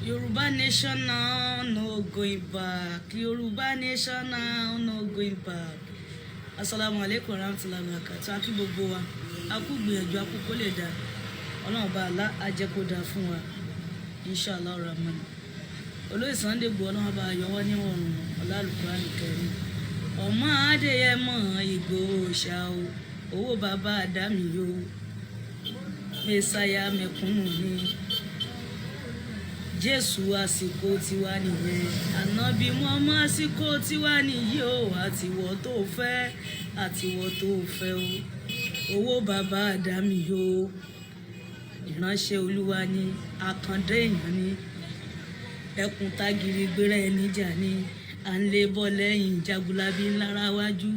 Yoruba nation now, no going back. Yoruba nation now, no going back. Assalamu alaikum warahmatullahi wabarakatuh. Aki gbogbo wa. Aku gbìyànjú aku kó lè dá. Ọlọ́run bá Allah á jẹ́ kó dá fún wa. Inshallah Rahman. Olóyè Sunday Igboho Ọlọ́run bá yọ wọ́n ní ọ̀run Al-Qur'an Karim. Ọmọ Adéyẹmọ Igboho ṣá o. Owó bàbá Àdámì yo. Mẹ́sáyà mẹ̀kúnnù ni. Jésù àsìkò tiwa nìyẹn, Ànábì Muhammad àsìkò tiwa nìyí o, àtiwọ́ tó fẹ́ o, owó bàbá Àdámì o, ìránṣẹ́ Olúwa ni, àkàndé èèyàn ni, ẹkùn tágìrì gbéra ẹni jà ni, à ń lé bọ́ lẹ́yìn jagunlabi ńlára wájú,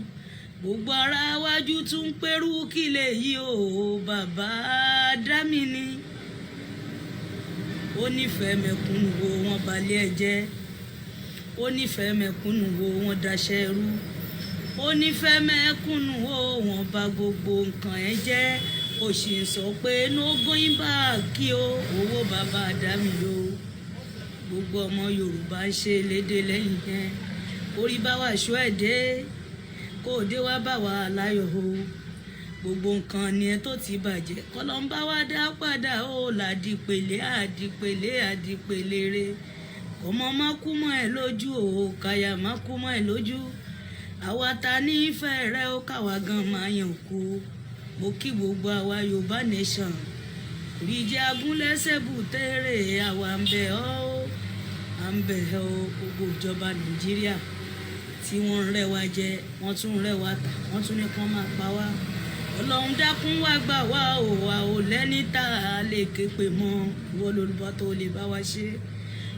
gbogbo ara wájú tún pẹ́rú kílẹ̀ yìí o, bàbá Àdámì ni. Ó nífẹ̀ẹ́ mẹ̀kúnnù wo wọ́n balẹ̀ ẹ jẹ́, ó nífẹ̀ẹ́ mẹ̀kúnnù wo wọ́n daṣẹ́ rú, ó nífẹ̀ẹ́ mẹ̀kúnnù wo wọ́n bà gbogbo nǹkan ẹ jẹ́, ó sì ń sọ pé no going back kí o, owó bàbá Àdámì o. Gbogbo ọmọ Yorùbá ń ṣe lédè lẹ́yìn yẹn, orí bá wà ṣọ́ ẹ̀ dé, kó o dé wá bá wà láyọ̀ o. Gbogbo nǹkan ni ẹ tó ti bàjẹ́ kọ́lọ́mbà wá dá padà ó làdìpèlé àdìpèlé re, ọmọ má kú mọ́ ẹ lójú o, káyà má kú mọ́ ẹ lójú, àwa ta nífẹ̀ẹ́ rẹ ó káwa gan máa yàn kú. Mo kí gbogbo àwa Yorùbá nation, ìjẹ́ agúnlẹ́sẹ̀ bùtẹ́rẹ̀ àwa ń bẹ̀ ọ́ gbogbo ìjọba Nàìjíríà tí wọ́n ń rẹ́ wa jẹ, wọ́n tún ń rẹ́ wa tà, wọ́n tún ní kán máa pa wá. Ọlọ́run dákun wá gbà wá o, wa ò lẹ́ni tá a lè ké pè mọ́, ìwọ lolùbọ́ tó lè bá wa ṣe.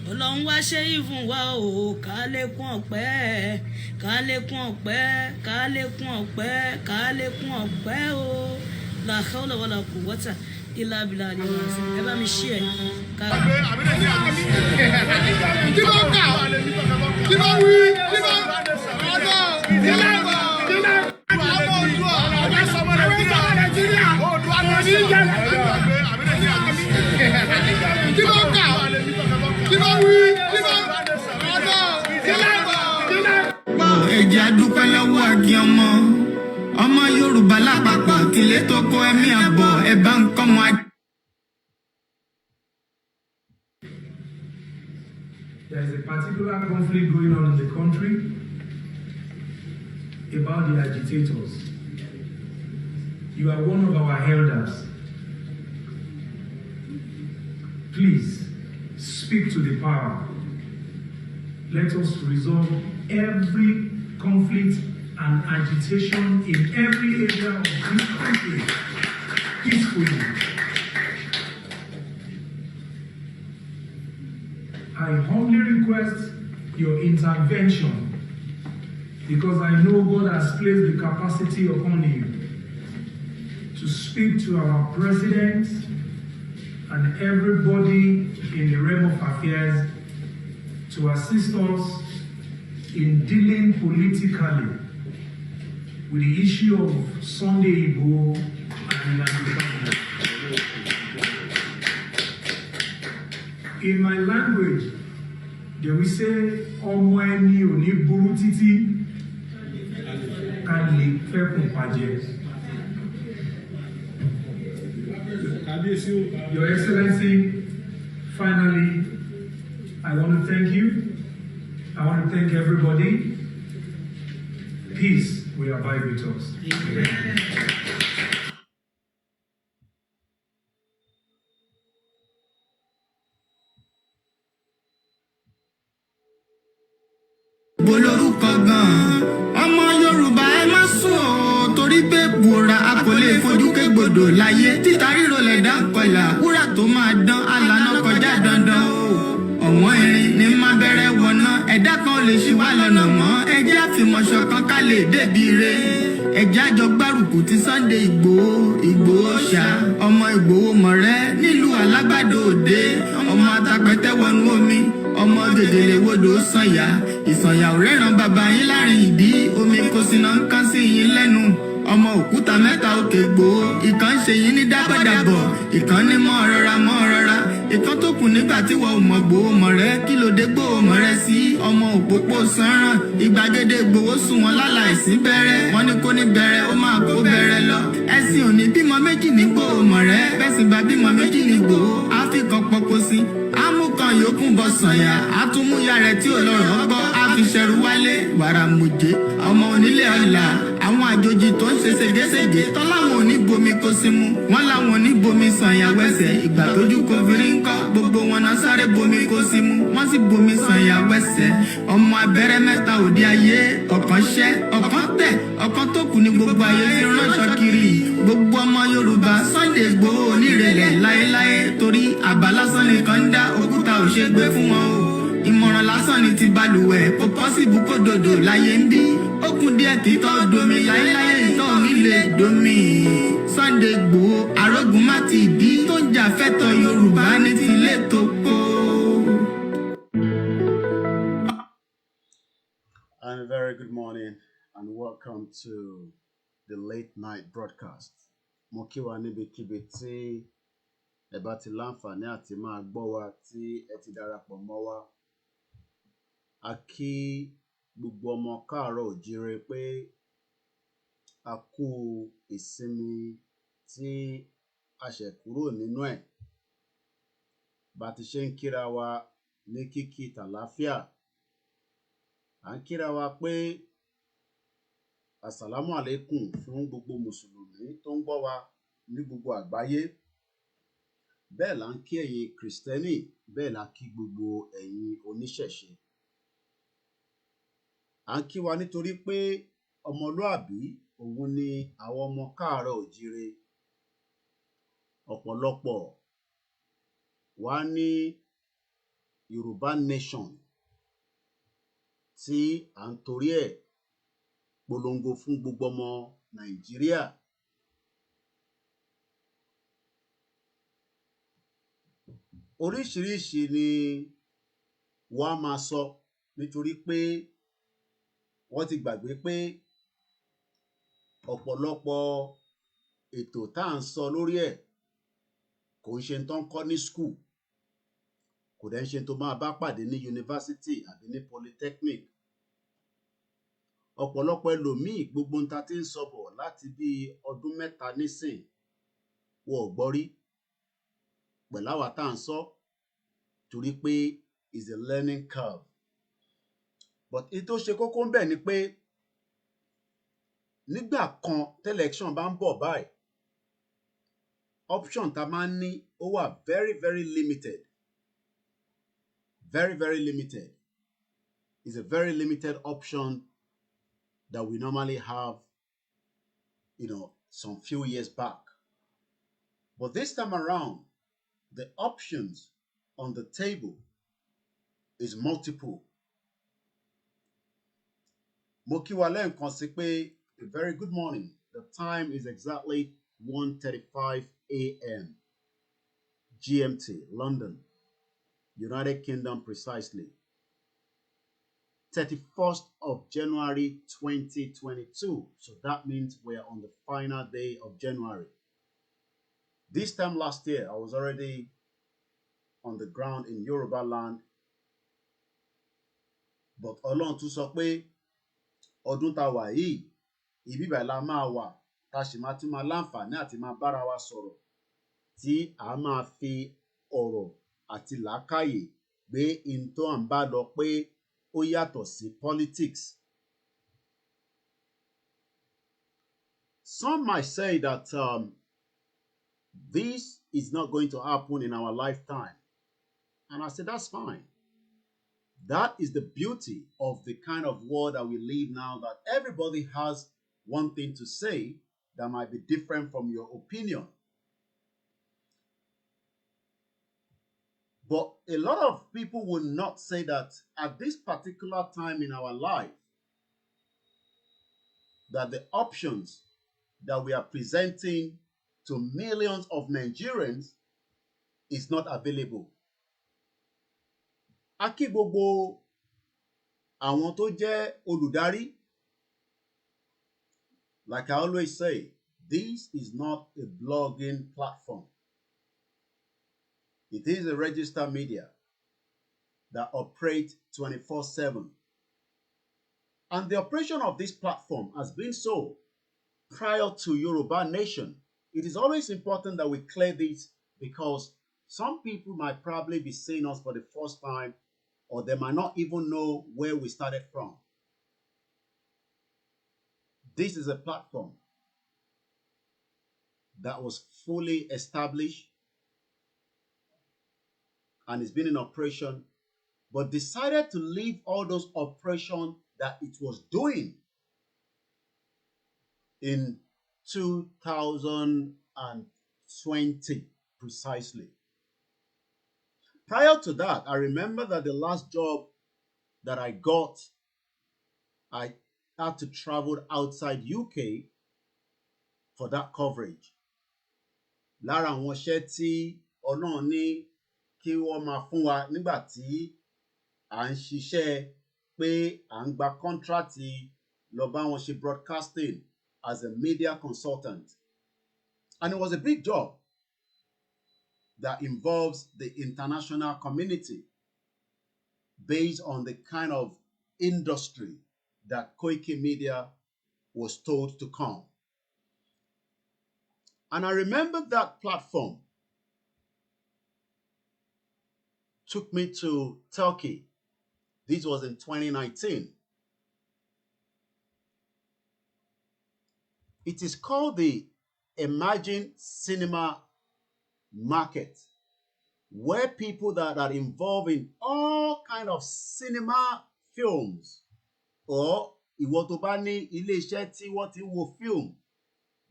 Ọlọ́run wá ṣe ìfún wa o, ká lékún ọpẹ́, ká lékún ọpẹ́, ká lékún ọpẹ́, ká lékún ọpẹ́ o. La hawla wala quwwata illa billahi ẹ bá mi ṣí ẹ. Kí ló kà? Kí ló wí? Kí ló ẹ̀jẹ̀ àdúpẹ́ lọ́wọ́ àgì ọmọ Yorùbá lápapọ̀ tìlé tó kó ẹ̀mí àbọ̀ ẹ̀bá nǹkan mọ́. There is a particular conflict going on in the country about the agitators. You are one of our elders. Please speak to the power. Let us resolve every conflict and agitation in every area of this country peacefully. I humbly request your intervention because I know God has placed the capacity upon you to speak to our president and everybody in the realm of affairs to assist us in dealing politically with the issue of Sunday Igboho and the In my language, they will say, "Ọmọ ẹni ò ní burú títí ká lè fẹ́kùn pàjẹ́." Your Excellency, finally, I want to thank you I want to thank everybody. Peace will abide with us. Amen. Olórúkọ gan-an ọmọ Yorùbá ẹ má sùn o torí pé bùrà a kò lè fojú kégbodò láyé títa ríro lẹ̀dá kọlà wúrà tó máa dán alànà kọjá dandan o ọ̀wọ́n irin ní má bẹ̀rẹ̀ wọ̀nà ẹ̀dá kan lè ṣì wá lọ́nà mọ́ ẹjẹ́ àfìmọ̀ṣọ kan ká lè débi re ẹjẹ́ àjọ gbárùkù ti Sunday Ìgbòho ṣá ọmọ Ìgbòho mọ̀rẹ́ nílùú Alágbàdo Òde ọmọ atapẹ̀tẹ̀ wọnú omi ọmọ gèdèlè wodò sànyà ìsànyà ò rẹ́ràn bàbá yín láàrin ìdí omi kò sí náà ń kán sí yín lẹ́nu ọmọ òkúta mẹ́ta òkè Ìgbòho ìkan ṣe yín ní dábàdàbọ̀ ìkan ní mọ́ rọra ìkan tó kù nígbà tí wọ́n ò mọ̀ Ìgbòho mọ̀rẹ́ kí ló dé Ìgbòho mọ̀rẹ́ sí ọmọ òpópó sanran ìgbàgede Ìgbòho sùn wọn láláìsí bẹ̀rẹ̀ wọn ní kó ní bẹ̀rẹ̀ ó máa kó bẹ̀rẹ̀ lọ ẹ̀sìn òní bímọ méjì ní Ìgbòho mọ̀rẹ́ bẹ́sìn bá bímọ méjì ní Ìgbòho àfikàn pọ̀pọ̀ sí amúkan yòókù bọ̀ sànyà àtúmúyà rẹ̀ tí ò lọ́rọ̀ gbọ́ àfiṣẹ́rù wálé wàràmùjẹ́ ọmọ onílé ọ̀la àwọn àjòjì tó ń ṣe ségesège tọ́láwọn ò ní bomi kó sí mu wọ́n láwọn ò ní bomi sànyà wẹ́sẹ̀ ìgbà tójú kò fi rí ńkọ́ gbogbo wọn náà sáré bomi kó sí mu wọ́n sì bomi sànyà wẹ́sẹ̀ ọmọ abẹ́rẹ́ mẹ́ta òde ayé ọ̀kan ṣẹ́ ọ̀kan tẹ̀ ọ̀kan tó kù ní gbogbo ayé fi ránṣọ kiri gbogbo ọmọ Yorùbá Sunday Ìgbòho onírẹ̀lẹ̀ láéláé torí àbá lásán nìkan ń dá òkúta ò ṣe gbé fún wọn o ìmọ̀ràn lásán ni ti balùwẹ̀ kò pọ́sibú kó dòdò láyé ń bí ó kún díẹ̀ títọ́ domi láéláé ìtọ́ mi lè domi Sunday Ìgbòho arógun má ti bí tó ń jà fẹ́tọ̀ Yorùbá ní tilé tó kó. And a very good morning and welcome to the late night broadcast. Mo kí wa níbikíbi tí ẹ bá ti láǹfààní àti máa gbọ́ wa tí ẹ ti darapọ̀ mọ́ wa. A kí gbogbo ọmọ káàárọ̀ òjíire pé a kú ìsinmi tí a ṣẹ̀ kúrò nínú ẹ̀. Bá ti ṣe ń kíra wa ní kíkí tàlàáfíà. À ń kíra wa pé àsàlámù àlékùm fún gbogbo mùsùlùmí tó ń gbọ́ wa ní gbogbo àgbáyé. Bẹ́ẹ̀ là ń kí ẹ̀yin Kristẹni, bẹ́ẹ̀ là kí gbogbo ẹ̀yin oníṣẹ̀ṣe. À ń kí wa nítorí pé ọmọlúàbí òun ni àwọn ọmọ káàárọ̀ òjíire. Ọ̀pọ̀lọpọ̀ wá ní Yorùbá nation tí à ń torí ẹ̀ polongo fún gbogbo ọmọ Nàìjíríà. Oríṣiríṣi ni wọ́n á máa sọ nítorí pé wọ́n ti gbàgbé pé ọ̀pọ̀lọpọ̀ ètò tá à ń sọ lórí ẹ̀ kò ń ṣe tó ń kọ́ ní school, kò dẹ̀ ń ṣe tó máa bá pàdé ní yunifásitì àbí ní polytechnic. Ọ̀pọ̀lọpọ̀ ẹlòmíì gbogbo nta tí ń sọ bọ̀ láti bí ọdún mẹ́ta nísìn wọ́n ò gbọ́ rí pẹ̀láwa tá à ń sọ torí pé is a learning curve. But èyí tó ṣe kókó ń bẹ̀ ni pé nígbà kan tẹ́lẹ̀ction bá ń bọ̀ báyìí option tá máa ń ní ó wà very limited. Very limited. Is a very limited option that we normally have, some few years back. But this time around, the options on the table is multiple. Mo kí wa lẹ́ẹ̀kan sí pé a very good morning. The time is exactly 1:35 a.m. GMT, London, United Kingdom precisely. 31st of January 2022. So that means we are on the final day of January. This time last year, I was already on the ground in Yoruba land. But Ọlọ́run tún sọ pé ọdún tá wà yìí, ibi báyìí la máa wà, tá sì máa tún máa láǹfààní àti máa bára wa sọ̀rọ̀, tí a máa fi ọ̀rọ̀ àti làákàyè gbé in tó à ń bá lọ pé ó yàtọ̀ sí politics. Some might say that this is not going to happen in our lifetime. And I said, that's fine. That is the beauty of the kind of world that we live now, that everybody has one thing to say that might be different from your opinion. But a lot of people will not say that at this particular time in our life, that the options that we are presenting to millions of Nigerians is not available. A kí gbogbo àwọn tó jẹ́ olùdarí. Like I always say, this is not a blogging platform. It is a registered media that operates 24/7. And the operation of this platform has been so prior to Yoruba Nation. It is always important that we clear this, because some people might probably be seeing us for the first time, or they might not even know where we started from. This is a platform that was fully established and it's been in operation, but decided to leave all those operations that it was doing in 2020 precisely. Prior to that, I remember that the last job that I got, I had to travel outside UK for that coverage. Lára àwọn iṣẹ́ tí Ọlọ́run ní kí wọ́n máa fún wa nígbà tí à ń ṣiṣẹ́ pé à ń gba kọ́ńtrátì lọ bá wọn ṣe broadcasting as a media consultant. And it was a big job that involves the international community based on the kind of industry that koikimedia was told to come. And I remember that platform took me to Turkey. This was in 2019. It is called the emerging cinema market, where people that are involved in all kind of cinema films, or ìwọ tó bá ní ilé-iṣẹ́ tí wọ́n ti wo film,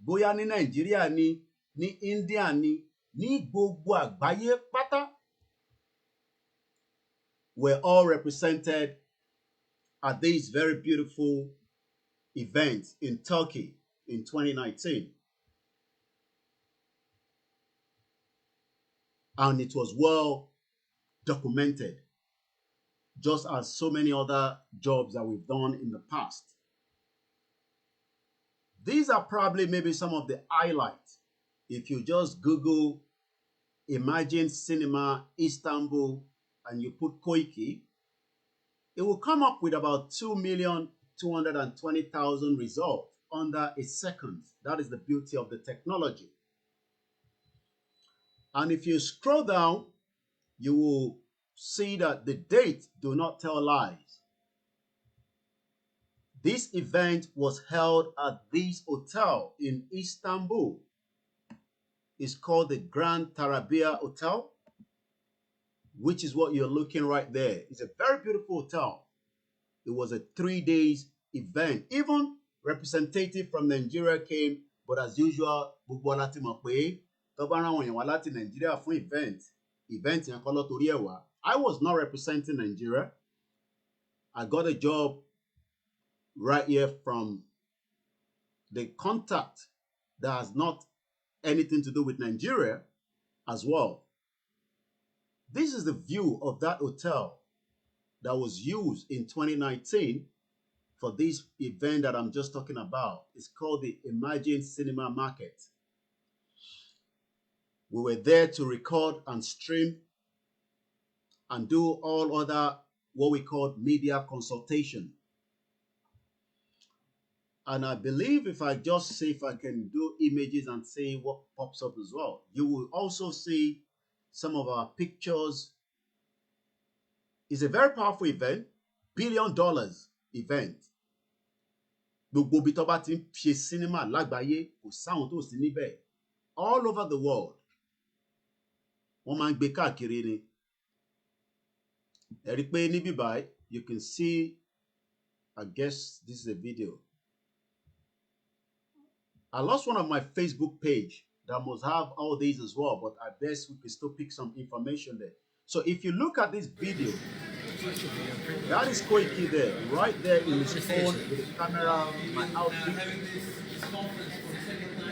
bóyá ní Nàìjíríà ni, ní India ni, ní gbogbo àgbáyé pátá, were all represented at this very beautiful event in Turkey in 2019. And it was well documented, just as so many other jobs that we've done in the past. These are probably maybe some of the highlights. If you just Google Imagine Cinema Istanbul and you put Koiki, it will come up with about 2,220,000 results under a second. That is the beauty of the technology. And if you scroll down, you will see that the dates do not tell lies. This event was held at this hotel in Istanbul. It's called the Grand Tarabya Hotel, which is what you're looking right there. It's a very beautiful hotel. It was a 3 days event. Even representative from Nigeria came, but as usual, gbogbo láti mọ̀ pé tó bá rán àwọn èèyàn wá láti Nigeria fún event yẹn kọ́ ló torí ẹ̀ wá. I was not representing Nigeria. I got a job right here from the contact that has not anything to do with Nigeria as well. This is the view of that hotel that was used in 2019 for this event that I'm just talking about. It's called the Imagine Cinema Market. We were there to record and stream and do all other what we call media consultation. And I believe if I just see if I can do images and see what pops up as well, you will also see some of our pictures. It's a very powerful event. billion event. Gbogbo bí tó bá ti ń ṣe cinema lágbàáyé kò sáwọn tó sí níbẹ̀. All over the world. Wọ́n máa ń gbé káàkiri ni. Ẹ rí pé níbí báyìí, you can see, I guess this is a video. I lost one of my Facebook page that must have all these as well, but I guess we can still pick some information there. So if you look at this video, that is Koiki there, right there in his phone with the camera, my outfit.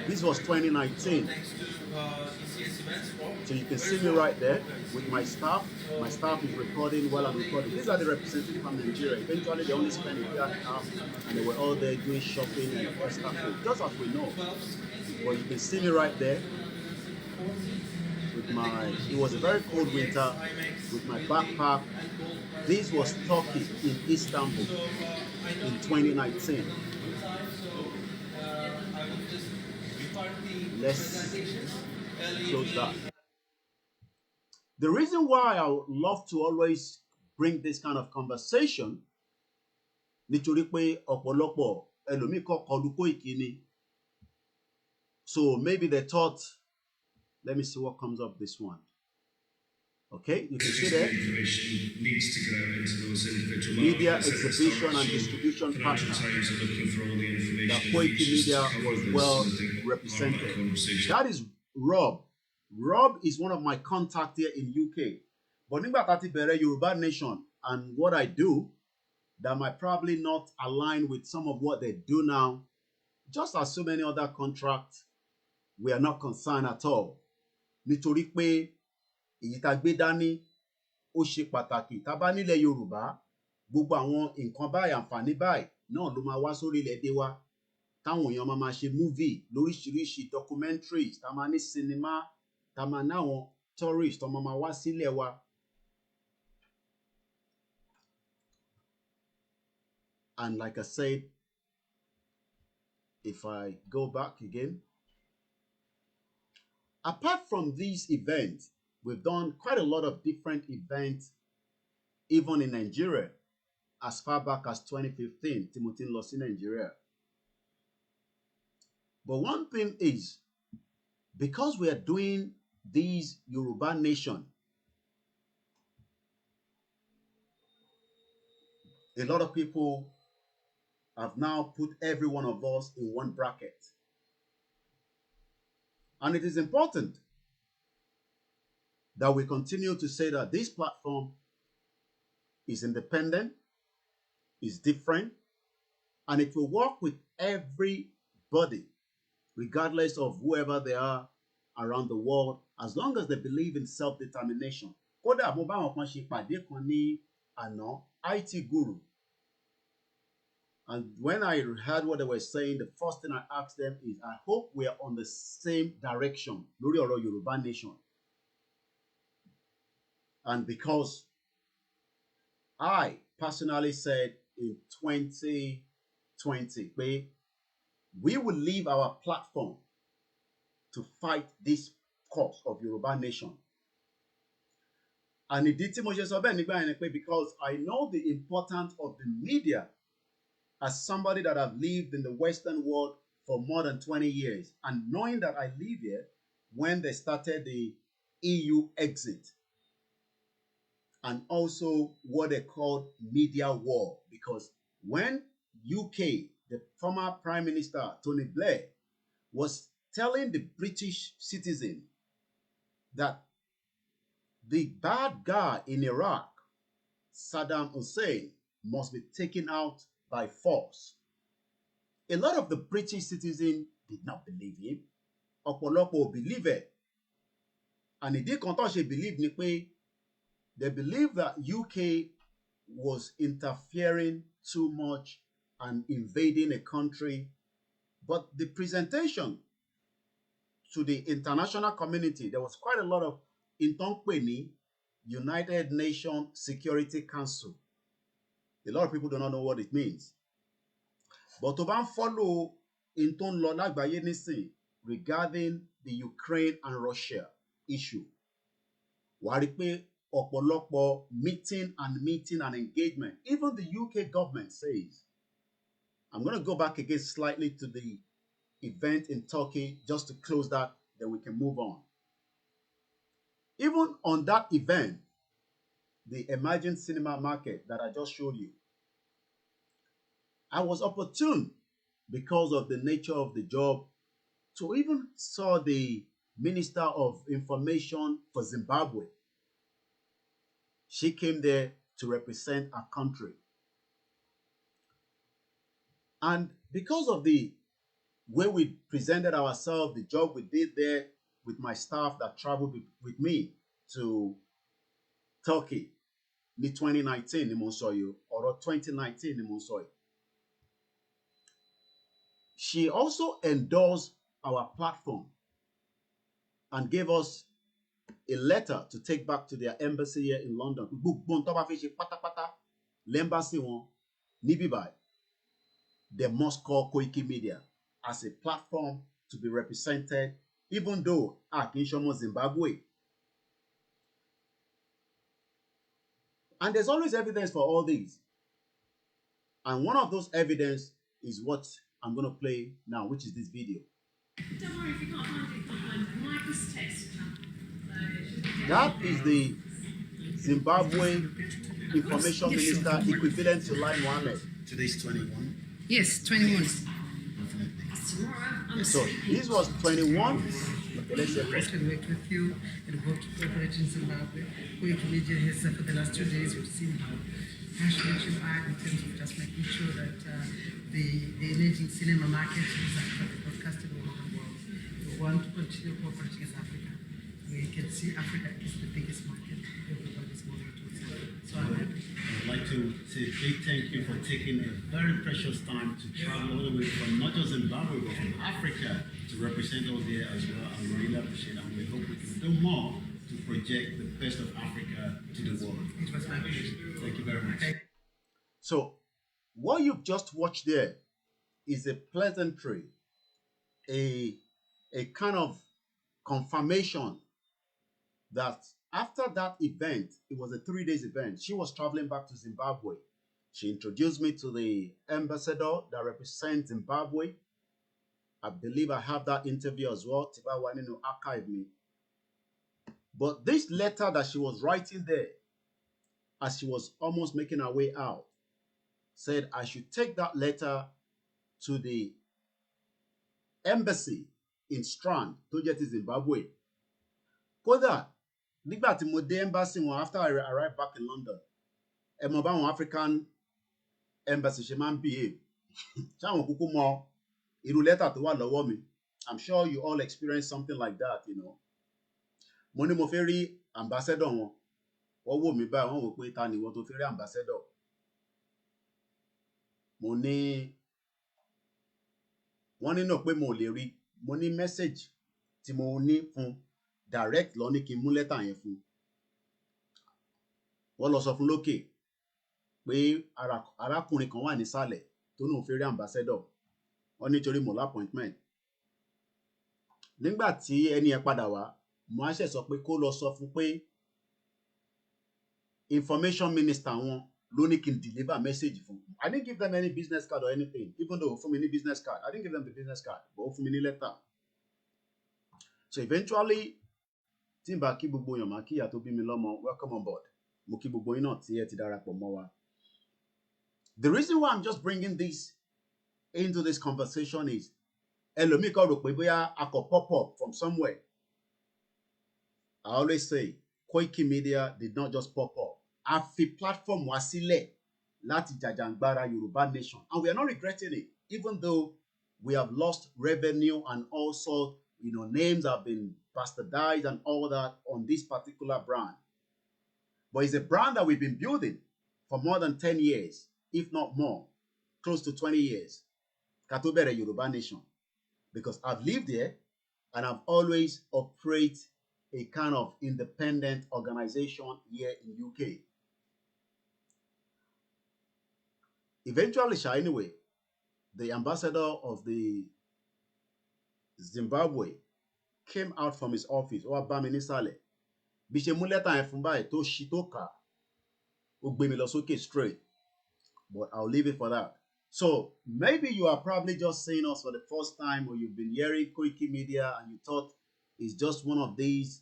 This was 2019. So you can see me right there with my staff. My staff is recording while I'm recording. These are the representatives from Nigeria. Eventually, they only spent a year and a half, and they were all there doing shopping and stuff, just as we know. But you can see me right there with my, it was a very cold winter, with my backpack. This was Turkey in Istanbul in 2019. Let's close that. The reason why I would love to always bring this kind of conversation, nítorí pé ọ̀pọ̀lọpọ̀ ẹlòmíì kọ́ kọlu Koiki ni. So maybe they thought, let me see what comes up this one. Okay, you can see there. Information needs to get out into those individual Media exhibition and distribution Financial partner. Times are looking for all the information. That and Koikimedia just was cover this well so that they are part of represented. that conversation. That is Rob. Rob is one of my contacts here in UK. But nígbà tá ti bẹ̀rẹ̀ Yoruba Nation and what I do, that might probably not align with some of what they do now. Just as so many other contracts, we are not concerned at all. Nítorí pé èyí tá gbé dání ó ṣe pàtàkì. Tá bá nílẹ̀ Yorùbá, gbogbo àwọn nǹkan báyìí, àǹfààní báyìí náà ló máa wá sórí ilẹ̀-èdè wa. Táwọn èèyàn máa ṣe movie lóríṣiríṣi, documentaries, tá máa ní cinema, tá máa ní àwọn tourists tó máa wá sílẹ̀ wa. And like I said, if I go back again, apart from these events, we've done quite a lot of different events, even in Nigeria, as far back as 2015, Timothy lost in Nigeria. But one thing is, because we are doing these Yoruba Nation, a lot of people have now put every one of us in one bracket. And it is important that we continue to say that this platform is independent, is different, and it will work with everybody, regardless of whoever they are around the world, as long as they believe in self-determination. Kódà mo bá àwọn kan ṣe pàdé kan ní àná, IT guru. And when I heard what they were saying, the first thing I asked them is, I hope we are on the same direction lórí ọ̀rọ̀ Yoruba Nation. And because I personally said in 2020, we will leave our platform to fight this cause of Yoruba Nation. And ìdí tí mo ṣe sọ bẹ́ẹ̀ nígbà yẹn ni pé because I know the importance of the media as somebody that have lived in the Western world for more than 20 years, and knowing that I live here when they started the EU exit, and also what they called media war, because when UK, the former Prime Minister Tony Blair, was telling the British citizen that the bad guy in Iraq, Saddam Hussein, must be taken out by force, a lot of the British citizens did not believe him. Ọ̀pọ̀lọpọ̀ believe it. And ìdí kan tó ṣe believe ni pé they believe that UK was interfering too much and invading a country. But the presentation to the international community, there was quite a lot of Intongpeni, United Nations Security Council. A lot of people do not know what it means. But tó bá ń follow in tó ń lọ lágbàáyé nísìn regarding the Ukraine and Russia issue, wàá rí pé ọ̀pọ̀lọpọ̀ meeting and engagement. Even the UK government says, I'm going to go back again slightly to the event in Turkey just to close that, then we can move on. Even on that event, the emerging cinema market that I just showed you, I was opportune because of the nature of the job to even saw the Minister of Information for Zimbabwe. She came there to represent our country. And because of the way we presented ourselves, the job we did there with my staff that traveled with me to Turkey in 2019 ni mo sọ yìí, or 2019 ni mo sọ yìí. She also endorsed our platform and gave us a letter to take back to their embassy here in London. Gbogbo tó bá fi ṣe pátápátá l'embassy wọn níbí báyìí. They must call koikimedia as a platform to be represented, even though a kì í ṣọmọ Zimbabwe. And there's always evidence for all these. And one of those evidence is what I'm going to play now, which is this video. Don't worry if you can't find it, you can't find it. Micro's test. That is the Zimbabwe Information Minister equivalent to Lai Mohammed. Today's 21. Yes, 21. Tomorrow, I'm So sleeping. this was 21. Okay, let's see. Can work with you and hope to cooperate in Zimbabwe. Koikimedia has for the last 2 days we've seen how passionate you are in terms of just making sure that the emerging cinema market is broadcasted all over the world. We want to continue cooperating with Africa. We can see Africa is the biggest market. Everybody's moving towards it. So I'm happy. I'd like to say a big thank you for taking a very precious time to travel all the way from not just Zimbabwe but from Africa to represent us here as well. I really appreciate it, and we hope we can do more to project the best of Africa to the world. It was my pleasure. Thank you very much. So what you've just watched there is a pleasantry, a kind of confirmation that after that event, it was a 3 days event, she was traveling back to Zimbabwe. She introduced me to the ambassador that represents Zimbabwe. I believe I have that interview as well. Tiba Waninu archive me. But this letter that she was writing there, as she was almost making her way out, said I should take that letter to the embassy in Strand, tó jẹ́ ti Zimbabwe. Kódà, nígbà tí mo dé embassy wọn after I arrived back in London, ẹ mọ̀ báwọn African embassy ṣe máa ń behave. Ṣáwọn kúkú mọ irú lẹ́tà tó wà lọ́wọ́ mi. I'm sure you all experienced something like that, you know. Mo ní mo fẹ́ rí ambassador wọn. Wọ́n wò mí báyìí, wọ́n wò pé ta ni ìwọ tó fẹ́ rí ambassador. Mo ní wọ́n ní náà pé mo lè rí. Mo ní message tí mo ní fún direct lọ ní kí n mú lẹ́tà yẹn fún. Wọ́n lọ sọ fún lókè pé arákùnrin kan wà nísàlẹ̀ tó náà fẹ́ rí ambassador. Wọ́n nítorí mo l'appointment. Nígbà tí ẹni yẹn padà wá, mo á ṣe sọ pé kó lọ sọ fún pé information minister wọn ló ní kí n deliver message fún. I didn't give them any business card or anything, even though fún mi ní business card. I didn't give them the business card, but ó fún mi ní letter. So eventually, tí n bá kí gbogbo èèyàn máa kí ìyá tó bí mi lọ́mọ, welcome on board. Mo kí gbogbo yín náà tí ẹ ti darapọ̀ mọ́ wa. The reason why I'm just bringing this into this conversation is ẹlòmíì kan rò pé bóyá a kò pop up from somewhere. I always say Koikimedia did not just pop up. A fi platform wá sílẹ̀ láti jàjàǹgbara Yorùbá nation, and we are not regretting it, even though we have lost revenue and also, you know, names have been bastardized and all that on this particular brand. But it's a brand that we've been building for more than 10 years, if not more, close to 20 years. Ká tó bẹ̀rẹ̀ Yorùbá nation, because I've lived here and I've always operated a kind of independent organization here in UK. Eventually, anyway, the ambassador of the Zimbabwe came out from his office. Ó wá bá mi nísàlẹ̀. bí ṣe mú lẹ́tà yẹn fún báyìí tó ṣí tó kà ó gbé mi lọ sókè straight, but I'll leave it for that. So maybe you are probably just seeing us for the first time, or you've been hearing koikimedia and you thought it's just one of these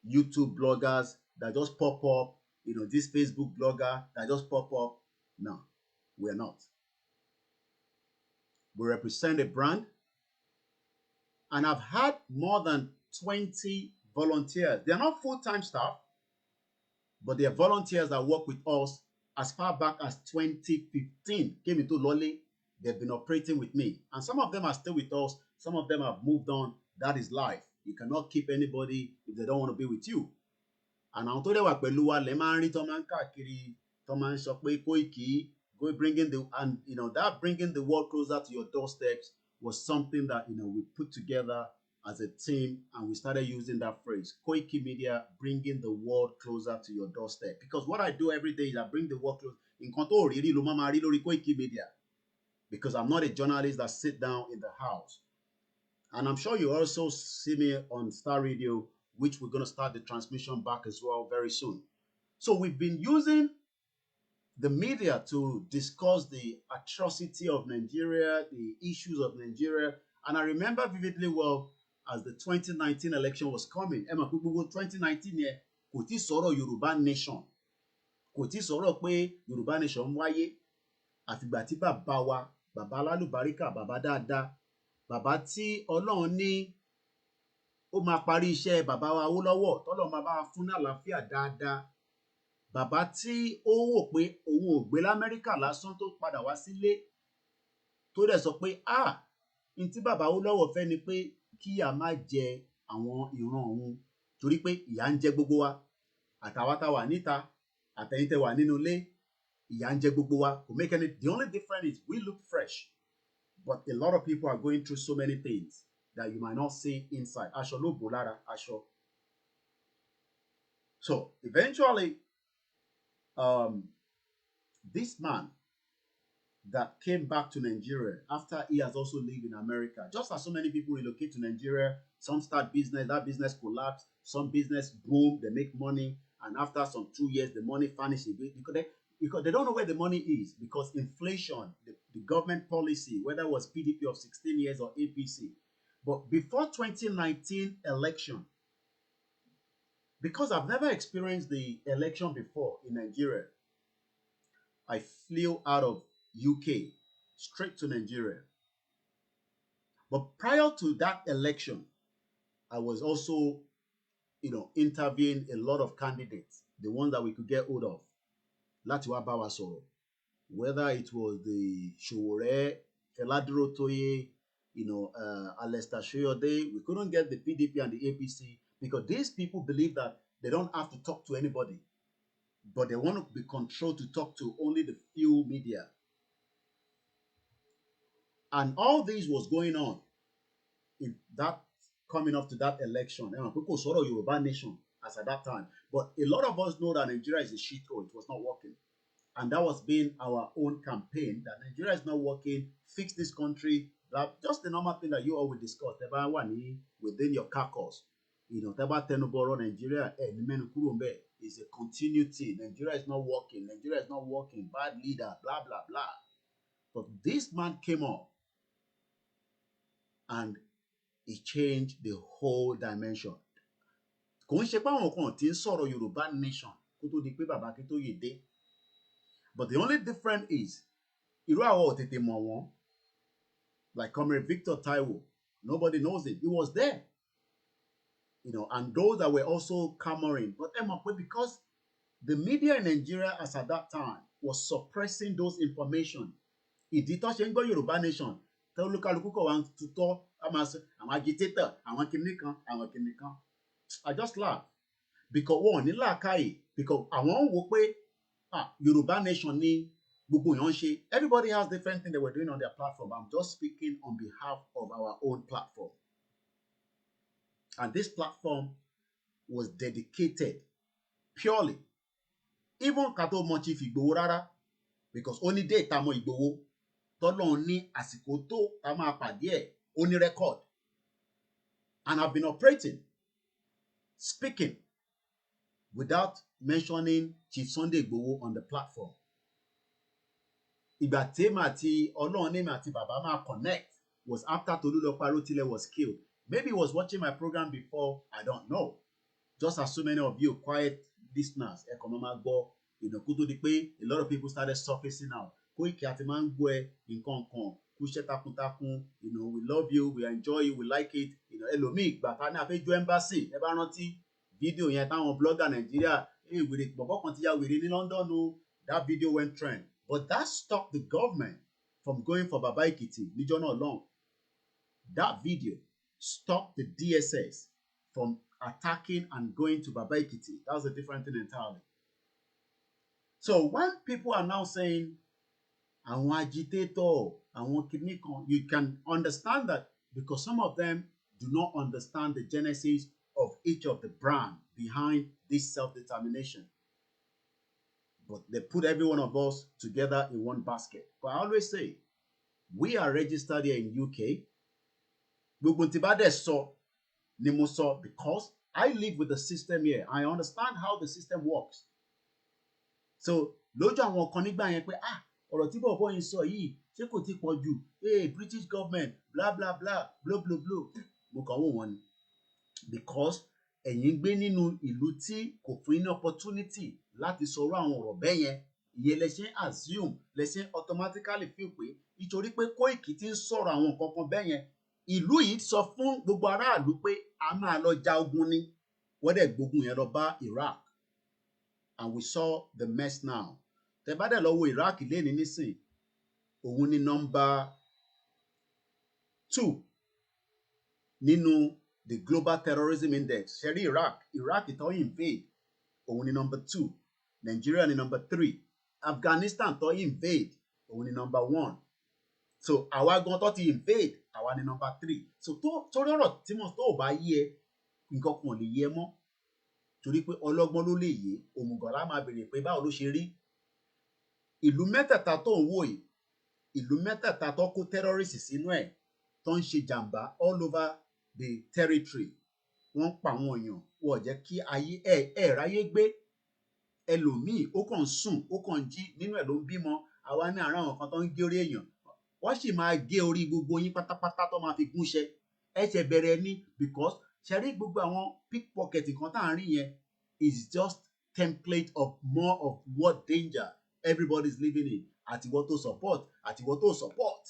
YouTube bloggers that just pop up, this Facebook blogger that just pop up. No, we're not. We represent a brand, and I've had more than 20 volunteers. They're not full-time staff, but they're volunteers that work with us as far back as 2015. Came into Lolly, they've been operating with me. And some of them are still with us. Some of them have moved on. That is life. You cannot keep anybody if they don't want to be with you. And àwọn tó dẹ̀ wà pẹ̀lú wa lè máa ń rí tó máa ń káàkiri tó máa ń sọ pé Koiki, go bringing that bringing the world closer to your doorsteps was something that we put together as a team, and we started using that phrase, koikimedia, bringing the world closer to your doorstep. Because what I do every day is I bring the world closer. In control, really, koikimedia. Because I'm not a journalist that sit down in the house. And I'm sure you also see me on Star Radio, which we're going to start the transmission back as well very soon. So we've been using the media to discuss the atrocity of Nigeria, the issues of Nigeria. And I remember vividly well as the 2019 election was coming. 2019 yẹn kò tí sọ̀rọ̀ Yorùbá nation. Kò tí sọ̀rọ̀ pé Yorùbá nation wáyé. Àfìgbà tí bàbá wa, bàbá alálùbáríkà, bàbá dáadáa, bàbá tí Ọlọ́run ní ó máa parí iṣẹ́ bàbá wa Awólọ́wọ̀, tọ́lọ́run máa bá wa fún ní àlàáfíà dáadáa. Bàbá tí ó wò pé òun ò gbé l'Amẹ́ríkà lásán tó padà wá sílé tó dẹ̀ sọ pé n tí bàbá Awólọ́wọ̀ fẹ́ ni pé kí a má jẹ àwọn ìran òun torí pé ìyà ń jẹ gbogbo wa, àtàwa tá wà níta, àtẹ̀yin tẹ́ wà nínú ilé, ìyà ń jẹ gbogbo wa. Kò make any. The only difference is we look fresh, but a lot of people are going through so many things that you might not see inside. Aṣọ ló bò lára aṣọ. So eventually, this man that came back to Nigeria after he has also lived in America, just as so many people relocate to Nigeria, some start business, that business collapse, some business boom, they make money, and after some 2 years, the money vanishes because they don't know where the money is, because inflation, the government policy, whether it was PDP of 16 years or APC. But before 2019 election, because I've never experienced the election before in Nigeria, I flew out of UK straight to Nigeria. But prior to that election, I was also, interviewing a lot of candidates, the ones that we could get hold of. Láti wá bá wa sọ̀rọ̀. Whether it was the Sowore, Feladuro Toye, Alester Soyode, we couldn't get the PDP and the APC because these people believe that they don't have to talk to anybody, but they want to be controlled to talk to only the few media. And all this was going on in that, coming up to that election. People saw Yoruba nation as at that time. But a lot of us know that Nigeria is a shithole. It was not working. And that was being our own campaign, that Nigeria is not working, fix this country. That just the normal thing that you always discuss within your caucus. Nigeria is a continuity. Nigeria is not working. Nigeria is not working. Bad leader, blah, blah, blah. But this man came up and he changed the whole dimension. Kò ń ṣe pé àwọn kan tí ń sọ̀rọ̀ Yorùbá nation kó tó di pé bàbá Akíntóyè dé. But the only difference is, irú àwọn ò tètè mọ̀ wọ́n, like Comrade Victor Taiwo, nobody knows him. He was there. And those that were also clamoring. But because the media in Nigeria as at that time was suppressing those information, ìdí tó ṣe ń gbọ́ Yorùbá nation, tó olúkálukú kọ̀ wá ń tutọ́, àwọn agitator, àwọn kìnnìkan. I just laugh because wọn ò ní làákàyè, because àwọn ń wò pé Yorùbá nation ni gbogbo èèyàn ń ṣe. Everybody has different things they were doing on their platform. I'm just speaking on behalf of our own platform. And this platform was dedicated purely, even Kato Mochi Igboho rárá, because only day tamo Igboho, tọ́lọ́run ní àsìkò tó tá máa pàdé ẹ̀, ó ní record. And I've been operating, speaking without mentioning Chief Sunday Igboho on the platform. Ìgbà tèmi àti Ọlọ́run èmi àti bàbá máa connect was after Tolulope Arotile was killed. Maybe he was watching my program before, I don't know. Just as so many of you quiet listeners, a lot of people started surfacing out. Koiki àti máa ń gbọ́ ẹ nǹkan kan, kúṣẹ́ takuntakun, we love you, we enjoy you, we like it. Ẹlòmíì ìgbà tá ní àfẹ́jọ́ embassy, ẹ bá rántí fídíò yẹn táwọn blogger Nàìjíríà, wèrè bọ̀bọ̀ kan ti ya wèrè ní London o, that video went trend. But that stopped the government from going for Baba Ekiti níjọ́ náà long. That video stopped the DSS from attacking and going to Baba Ekiti. That was a different thing entirely. So when people are now saying, àwọn agitator, àwọn kidney kan, you can understand that because some of them do not understand the genesis of each of the brand behind this self-determination. But they put every one of us together in one basket. But I always say, we are registered here in UK. Gbogbo tí bá dẹ̀ sọ ni mo sọ because I live with the system here. I understand how the system works. So lójú àwọn kan nígbà yẹn pé ọ̀rọ̀ tí bọ̀bọ̀ yìí sọ yìí ṣé kò ti pọ̀ jù? British government blah blah blah blah blah blah. Mo kàn wò wọ́n ni because ẹ̀yin gbé nínú ìlú tí kò fún yín ní opportunity láti sọ̀rọ̀ àwọn ọ̀rọ̀ bẹ́ẹ̀ yẹn. Ìyẹn lẹ ṣe ń assume, lẹ ṣe ń automatically feel pé nítorí pé Koiki ti ń sọ̀rọ̀ àwọn nǹkan kan bẹ́ẹ̀ yẹn. Ìlú yìí sọ fún gbogbo aráàlú pé a máa lọ ja ogun ni. Wọ́n dẹ̀ gbógun yẹn lọ bá Iraq. And we saw the mess now. Tẹ́ bá dẹ̀ lọ wo Iraq léni nísìn, òun ni number 2 nínú the global terrorism index. Ṣẹ̀rí Iraq tó invade, òun ni number 2. Nigeria ni number 3. Afghanistan tó invade, òun ni number 1. So àwa gan tó ti invade, àwa ni number 3. So torí ọ̀rọ̀ tí mo tó bá yé ẹ, nǹkan kan ò lè yé ẹ mọ́. Torí pé ọlọ́gbọ́n ló lè yé, òmùgọ̀ la máa béèrè pé báwo ló ṣe rí. Ìlú mẹ́tẹ̀ẹ̀ta tó ń wò yìí, ìlú mẹ́tẹ̀ẹ̀ta tó kó terrorists sínú ẹ̀, tó ń ṣe jàǹbá all over the territory. Wọ́n pa àwọn èèyàn, wọ́n jẹ́ kí ayé ráyé gbé. Ẹlòmíì ó kàn ń sùn, ó kàn ń jí, nínú ẹ̀ ló ń bímọ. Àwa ní àárọ̀ àwọn kan tó ń gé orí èèyàn. Wọ́n sì máa gé orí gbogbo yín pátápátá tó máa fi gúnṣẹ́. Ẹ̀ṣẹ̀ bẹ̀rẹ̀ ni because ṣẹ́rí gbogbo àwọn pickpocket kan tá à ń rí yẹn is just template of more of what danger everybody is living in. Àtiwọ́ tó support, àtiwọ́ tó support,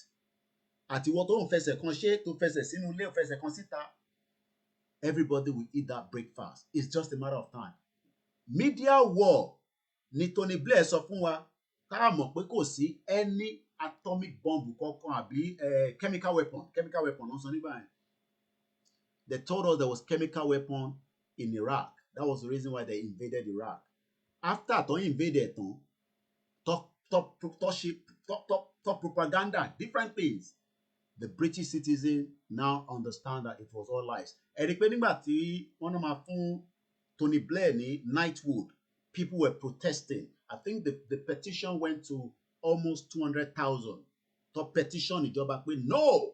àtiwọ́ tó ń fẹsẹ̀ kan ṣe, tó fẹsẹ̀ sínú ilé, fẹsẹ̀ kan síta. Everybody will eat that breakfast. It's just a matter of time. Media war ni Tony Blair sọ fún wa ká mọ̀ pé kò sí any atomic bomb kankan àbí chemical weapon ló ń sọ nígbà yẹn. They told us there was chemical weapon in Iraq. That was the reason why they invaded Iraq. After they invaded, top propaganda, different things. The British citizen now understand that it was all lies. Ẹ̀rí pé nígbà tí wọ́n náà máa fún Tony Blair ní Knighthood, people were protesting. I think the petition went to almost 200,000. Top petition ìjọba pé no,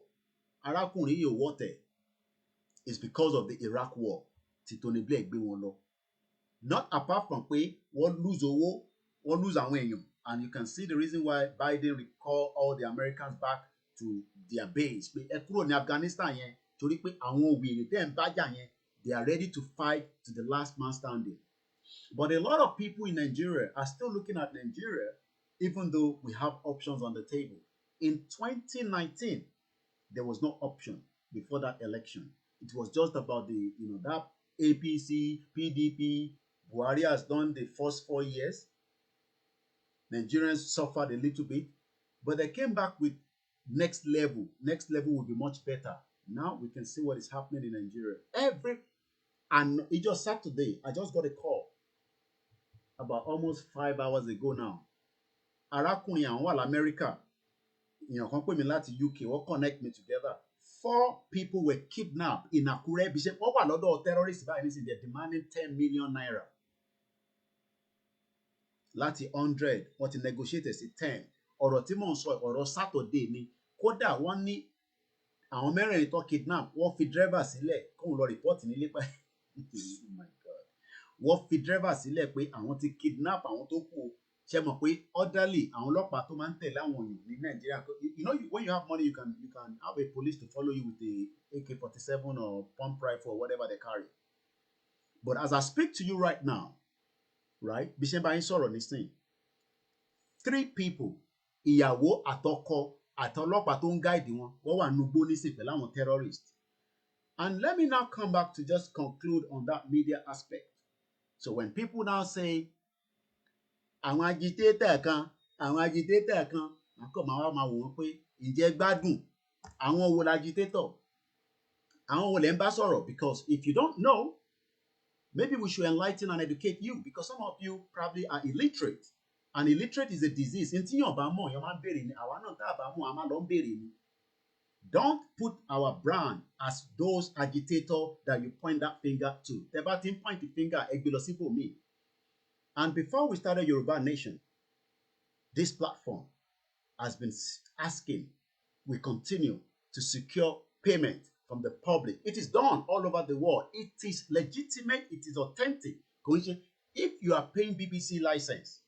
arákùnrin yìí ò wọ́tẹ̀. It's because of the Iraq war tí Tony Blair gbé wọn lọ. Not apart from pé wọ́n lose owó, wọ́n lose àwọn èèyàn. And you can see the reason why Biden recalled all the Americans back to their base. Pé ẹ kúrò ní Afghanistan yẹn torí pé àwọn òwèrè tẹ́ ń bájà yẹn, they are ready to fight to the last man standing. But a lot of people in Nigeria are still looking at Nigeria even though we have options on the table. In 2019, there was no option before that election. It was just about that APC, PDP. Buhari has done the first 4 years. Nigerians suffered a little bit, but they came back with next level. Next level will be much better. Now we can see what is happening in Nigeria. And it just Saturday, I just got a call about almost 5 hours ago now. Arákùnrin àwọn wà l'America. Èèyàn kan pè mí láti UK, wọ́n connect me together. 4 people were kidnapped in Akure. Bishop, wọ́n wà lọ́dọ̀ terrorists báyìí nísìnyí, they're demanding 10 million naira. Láti 100, wọ́n ti negotiate sí 10. Ọ̀rọ̀ tí mò ń sọ ọ̀rọ̀ Saturday ni. Kódà wọ́n ní àwọn mẹ́rẹ̀ẹ̀rin tó kidnap, wọ́n fi driver sílẹ̀ kóun lọ report nílé pa. Oh my God. wọ́n fi driver sílẹ̀ pé àwọn ti kidnap àwọn tó kù o. Ṣé mọ̀ pé orderly àwọn ọlọ́pàá tó máa ń tẹ̀lé àwọn èèyàn ní Nàìjíríà, you know, when you have money you can have a police to follow you with a AK-47 or pump rifle or whatever they carry. But as I speak to you right now, right, bí ṣe bá yín sọ̀rọ̀ nísìnyí, 3 people, ìyàwó àtọkọ àtọlọ́pàá tó ń guide wọn, wọ́n wà nugbó nísìnyí pẹ̀lú àwọn terrorists. And let me now come back to just conclude on that media aspect. So when people now say, àwọn agitator kan, àkọ́ máa wò wọ́n pé ǹjẹ́ gbádùn àwọn wo l'agitator? Àwọn wo lẹ ń bá sọ̀rọ̀? Because if you don't know, maybe we should enlighten and educate you, because some of you probably are illiterate. And illiterate is a disease. Ntí yàn bá mọ̀, yàn máa ń béèrè ni. Àwa náà tá a bá mọ̀, a máa lọ ń béèrè ni. Don't put our brand as those agitators that you point that finger to. Tẹ́ bá ti ń point the finger, ẹ gbé lọ síbòmíì. And before we started Yoruba Nation, this platform has been asking, we continue to secure payment from the public. It is done all over the world. It is legitimate. It is authentic. If you are paying BBC license,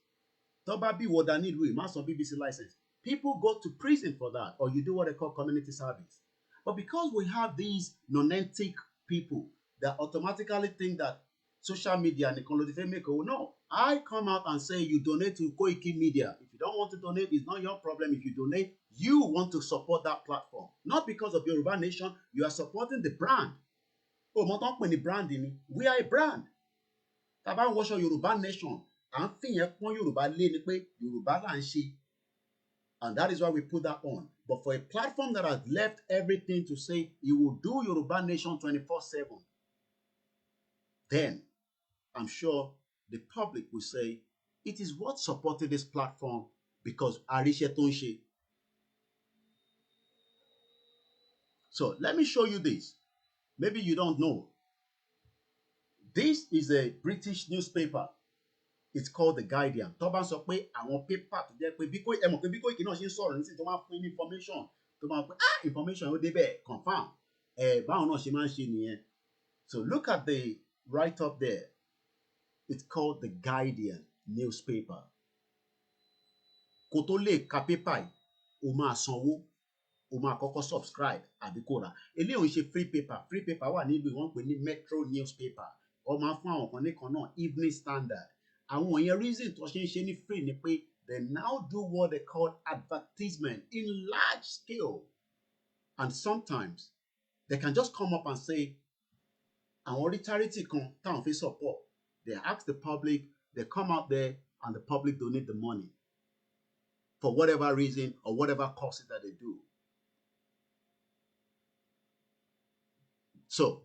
BBC license, people go to prison for that, or you do what they call community service. But because we have these nonentic people that automatically think that social media and no, I come out and say you donate to koikimedia. If you don't want to donate, it's not your problem. If you donate, you want to support that platform. Not because of Yoruba Nation, you are supporting the brand. Oh, mo ton pe ni branding. We are a brand. Tá bá ń wọṣọ Yoruba Nation, à ń fìyẹn pọ́n Yorùbá lé ni pé Yorùbá là ń ṣe. And that is why we put that on. But for a platform that has left everything to say it will do Yoruba Nation 24/7, then I'm sure the public will say it is worth supporting this platform because àríṣẹ́ tó ń ṣe. So let me show you this. Maybe you don't know. This is a British newspaper. It's called The Guardian. Tó bá ń sọ pé àwọn paper tó jẹ́ pé bí Koiki náà ṣe ń sọ̀rọ̀ nísìnyí tó máa fún ní information tó máa pé information ó débẹ̀ confam. Báwọn náà ṣe máa ń ṣe nìyẹn. So look at the write up there. It's called The Guardian newspaper. Kó tó lè ka paper yìí, o máa sanwó, o máa kọ́kọ́ subscribe àbí kó rà. Eléyìí ò ń ṣe free paper. Free paper wà nílùú wọ́n pè ní Metro newspaper. Ó máa fún àwọn kan nìkan náà Evening Standard. Àwọn yẹn reason tó ṣe ń ṣe ní free ni pé they now do what they call advertisement in large scale. And sometimes they can just come up and say, àwọn rí charity kan táwọn fi support. They ask the public, they come out there and the public donate the money for whatever reason or whatever causes that they do. So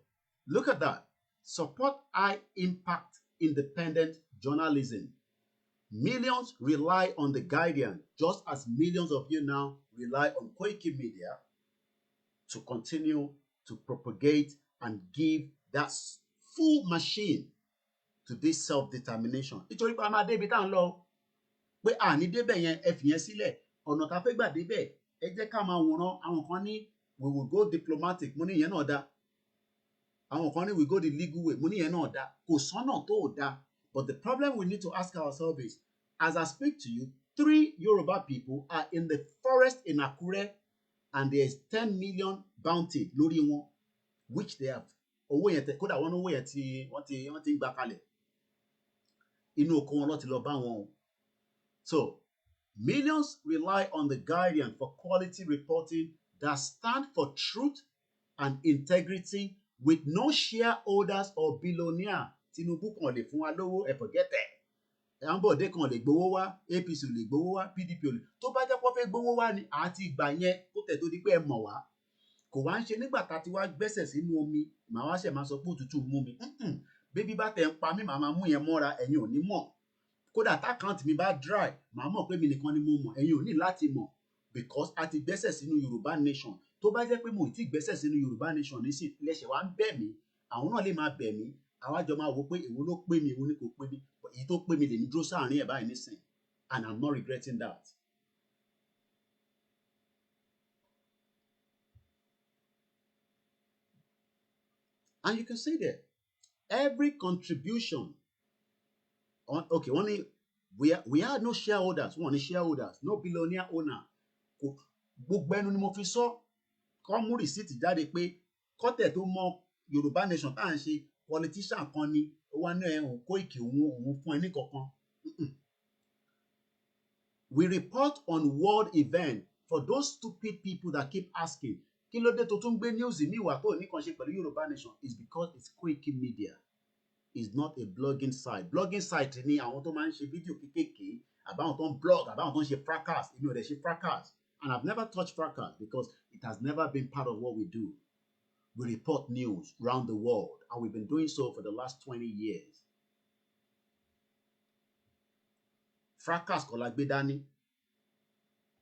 look at that. Support high impact independent journalism. Millions rely on The Guardian, just as millions of you now rely on Koikimedia to continue to propagate and give that full machine to this self-determination. Nítorí pé a máa débi tá à ń lọ pé àní débẹ̀ yẹn ẹ fìyẹn sílẹ̀ ọ̀nà tá a fẹ́ gbà débẹ̀ ẹ jẹ́ ká máa wòran. Àwọn kan ní we will go diplomatic, mo ní ìyẹn náà dá. Àwọn kan ní we go the legal way, mo ní ìyẹn náà dá. Kò sọ́nà tó ò dá. But the problem we need to ask ourselves is, as I speak to you, 3 Yoruba people are in the forest in Akure and there is 10 million bounty lórí wọn, which they have. Owó yẹn kódà wọn owó yẹn tí wọ́n ti ń gbà kalẹ̀. Inú oko wọn ló ti lọ bá wọn. So, millions rely on The Guardian for quality reporting that stand for truth and integrity with no shareholders or billionaire. Tinubu kan lè fún wa lówó, ẹ forget it. Ambode kan lè gbowó wá, APC lè gbowó wá, PDP ò lè. Tó bá jẹ́ pé wọ́n fẹ́ gbowó wá ni àti ìgbà yẹn kó tẹ̀ tó di pé ẹ mọ̀ wá. Kò wá ń ṣe nígbà tá a ti wá gbẹ́sẹ̀ sínú omi, màá wá ṣẹ̀ máa sọ pé òtútù mú mi. Bébí bá tẹ̀ ń pa mí, màá máa mú yẹn mọ́ra, ẹ̀yin ò ní mọ̀. Kódà tákàǹtì mi bá dry, màá mọ̀ pé mi nìkan ni mo mọ̀, ẹ̀yin ò ní láti mọ̀. Because a ti gbẹ́sẹ̀ sínú Yorùbá Nation. Tó bá jẹ́ pé mo ti gbẹ́sẹ̀ sínú Yorùbá Nation nísìn, lẹ́sẹ̀ wá ń bẹ̀ mí, àwọn náà lè máa bẹ̀ mí. Àwa jọ máa wò pé èwo ló pé mi, èwo ni kò pé mi. Èyí tó pé mi lè ní dúró sáàárín ẹ̀ báyìí nísìn. And I'm not regretting that. And you can see there, every contribution Okay, only we are no shareholders, one is shareholders, no billionaire owner. Gbogbo ẹnu ni mo fi sọ kọ́ mú rìsíìtì jáde pé kọ́tẹ̀ tó mọ Yorùbá nation tá à ń ṣe politician kan ni ó wá ní ẹ̀hún Kóìkì òun fún ẹ ní kankan. We report on world event for those stupid people that keep asking kí ló dé tó tún gbé news ní ìwà tó ní kan ṣe pẹ̀lú Yorùbá nation is because it's koikimedia. Is not a blogging site. Blogging site ni àwọn tó máa ń ṣe fídíò kékèké àbáwọn tó ń blog àbáwọn tó ń ṣe fracas èmi ò dẹ̀ ṣe fracas and I've never touched fracas because it has never been part of what we do. We report news around the world and we've been doing so for the last 20 years. Fracas kọ́ la gbé dání.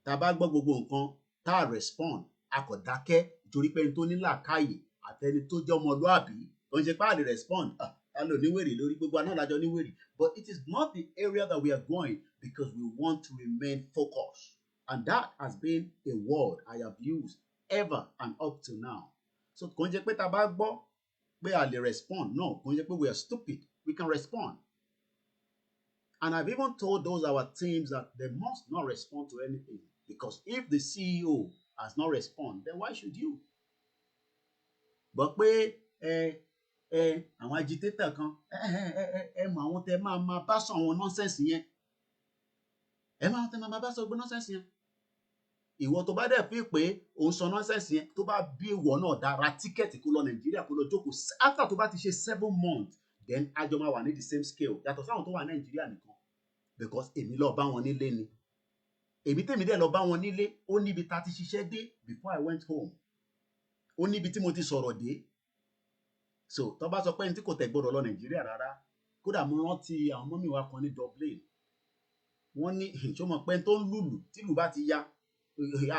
Tá a bá gbọ́ gbogbo nǹkan tá a respond a kò dákẹ́ nítorí pé ẹni tó ní làákàyè àtẹni tó jẹ́ ọmọlúàbí tó ń ṣe pé a lè respond. Hello, níwèrè lórí gbogbo àná lájọ níwèrè. But it is not the area that we are going because we want to remain focused. And that has been a word I have used ever and up to now. So kò ń ṣe pé tá a bá gbọ́ pé a lè respond. No, kò ń ṣe pé we are stupid. We can respond. And I've even told those our teams that they must not respond to anything. Because if the CEO has not responded, then why should you? But pé àwọn agitator kan mọ àwọn tẹ máa bá sọ àwọn nonsense yẹn máa tẹ máa bá sọ gbé nonsense yẹn ìwọ tó bá dẹ̀ fi pé òun sọ nonsense yẹn tó bá bí ìwọ náà dára tíkẹ́ẹ̀tì kó lọ Nàìjíríà kó lọ jókòó after tó bá ti ṣe 7 months then àjọ máa wà ní the same scale yàtọ̀ sáwọn tó wà Nàìjíríà nìkan because èmi lọ bá wọn nílé ni èmi tèmi dẹ̀ lọ bá wọn nílé ó níbi tá ti ṣiṣẹ́ dé before I went home ó níbi tí mo ti sọ̀rọ̀ dé. So tó bá sọ pé ní tí kò tẹ̀ gbọ́dọ̀ lọ Nàìjíríà rárá kódà mo rántí àwọn mọ́mí wa kan ní Dublin wọ́n ní ṣó mọ̀ pé tó ń lùlù tìlù bá ti ya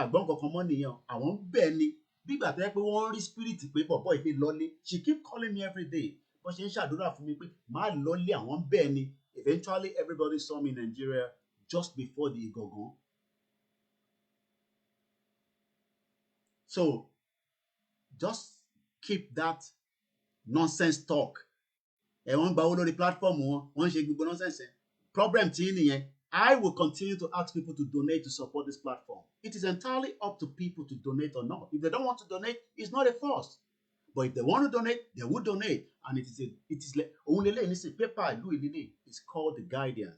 àgbọ̀n kankan mọ́ nìyẹn àwọn bẹ́ẹ̀ ni bígbà tó yẹ pé wọ́n rí spirit pé bọ̀bọ̀ ìfẹ́ lọ́lé she keep calling me every day bó ṣe ń ṣàdúrà fún mi pé má lọ́lé àwọn bẹ́ẹ̀ ni eventually everybody saw me in Nigeria just before the Igangan. So just keep that nonsense talk wọ́n gba owó lórí platform wọ́n ń ṣe gbogbo nonsense problem tí nìyẹn. I will continue to ask people to donate to support this platform. It is entirely up to people to donate or not. If they don't want to donate, it's not a force. But if they want to donate, they will donate. And it is only ní paper ìlú ìlílé. It's called The Guardian.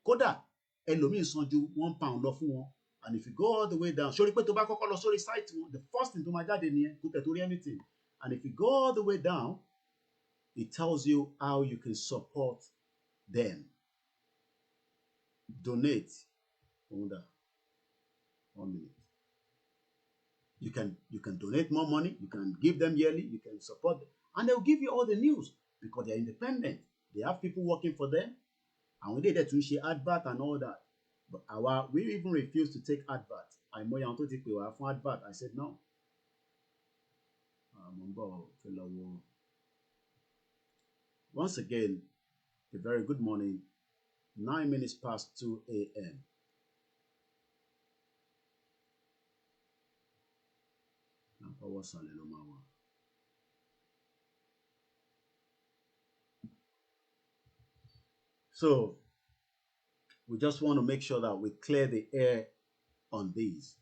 Kódà ẹlòmíín san ju £1 lọ fún wọn. And if you go all the way down, sórí pé tó bá kọ́kọ́ lọ sórí site wọn, the first thing tó máa jáde nìyẹn kó tẹ̀ torí anything. And if you go all the way down, it tells you how you can support them. Donate. Hold on. 1 minute. You can donate more money. You can give them yearly. You can support them. And they'll give you all the news because they're independent. They have people working for them. And we did that to share advert and all that. But we even refuse to take advert. Àìmọye àwọn tó ti pè wá fún advert. I said no. Once again, a very good morning. 9 minutes past 2 a.m. So we just want to make sure that we clear the air on these.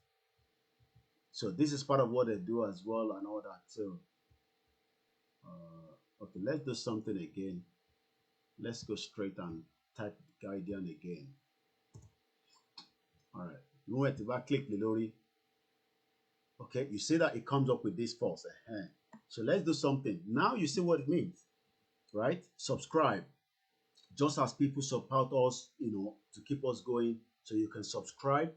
So this is part of what they do as well and all that too. Okay, let's do something again. Let's go straight and type Guardian again. All right. You want to click the lorry. Okay, you see that it comes up with this false. So let's do something. Now you see what it means, right? Subscribe. Just as people support us, to keep us going, so you can subscribe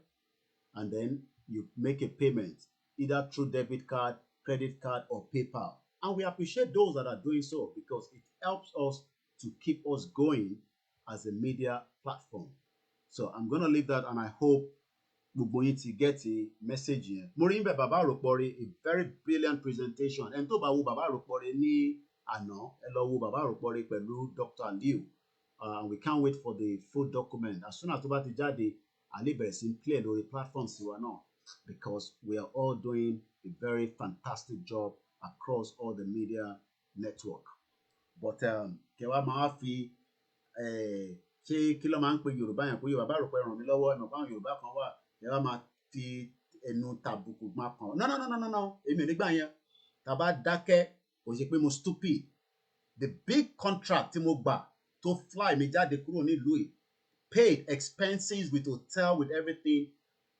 and then you make a payment either through debit card, credit card, or PayPal. And we appreciate those that are doing so because it helps us to keep us going as a media platform. So I'm going to leave that and I hope gbogbo yín ti get a message yẹn. Mo rí bẹ́ẹ̀ Bàbá Àròpọ̀rẹ́, a very brilliant presentation. Ẹni tó bá wo Bàbá Àròpọ̀rẹ́ ní àná, ẹ lọ wo Bàbá Àròpọ̀rẹ́ pẹ̀lú Dr. Liu. And we can't wait for the full document. As soon as tó bá ti jáde, a lè bẹ̀rẹ̀ sí clear lórí platforms tiwa náà because we are all doing a very fantastic job across all the media network. But kẹwàá máa fi ṣé kí ló máa ń pe Yorùbá yẹn pé Yorùbá rò pé ràn mí lọ́wọ́ ẹ̀mọ̀ fáwọn Yorùbá kan wà ẹ bá máa fi ẹnu tàbùkù máa kàn no èmi nígbà yẹn tá a bá dákẹ́ kò ṣe pé mo stupid the big contract tí mo gbà tó fly mi jáde kúrò nílùú yìí paid expenses with hotel with everything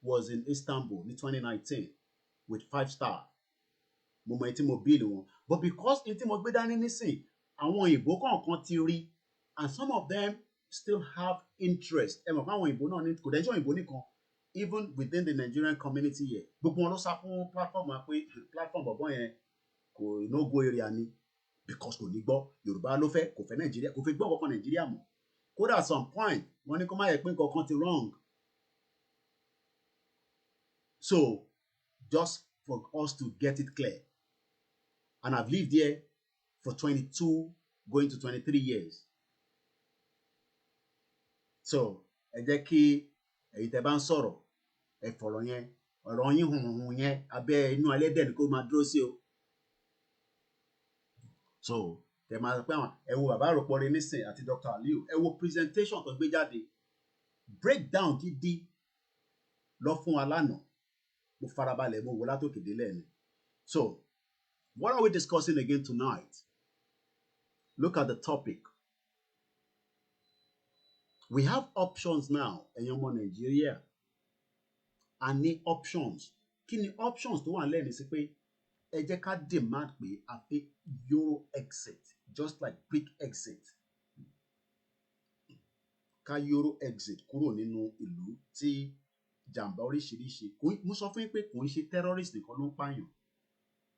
was in Istanbul ní 2019 with 5-star mo mọ etí mo bill wọn but because etí mo gbé dání nísìn àwọn òyìnbó kọ̀ọ̀kan ti rí and some of them still have interest ẹ mọ̀ pé àwọn òyìnbó náà ní kò dẹ́jọ́ òyìnbó nìkan even within the Nigerian community here gbogbo wọn ló sá fún platform wa pé platform bọ̀bọ̀ yẹn kò no go area ni because kò ní gbọ́ Yorùbá ló fẹ́ kò fẹ́ Nàìjíríà kò fẹ́ gbọ́ kankan Nàìjíríà mọ́ kódà at some point wọ́n ní kó má yẹ pé nǹkan kan ti wrong so just for us to get it clear and I've lived here for 22 going to 23 years so ẹ jẹ́ kí èyí tẹ́ bá ń sọ̀rọ̀ ẹ fọ̀rọ̀ yẹn ọ̀rọ̀ yín hùhùn yẹn abẹ́ inú ẹlẹ́dẹ̀ ni kó máa dúró sí o so tẹ́ máa pẹ́ àwọn ẹ wo bàbá àròpọ̀rẹ́ nísìn àti Dr. Aliu ẹ wo presentation tó gbé jáde breakdown gidi lọ fún wa lánàá mo farabalẹ̀ mo wò látòkè délẹ̀ ni so what are we discussing again tonight look at the topic we have options now ẹ̀yin ọmọ Nàìjíríà a ní options kí ni options tó wà lẹ́nu sí pé ẹ jẹ́ ká demand pé a fẹ́ Euro exit just like Greek exit ká Euro exit kúrò nínú ìlú tí jàǹbá oríṣiríṣi mo sọ fún yín pé kò ń ṣe terrorist nìkan ló ń pààyàn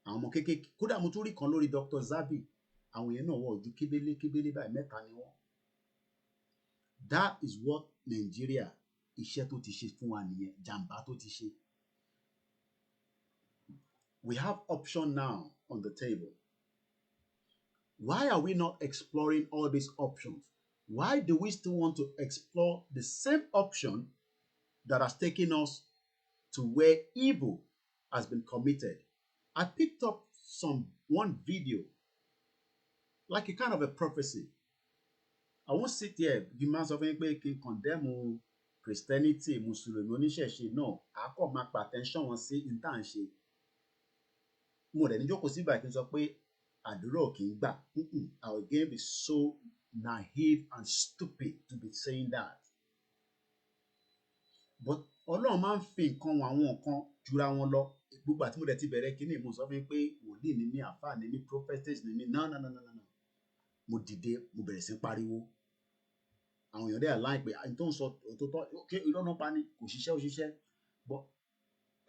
àwọn ọmọ kéékèèké kódà mo tún rí kan lórí Dr. Zabi àwọn yẹn náà wọ ojú kébélé báyìí mẹ́ta ni wọ́n that is what Nigeria iṣẹ́ tó ti ṣe fún wa nìyẹn jàǹbá tó ti ṣe. We have option now on the table. Why are we not exploring all these options? Why do we still want to explore the same option that has taken us to where evil has been committed? I picked up one video, like a kind of a prophecy. I won't sit here, demands of anybody can condemn Christianity, Muslim, oníṣẹ̀ṣe. No, I call my attention on see in time she. More than you could see back and sọ pé àdúrà ò kì í gbà. I will again be so naive and stupid to be saying that. But Ọlọ́run máa ń fi nǹkan wọn àwọn nǹkan jura wọn lọ. Gbogbo àti mo dẹ̀ ti bẹ̀rẹ̀ kíní mo sọ fún mi pé wòlíì ni mí, àfáà ni mí, prophetess ni mí. No. Mo dìde, mo bẹ̀rẹ̀ sí pariwo. Àwọn èèyàn dẹ̀ aláì pé àyìn tó ń sọ òtótọ́ irọ́ náà pa ni kò ṣiṣẹ́ ó ṣiṣẹ́. But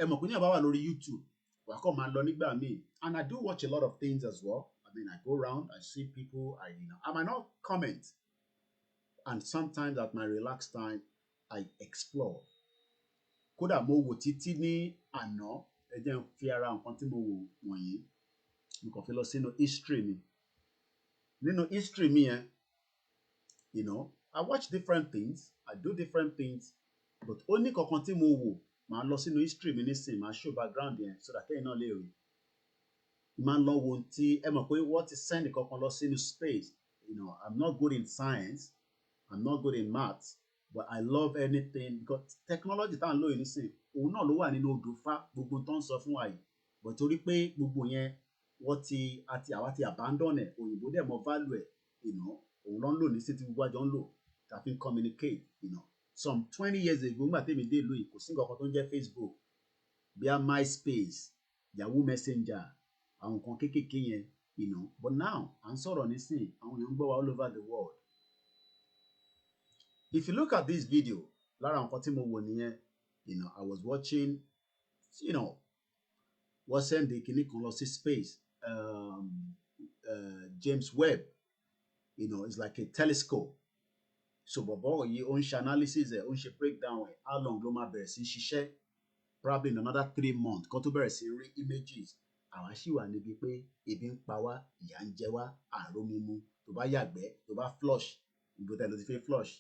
ẹ mọ̀ pé ní àbá wà lórí YouTube. And I do watch a lot of things as well. I mean, I go around, I see people, I might not comment. And sometimes at my relaxed time, I explore. Kódà mo wò títí ní àná, ẹ jẹ́ n fi ara nǹkan tí mo wò wọ̀nyí. Mo kàn fi lọ sínú history mi. Nínú history mi yẹn, I watch different things, I do different things, but ó ní kankan tí mo wò. Màá lọ sínú history mi nísìn, màá show background yẹn so that kẹ́yìn náà lè rí. Màá lọ wo tí ẹ mọ̀ pé wọ́n ti send kankan lọ sínú space. I'm not good in science, I'm not good in maths, but I love anything because technology tá à ń lò yìí nísìn, òun náà ló wà nínú odò fá gbogbo tó ń sọ fún wa yìí. But torí pé gbogbo yẹn àwa ti abandon ẹ̀, òyìnbó dẹ̀ mọ value ẹ̀, òun ló ń lò ní sí ti gbogbo àjọ ń lò tá fi ń communicate, Some 20 years ago, nígbà tèmi dé ìlú yìí, kò sí nǹkan kan tó ń jẹ́ Facebook, bíi MySpace, Yahoo Messenger, àwọn nǹkan kéékèèké yẹn, But now, à ń sọ̀rọ̀ nísìn, àwọn èèyàn ń gbọ́ wa all over the world. If you look at this video, lára nǹkan tí mo wò nìyẹn, I was watching, wọ́n send kinní kan lọ sí space, James Webb, it's like a telescope. So bọ̀bọ̀ yìí ó ń ṣe analysis ẹ̀ ó ń ṣe breakdown ẹ̀ how long ló máa bẹ̀rẹ̀ sí ṣiṣẹ́ probably in another 3 months kó tó bẹ̀rẹ̀ sí rí images àwa sì wà níbi pé ebi ń pa wá ìyà ń jẹ wá àárò mímu tó bá yàgbẹ́ tó bá flush ìbò tẹ̀ ló ti fẹ́ flush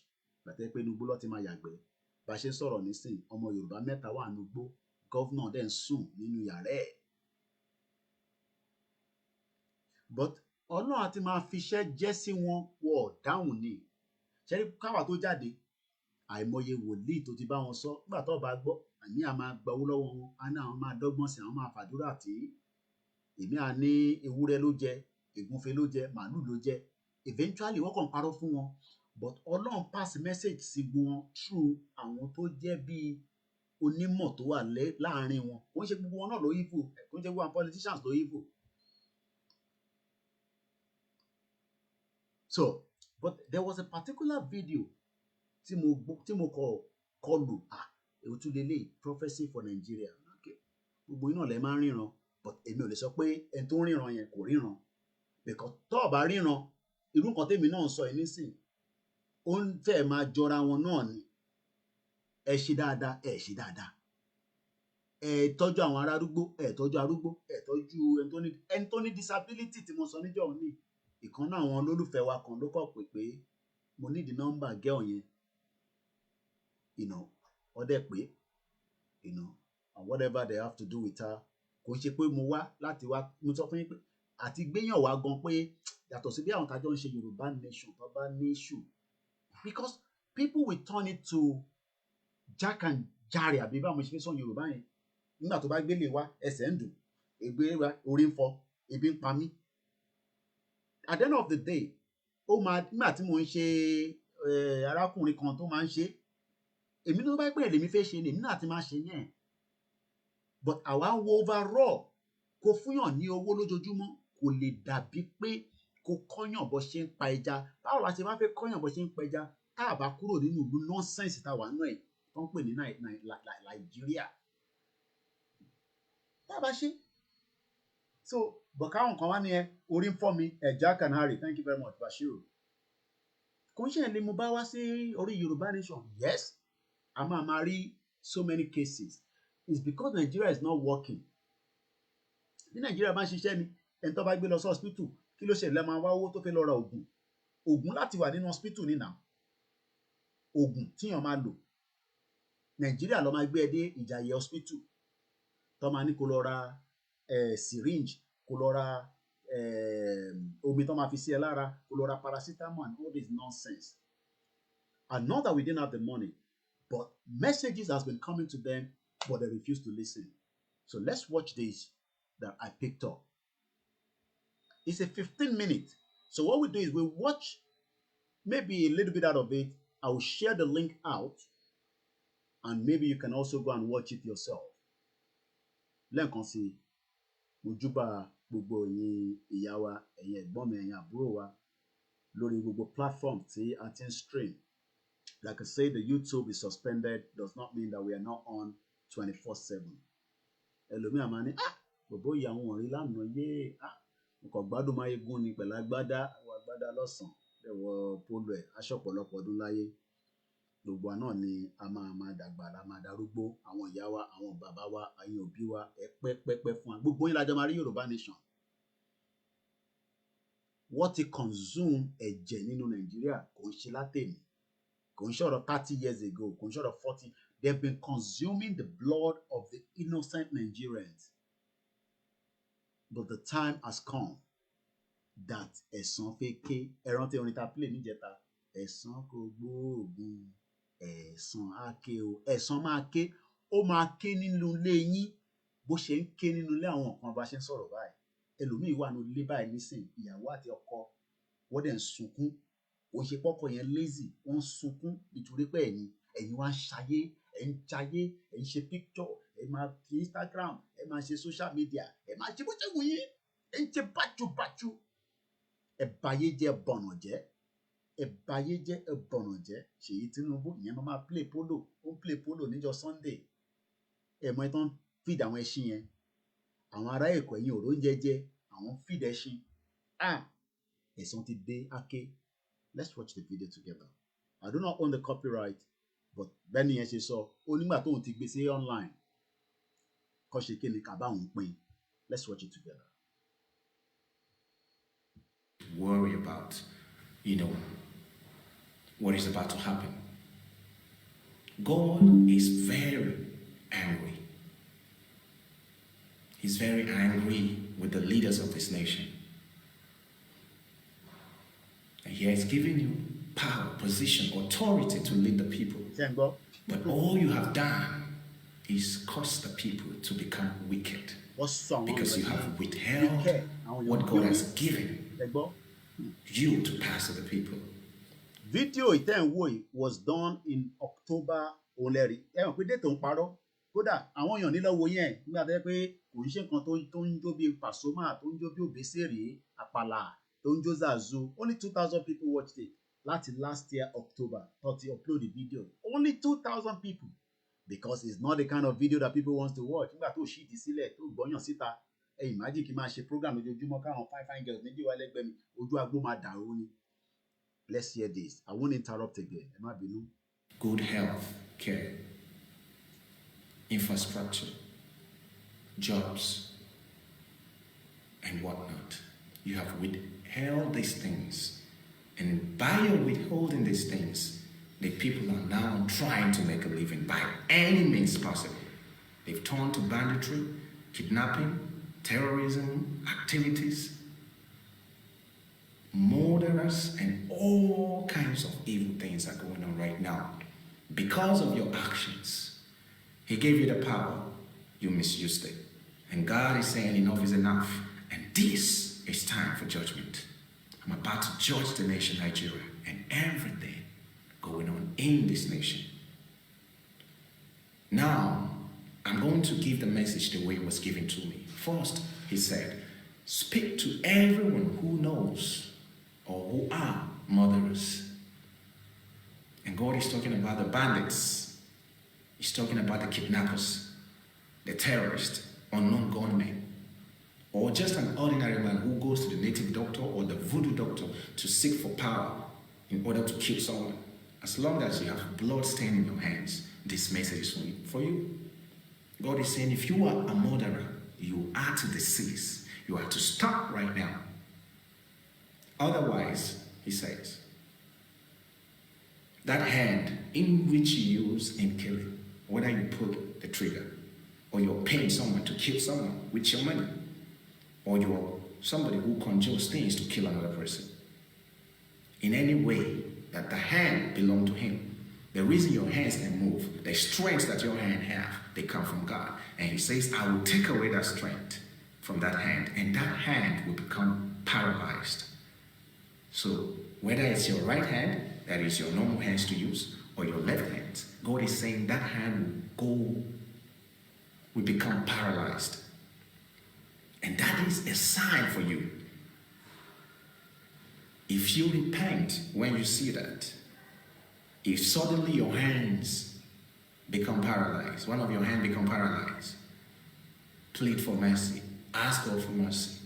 gbàtẹ́ pé inú igbó ló ti máa yàgbẹ́ bá ṣe ń sọ̀rọ̀ nísìn ọmọ Yorùbá 3 wà nínú igbó gọ́vnà dẹ̀ ń sùn nínú yàrá ẹ̀. But Ọlọ́run àti máa fiṣẹ́ jẹ́ sí wọn wọ̀ dáhùn ni. ṣẹ́rí káwa tó jáde àìmọye wòlíì tó ti bá wọn sọ nígbà tó bá gbọ́ àní à máa gba owó lọ́wọ́ wọn á ní àwọn máa dọ́gbọ́n sí àwọn máa fàdúrà tí èmi à ní ewúrẹ́ ló jẹ ègúnfe ló jẹ màálù ló jẹ eventually wọ́n kàn parọ́ fún wọn but Ọlọ́run pass message sí wọn through àwọn tó jẹ́ bíi onímọ̀ tó wà láàrin wọn kò ń ṣe gbogbo wọn náà ló evil kò ń ṣe gbogbo àwọn politicians ló evil. So but there was a particular video tí mo kọlù èwo tún lélẹ̀ prophecy for Nigeria gbogbo iná lẹ máa ń ríran but èmi ò lè sọ pé ẹni tó ń ríran yẹn kò ríran because tó o bá ríran irú nǹkan tèmi náà ń sọ yìí nísìn ó ń fẹ́ máa jọra wọn náà ni ẹ ṣe dáadáa ẹ ṣe dáadáa ẹ tọ́jú àwọn arúgbó ẹ tọ́jú arúgbó ẹ tọ́jú ẹni tó ní disability tí mo sọ níjọ́ òní ìkan náà àwọn olólùfẹ́ wa kan ló kọ̀ pé mo ní the number girl yẹn ọdẹ pé and whatever they have to do with her kò ń ṣe pé mo wá láti wá mo sọ fún yín pé àti gbéyàn wá gan pé yàtọ̀ sí bí àwọn tájọ́ ń ṣe Yorùbá nation tó bá ní issue because people will turn it to jack and jare àbí báwọn ṣe fi sọ Yorùbá yẹn nígbà tó bá gbélé wá ẹsẹ̀ ń dùn ègbé wa orí ń fọ́ ebi ń pa mí at the end of the day ó máa nígbà tí mo ń ṣe arákùnrin kan tó máa ń ṣe èmi ló bá pẹ́ lèmi fẹ́ ṣe ni èmi náà ti máa ṣe yẹn but àwa ń wo overall kò fúnyàn ní owó lójoojúmọ́ kò lè dàbí pé kò kọ́yàn bó ṣe ń pa ẹja báwo la ṣe máa fẹ́ kọ́yàn bó ṣe ń pa ẹja tá a bá kúrò nínú ìlú nọ́nsẹ̀nsì táwa náà ẹ̀ tó ń pè ní Nàìjíríà tá a bá ṣe so bọ̀káwọn kan wá ní ẹ orí ń fọ́ mi ẹ̀já canary thank you very much Bashiru kò ń ṣe ẹ̀ lè mo bá wá sí orí Yorùbá nation yes a máa rí so many cases it's because Nigeria is not working bí Nigeria bá ń ṣiṣẹ́ ni ẹni tó bá gbé lọ sí hospital kí ló ṣẹlẹ̀ máa wá owó tó fẹ́ lọ ra oògùn láti wà nínú hospital nínà oògùn tíyàn máa lò Nigeria ló máa gbé ẹ dé Ìjàyè hospital tó máa ní kó lọ ra syringe kó lọ ra omi tó máa fi sí ẹ lára kó lọ ra paracetamol and all this nonsense and not that we didn't have the money but messages has been coming to them but they refuse to listen so let's watch this that I picked up. It's a 15 minutes. So what we do is we watch maybe a little bit out of it. I will share the link out and maybe you can also go and watch it yourself. Lẹ́ẹ̀kan sí mojúbà gbogbo ẹ̀yin ìyá wa ẹ̀yin ẹ̀gbọ́n mi ẹ̀yin àbúrò wa lórí gbogbo platform tí a ti ń stream. Like I say, the YouTube is suspended does not mean that we are not on 24/7. Ẹlòmíà máa ní bòbó ìyá àwọn ọ̀rẹ́ lánàá nǹkan gbádùn máa yegun ni pẹ̀lú agbádá lọ́sàn-án ẹ̀wọ̀ polo ẹ̀ aṣọ ọ̀pọ̀lọpọ̀ ọdún láyé gbogbo náà ni a máa dàgbà la máa darúgbó àwọn ìyá wa àwọn bàbá wa ẹ̀yin òbí wa ẹ pẹ́pẹ́pẹ́ fún wa gbogbo yín lájọ máa rí Yorùbá nation wọ́n ti consume ẹ̀jẹ̀ nínú Nàìjíríà kò ń ṣe látẹ̀mí kò ń ṣọ̀rọ̀ 30 years ago kò ń ṣọ̀rọ̀ 40 they've been consuming the blood of the innocent Nigerians. But the time has come that ẹ̀san fẹ́ ké ẹran tí orin ta play níjẹta ẹ̀san kò gbóògùn ẹ̀san á ké o ẹ̀san máa ké ó máa ké nínú ilé yín bó ṣe ń ké nínú ilé àwọn kan bá ṣe ń sọ̀rọ̀ báyìí ẹlòmíì wà nínú ilé báyìí nísìn ìyàwó àti ọkọ wọ́n dẹ̀ ń sunkún ó ṣe pọ́kọ yẹn lazy wọ́n ń sunkún nítorí pé ẹ̀yin wá ń ṣayé ẹ̀ ń jayé ẹ̀ ń ṣe picture ẹ máa fi Instagram ẹ máa ṣe social media ẹ máa ṣe bó ṣe wù yín ẹ ń ṣe bájúbájú ẹ báyé jẹ́ bọ̀nà jẹ́ ẹ báyé jẹ́ ẹ bọ̀nà jẹ́ Ṣèyí Tinubu ìyẹn máa play polo ó ń play polo níjọ́ Sunday ẹ mọ ẹ tán feed àwọn ẹṣin yẹn àwọn ará Èkó ẹ̀yìn òró ń jẹjẹ àwọn feed ẹṣin ẹ̀san ti dé ake. Let's watch the video together. I do not own the copyright but bẹ́ẹ̀ni yẹn ṣe sọ ó nígbà tóun ti gbé sí online kọ́ ṣe kéde ká bá òun pín. Let's watch it together. Worry about, what is about to happen. God is very angry. He's very angry with the leaders of this nation. And he has given you power, position, authority to lead the people. ṣe ń gbọ́. But all you have done is cause the people to become wicked. wọ́n sọ àwọn Because you èèyàn have withheld what God has given ẹ gbọ́. you to pass to the people. Fídíò ìtẹ̀wò yìí was done in October olẹ́rì. Ẹ hàn pé dètò ń parọ́. Kódà àwọn èèyàn nílò wo yẹn nígbà tó yẹ pé kò ń ṣe nǹkan tó ń jó bí Pasuma, tó ń jó bí Obesere, Àpàlà, tó ń jó Zazu. Only 2,000 people watched it. Láti last year October tó ti upload the video. Only 2,000 people. Because it's not the kind of video that people want to watch. Nígbà tó ṣíìdì sílẹ̀ tó gbọ́yàn síta. Ẹ imagine kí n máa ṣe program lójoojúmọ́ káwọn fine girls méjì wá lẹ́gbẹ̀ẹ́ mi. Ojú agbó máa dàrú ni. Let's hear this. I won't interrupt again. Ẹ má bínú. Good health care, infrastructure, jobs, and whatnot. You have withheld these things. And by your withholding these things, the people are now trying to make a living by any means possible. They've turned to banditry, kidnapping, terrorism, activities, murderers, and all kinds of evil things are going on right now. Because of your actions, He gave you the power, you misused it. And God is saying enough is enough. And this is time for judgment. I'm about to judge the nation Nigeria and everything going on in this nation. Now, I'm going to give the message the way it was given to me. First, He said, speak to everyone who knows or who are murderers. And God is talking about the bandits. He's talking about the kidnappers, the terrorists, unknown gunmen, or just an ordinary man who goes to the native doctor or the voodoo doctor to seek for power in order to kill someone. As long as you have blood stain in your hands, this message is for you. God is saying, if you are a murderer, you are to cease. You are to stop right now. Otherwise, He says, that hand in which you use in killing, whether you pull the trigger or you're paying someone to kill someone with your money, or you're somebody who conjures things to kill another person, in any way that the hand belongs to Him, the reason your hands can move, the strength that your hand have, they come from God. And He says, I will take away that strength from that hand, and that hand will become paralyzed. So whether it's your right hand, that is your normal hands to use, or your left hand, God is saying that hand will become paralyzed. And that is a sign for you. If you repent when you see that, if suddenly your hands become paralyzed, one of your hands become paralyzed, plead for mercy. Ask God for mercy.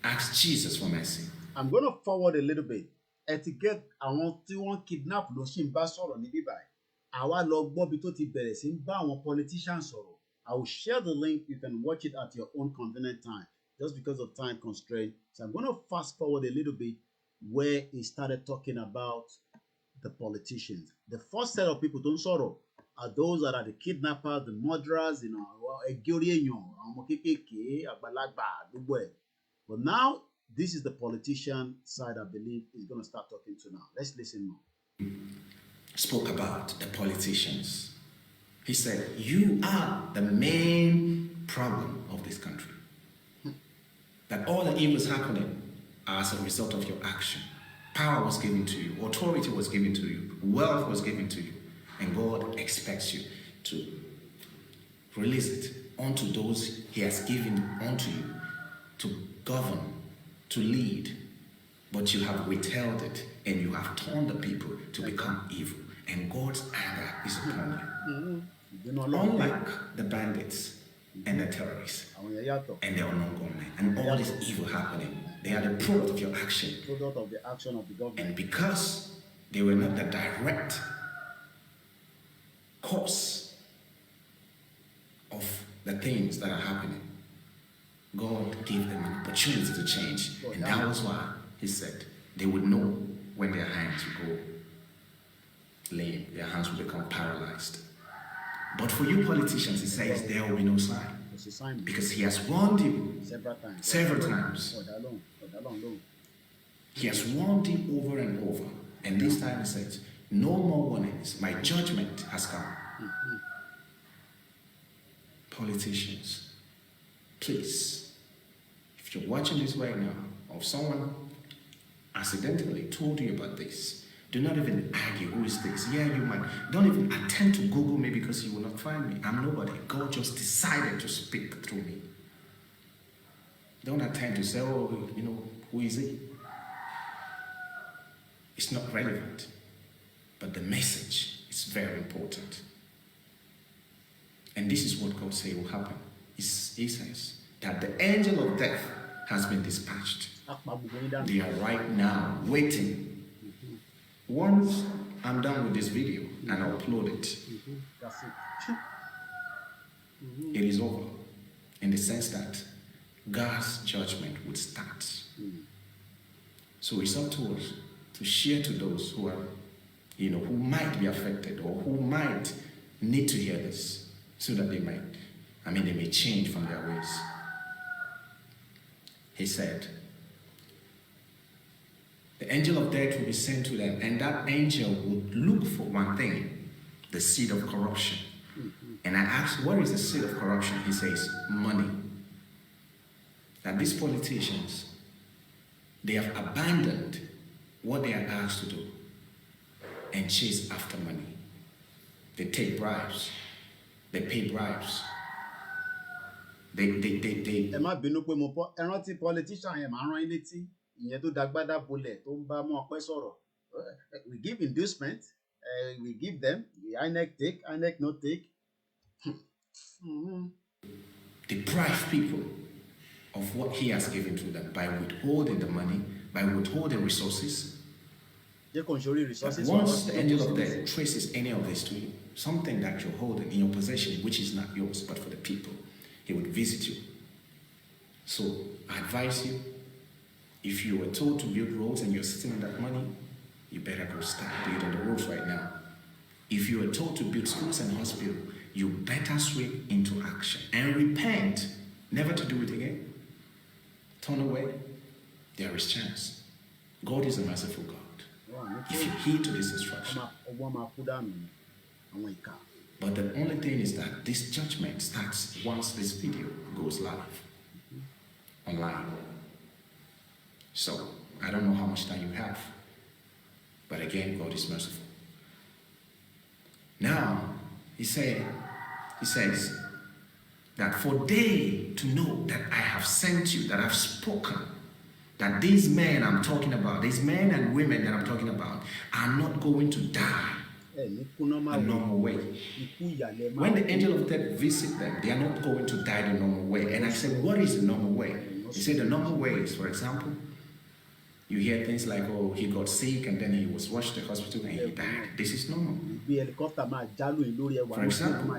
Ask Jesus for mercy. I'm going to forward a little bit. Etiquette àwọn tí wọ́n kidnap ló ṣì ń bá sọ̀rọ̀ níbí báyìí. Àwa lọ gbọ́ bí tó ti bẹ̀rẹ̀ sí ń bá àwọn politicians sọ̀rọ̀. I will share the link. You can watch it at your own convenient time. Just because of time constraint. So I'm going to fast forward a little bit where he started talking about the politicians. The first set of people tó ń sọ̀rọ̀ are those that are the kidnappers, the murderers, ẹgbẹ́ orí èèyàn, àwọn ọmọ kéékèèké, àgbàlagbà, gbogbo ẹ̀. But now, this is the politician side I believe is going to start talking to now. Let's listen more. Spoke about the politicians. He said, you are the main problem of this country. That all the evils happening are as a result of your action. Power was given to you, authority was given to you, wealth was given to you, and God expects you to release it unto those He has given unto you to govern, to lead. But you have withheld it, and you have turned the people to become evil, and God's anger is upon you. Unlike the bandits and the terrorists and the unknown gunmen and all this evil happening, they are the product of your action. Product of the action of the government. And because they were not the direct cause of the things that are happening, God gave them an opportunity to change. And that was why He said they would know when their hands would go lame, their hands would become paralyzed. But for you politicians, He says there will be no sign. Because He has warned you several times. He has warned you over and over And this time he says, no more warnings. My judgment has come. Politicians, please, if you're watching this right now, or someone accidentally told you about this, do not even argue who is this. Yeah, you might. Don't even attempt to Google me because you will not find me. I'm nobody. God just decided to speak through me. Don't attempt to say, oh, you know, who is he? It's not relevant. But the message is very important. And this is what God said will happen. He says that the angel of death has been dispatched. They are right now waiting. Once I'm done with this video and I upload it, it is over. In the sense that God's judgment would start. So it's up to us to share to those who are, you know, who might be affected or who might need to hear this, so that they may change from their ways. He said, the angel of death will be sent to them, and that angel would look for one thing, the seed of corruption. And I asked, what is the seed of corruption? He says, money. That these politicians, they have abandoned what they are asked to do and chase after money. They take bribes. They pay bribes. They. Ẹ má bínú pé mo ẹ rántí politician yẹn máa rán yín létí ìyẹn tó dagbádá bolẹ̀ tó ń bá mọ́ ọpẹ́ sọ̀rọ̀. We give inducement, we give them, the INEC take, INEC no take. Deprive people of what he has given to them by withholding the money, by withholding resources. Once the angel of death traces any of this to you, something that you're holding in your possession, which is not yours, but for the people, he would visit you. So I advise you, if you were told to build roads and you're sitting on that money, you better go start building the roads right now. If you were told to build schools and hospitals, you better swing into action and repent, never to do it again. Turn away, there is chance. God is a merciful God. If you heed to this instruction. But the only thing is that this judgment starts once this video goes live online. So I don't know how much time you have, but again, God is merciful. Now, he says that for they to know that I have sent you, that I've spoken, that these men I'm talking about, these men and women that I'm talking about, are not going to die the normal way. When the angel of death visits them, they are not going to die the normal way. And I said, what is the normal way? He said the normal way is, for example, you hear things like, oh, he got sick and then he was rushed to the hospital and he died. This is normal. For example,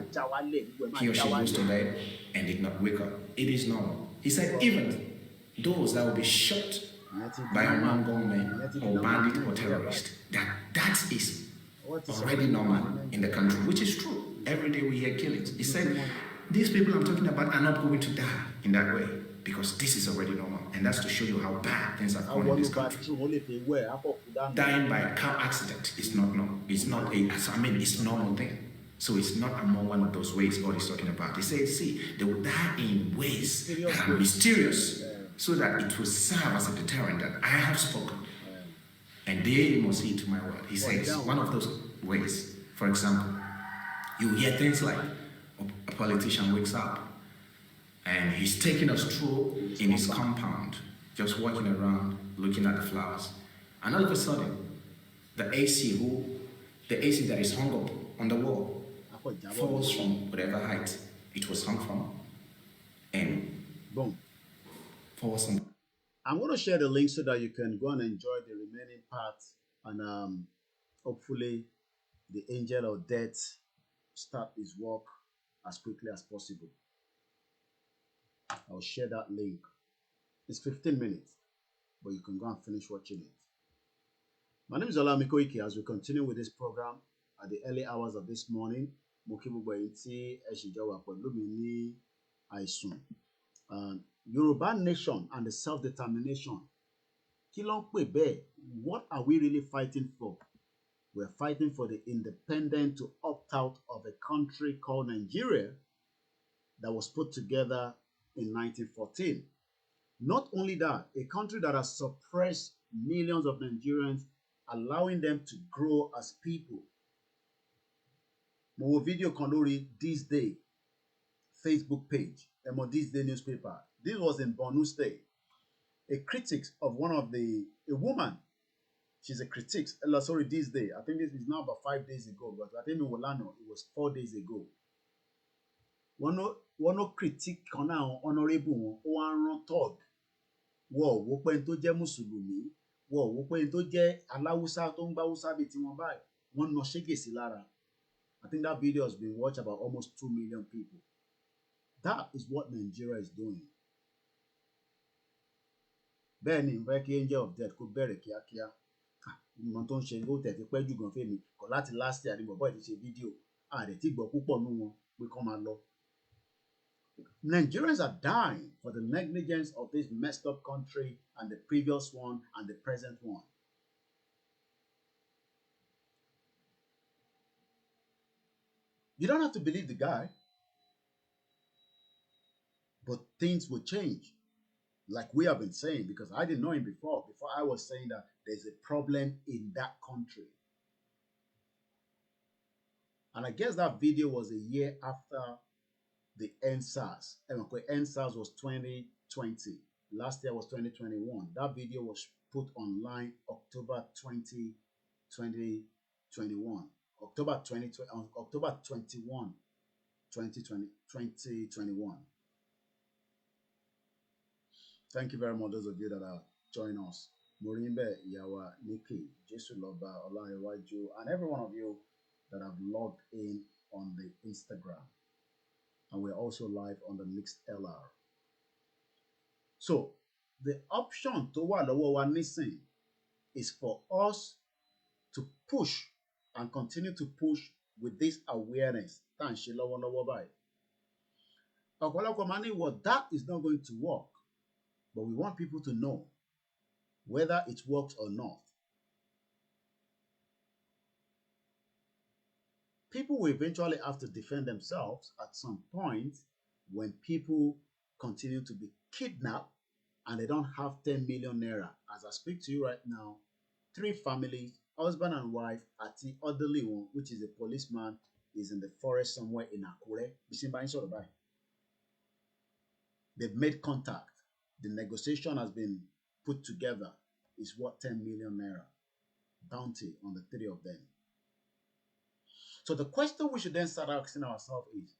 he or she goes to bed and did not wake up. It is normal. He said even those that will be shot by a non-government or bandit or terrorist, that is already normal in the country, which is true. Every day we hear killings. He said these people I'm talking about are not going to die in that way, because this is already normal. And that's to show you how bad things are going in this country. Dying by a car accident is not normal. It's not it's a normal thing. So it's not among one of those ways God is talking about. He says, see, they will die in ways that are mysterious, so that it will serve as a deterrent that I have spoken. And they must heed to my word. He says, one of those ways, for example, you hear things like a politician wakes up and he's taking a stroll in his compound, just walking around, looking at the flowers. And all of a sudden, the AC that is hung up on the wall falls from whatever height it was hung from, and boom, falls on. I'm going to share the link so that you can go and enjoy the remaining part, and hopefully the angel of death start his work as quickly as possible. I'll share that link. It's 15 minutes, but you can go and finish watching it. My name is Olami Koiki. As we continue with this program at the early hours of this morning, Yoruba nation and the self-determination Kí ló ń pè bẹ́ẹ̀? What are we really fighting for? We're fighting for the independent to opt out of a country called Nigeria that was put together in 1914. Not only that, a country that has suppressed millions of Nigerians, allowing them to grow as people. Mo wo video kan lórí This Day Facebook page, This Day newspaper. This was in Borno State. A critic of a woman, she's a critic, sorry, This Day. I think this is now about 5 days ago, but I think in Wolano, it was 4 days ago. Wọ́n no critique kan náà honourable wọn, ó wá ń rán tọ́ọ̀gì. Wọ́n wò pé tó jẹ́ Mùsùlùmí, wọ́n wò pé tó jẹ́ Aláwùsá tó ń gbá Hausa bíi tiwọn báyìí, wọ́n nà ṣégè sí lára. I think that video has been watched about almost 2 million people. That is what Nigeria is doing. Bẹ́ẹ̀ ni ìfẹ́ kí angel of death kó bẹ̀rẹ̀ kíákíá. Ìmọ̀ tó ń ṣe ó tẹ̀ ti pẹ́ jù gan fèmí kọ̀ láti last year àdìbò bọ́ọ̀ ti ṣe fídíò. Àdẹ̀ tí gbọ́ púpọ̀ nú wọn pé kán máa lọ. Nigerians are dying for the negligence of this messed up country and the previous one and the present one. You don't have to believe the guy, but things will change. Like we have been saying, because I didn't know him before. Before I was saying that there's a problem in that country. And I guess that video was a year after the NSAS. NSAS was 2020. Last year was 2021. That video was put online October 20, 2021. October 21, 2021. Thank you very much, those of you that are joining us. Morimbe, Yawa, Nikki, Jesu Loba, Olaiwaju, and every one of you that have logged in on the Instagram. And we're also live on the Mixed LR. So, the option to wa lọ́wọ́ wa nísìn is for us to push and continue to push with this awareness. Tá à ń ṣe lọ́wọ́lọ́wọ́ báyìí. Ọ̀pọ̀lọpọ̀ máa ní, well, that is not going to work. But we want people to know whether it works or not. People will eventually have to defend themselves at some point when people continue to be kidnapped and they don't have 10 million naira. As I speak to you right now, 3 families, husband and wife, àti elderly one, which is a policeman, is in the forest somewhere in Akure. They've made contact. The negotiation has been put together. Is worth 10 million naira bounty on the 3 of them. So the question we should then start asking ourselves is,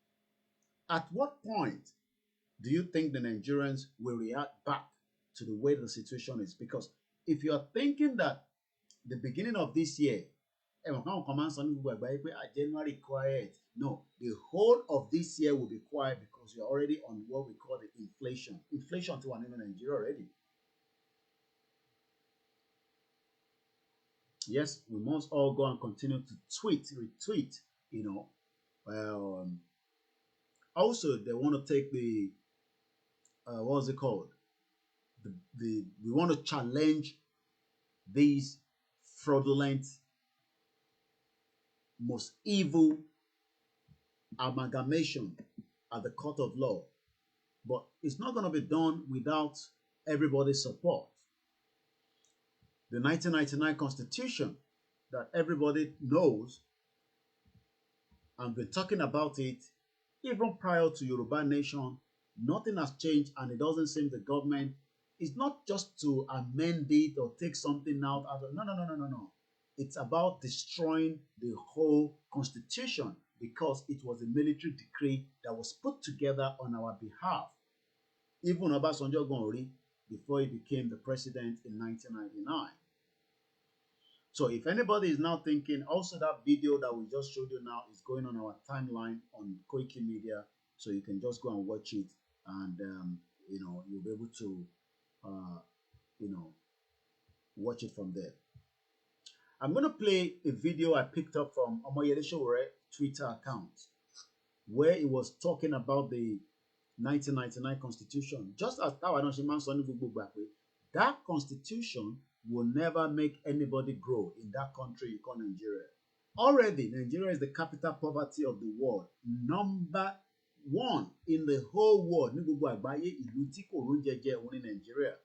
at what point do you think the Nigerians will react back to the way the situation is? Because if you're thinking that the beginning of this year, January quiet, no, the whole of this year will be quiet because you're already on what we call the inflation. Inflation to one in Nigeria already. Yes, we must all go and continue to retweet, also, they want to take the, what's it called? We want to challenge these fraudulent, most evil amalgamation at the court of law. But it's not going to be done without everybody's support. The 1999 Constitution that everybody knows, and we're talking about it even prior to Yoruba Nation, nothing has changed, and it doesn't seem the government is not just to amend it or take something out. No. It's about destroying the whole Constitution because it was a military decree that was put together on our behalf. Even Obasanjo Gonri, before he became the president in 1999. So if anybody is now thinking, also that video that we just showed you now is going on our timeline on koikimedia, so you can just go and watch it, and you'll be able to watch it from there. I'm going to play a video I picked up from Omoyele Sowore Twitter account, where he was talking about the 1999 Constitution. Just as Tawa Noshiman Soni Gbogbo Gbakwe, that constitution will never make anybody grow in that country you call Nigeria. Already, Nigeria is the capital poverty of the world. Number 1 in the whole world. Ní gbogbo àgbáyé, ìlú tí kò róúnjẹ jẹ òun ní Nigeria.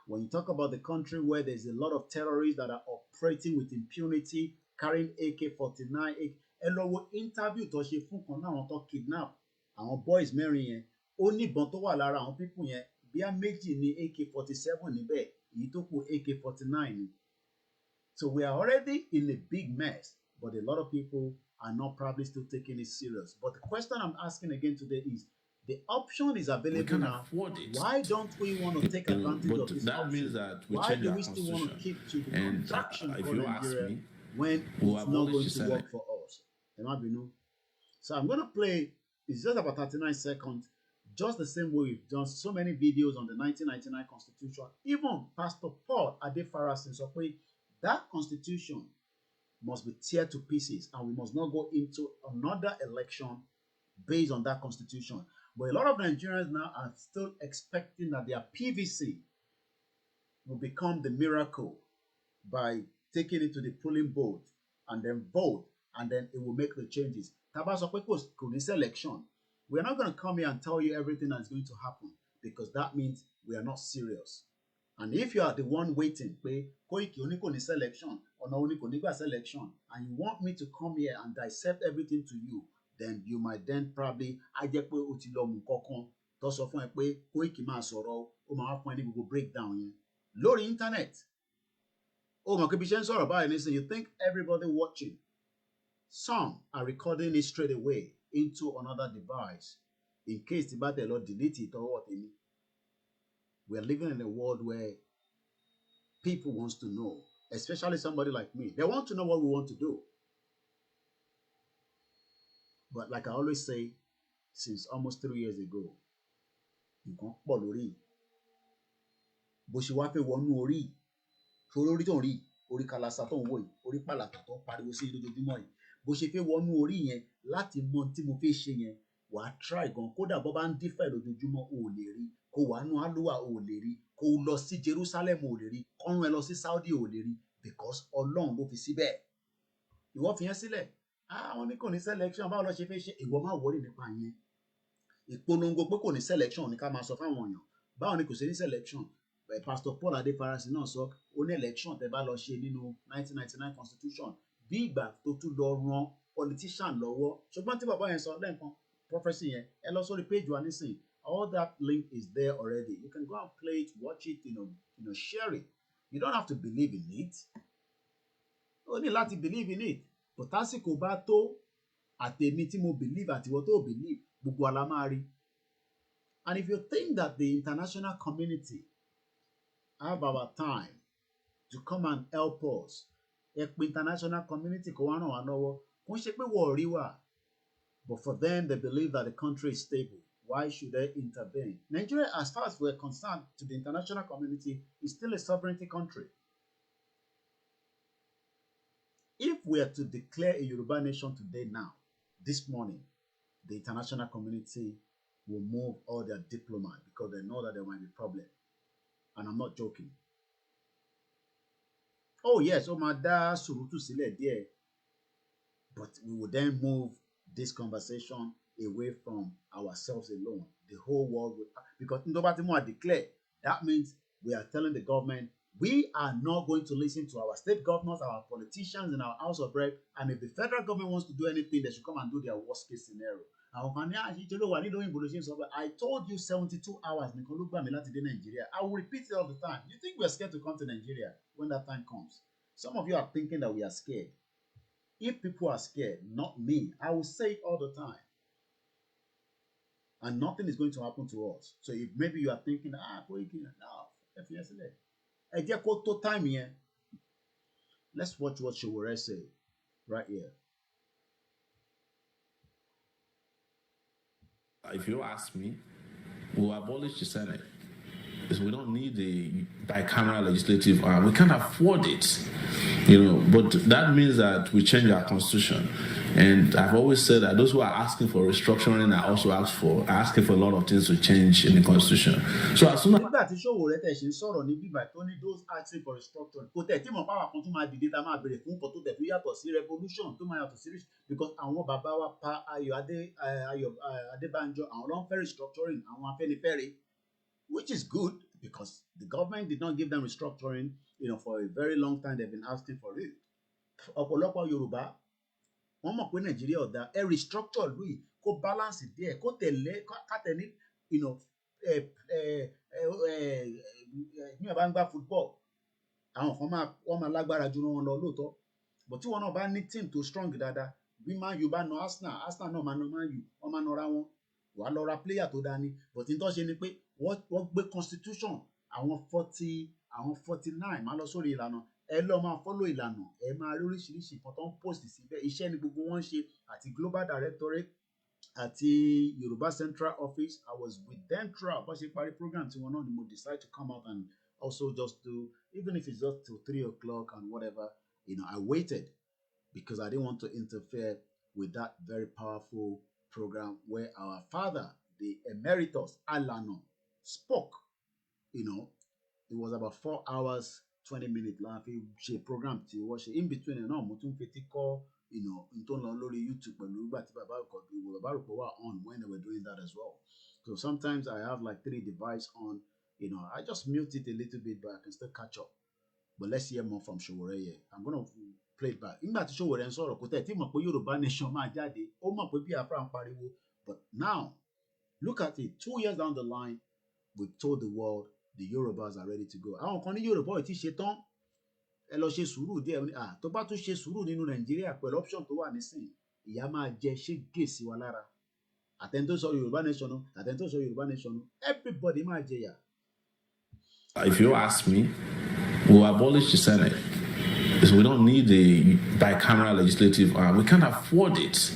When you talk about the country where there's a lot of terrorists that are operating with impunity, carrying AK-49, ẹ lọ wo interview tó ṣe fún kan náà àwọn tó kidnap àwọn boys mẹ́rin yẹn, ó ní ìbọn tó wà lára àwọn people yẹn, bíá méjì ní AK-47 níbẹ̀, èyí tó kù AK-49 ni. So we are already in a big mess, but a lot of people are not probably still taking it serious. But the question I'm asking again today is, the option is available now. Why don't we want to take advantage of this that option? Means that we Why change do our we still want to constitution? keep to the And contraction if for you ask Nigeria me, when it's not going to work for us? So I'm going to play, it's just about 39 seconds, just the same way we've done so many videos on the 1999 Constitution. Even Pastor Paul Adefarasin said that Constitution must be teared to pieces and we must not go into another election based on that Constitution. But a lot of Nigerians now are still expecting that their PVC will become the miracle by taking it to the polling booth and then vote, and then it will make the changes. Election. We're not going to come here and tell you everything that's going to happen, because that means we are not serious. And if you are the one waiting, selection or selection, and you want me to come here and dissect everything to you, then you might then probably breakdown lórí internet. You think everybody watching, some are recording it straight away into another device in case the battle delete it or what. We are living in a world where people wants to know, especially somebody like me. They want to know what we want to do. But like I always say, since almost 3 years ago, nǹkan pọ̀ lórí. Bó ṣe wá fẹ́ wọnú orí, orí tó ń rí, orí kalasa tó ń wò yìí, orí pàlàkà tó ń pariwo sí lójoojúmọ́ yìí. Bó ṣe fẹ́ wọnú orí yẹn láti mọ tí mo fẹ́ ṣe yẹn, wàá try gan. Kódà bó bá ń dífẹ̀ lójoojúmọ́, o ò lè rí. Kó wà nú Àlùwà, o ò lè rí. Kó lọ sí Jerusalem, o ò lè rí. Kọ́run ẹ lọ sí Saudi, o ò lè rí. Because Ọlọ́run ló fi síbẹ̀. Ìwọ fi yẹn sílẹ̀. Wọ́n ní kò ní selection, báwo lọ ṣe fẹ́ ṣe? Ìwọ má worry nípa yẹn. Ìpolongo pé kò ní selection ní ká máa sọ fáwọn èèyàn. Báwo ni kò ṣe ní selection? Pastor Paul Adefarasin náà sọ ó ní election tẹ́ bá lọ ṣe nínú 1999 Constitution bí ìgbà tó tún lọ ran politician lọ́wọ́. Ṣùgbọ́n tí bàbá yẹn sọ lẹ́ẹ̀kan prophecy yẹn, ẹ lọ sórí page wa nísìnyí. All that link is there already. You can go and play it, watch it, share it. You don't have to believe in it. O ní láti believe in it. But tásìkò bá tó, àtèmi tí mo believe àtiwọ́ tó believe, gbogbo wa la máa rí. And if you think that the international community have our time to come and help us, international community kò wá ràn wá lọ́wọ́, kò ń ṣe pé wọ́n ò rí wa. But for them, they believe that the country is stable. Why should they intervene? Nigeria, as far as we're concerned, to the international community, is still a sovereignty country. If we are to declare a Yoruba nation today now, this morning, the international community will move all their diplomats because they know that there might be problem. And I'm not joking. Oh yes, Omada Surutu Sile there. But we will then move this conversation away from ourselves alone. The whole world will, because nobody more declare. That means we are telling the government we are not going to listen to our state governors, our politicians in our House of Rep, and if the federal government wants to do anything, they should come and do their worst case scenario. I told you 72 hours Nigeria. I will repeat it all the time. You think we are scared to come to Nigeria when that time comes? Some of you are thinking that we are scared. If people are scared, not me, I will say it all the time. And nothing is going to happen to us. So if maybe you are thinking, time here. Let's watch what Showore say right here. If you ask me, we'll abolish the Senate. Because we don't need the bicameral legislative arm. We can't afford it. But that means that we change our constitution. And I've always said that those who are asking for restructuring are also asking for a lot of things to change in the constitution. So as soon as nígbà tí Sowore tẹ̀ ṣe ń sọ̀rọ̀ ní bíbá tó ní those asking for restructuring kò tẹ̀ tí mo pàwọn kan tún máa dìde tá máa béèrè fún nǹkan tó tẹ̀ tó yàtọ̀ sí revolution tó máa yàtọ̀ sí because àwọn bàbá wa pa Ayọ̀ Adébánjọ àwọn ló ń fẹ́ restructuring àwọn Afẹ́nifẹ́re, which is good because the government did not give them restructuring, for a very long time they've been asking for it. Ọ̀pọ̀lọpọ̀ Yorùbá wọ́n mọ̀ pé Nàìjíríà ọ̀dà ẹ restructure lùi kó balance díẹ̀ kó tẹ̀lé kátẹ́ni ní ọba ń gbá football àwọn kan wọ́n máa lágbára ju wọn lọ lóòótọ́, but tí wọn náà bá ní team tó strong dáadáa bí Man U bá na Arsenal náà máa na Man U wọ́n máa nọra wọn wà á lọ ra player tó dání, but ní tó ṣe ni pé wọ́n gbé constitution àwọn 49 máa lọ sórí ìlànà ẹ lọ máa follow ìlànà ẹ máa rí oríṣiríṣi nǹkan tó ń post síbẹ̀ iṣẹ́ ni gbogbo wọn ń ṣe àti Global Directorate àti Yoruba Central Office. I was with them throughout bó ṣe parí program tí wọn náà ni mo decide to come out and also just do, even if it's just till 3 o'clock and whatever, I waited because I didn't want to interfere with that very powerful program where our father, the emeritus Alano, spoke. It was about 4 hours 20 minutes la fi ṣe program tí wọ́n ṣe in between ẹ̀ náà mo tún fetí kọ́ n tó ń lọ lórí YouTube pẹ̀lú ìgbà tí bàbá rò pé wà on when they were doing that as well. So sometimes I have like 3 devices on, I just mute it a little bit but I can still catch up. But let's hear more from Sowore here. I'm gonna play it back. Nígbà tí Sowore ń sọ̀rọ̀ kò tẹ̀ tí mọ̀ pé Yorùbá nation máa jáde ó mọ̀ pé Biafra ń pariwo, but now look at it, 2 years down the line we've told the world the Yorubas are ready to go. Àwọn kan ní Yorùbá ò tí ṣe tán ẹ lọ ṣe sùúrù díẹ̀ tó bá tún ṣe sùúrù nínú Nàìjíríà pẹ̀lú option tó wà nísìn ìyá máa jẹ ṣégè sí wa lára àtẹ̀ntó sọ Yorùbá nation àtẹ̀ntó sọ Yorùbá nation everybody máa jẹyà. If you ask me, we'll abolish the Senate. Because we don't need the bicameral legislative arm. We can't afford it.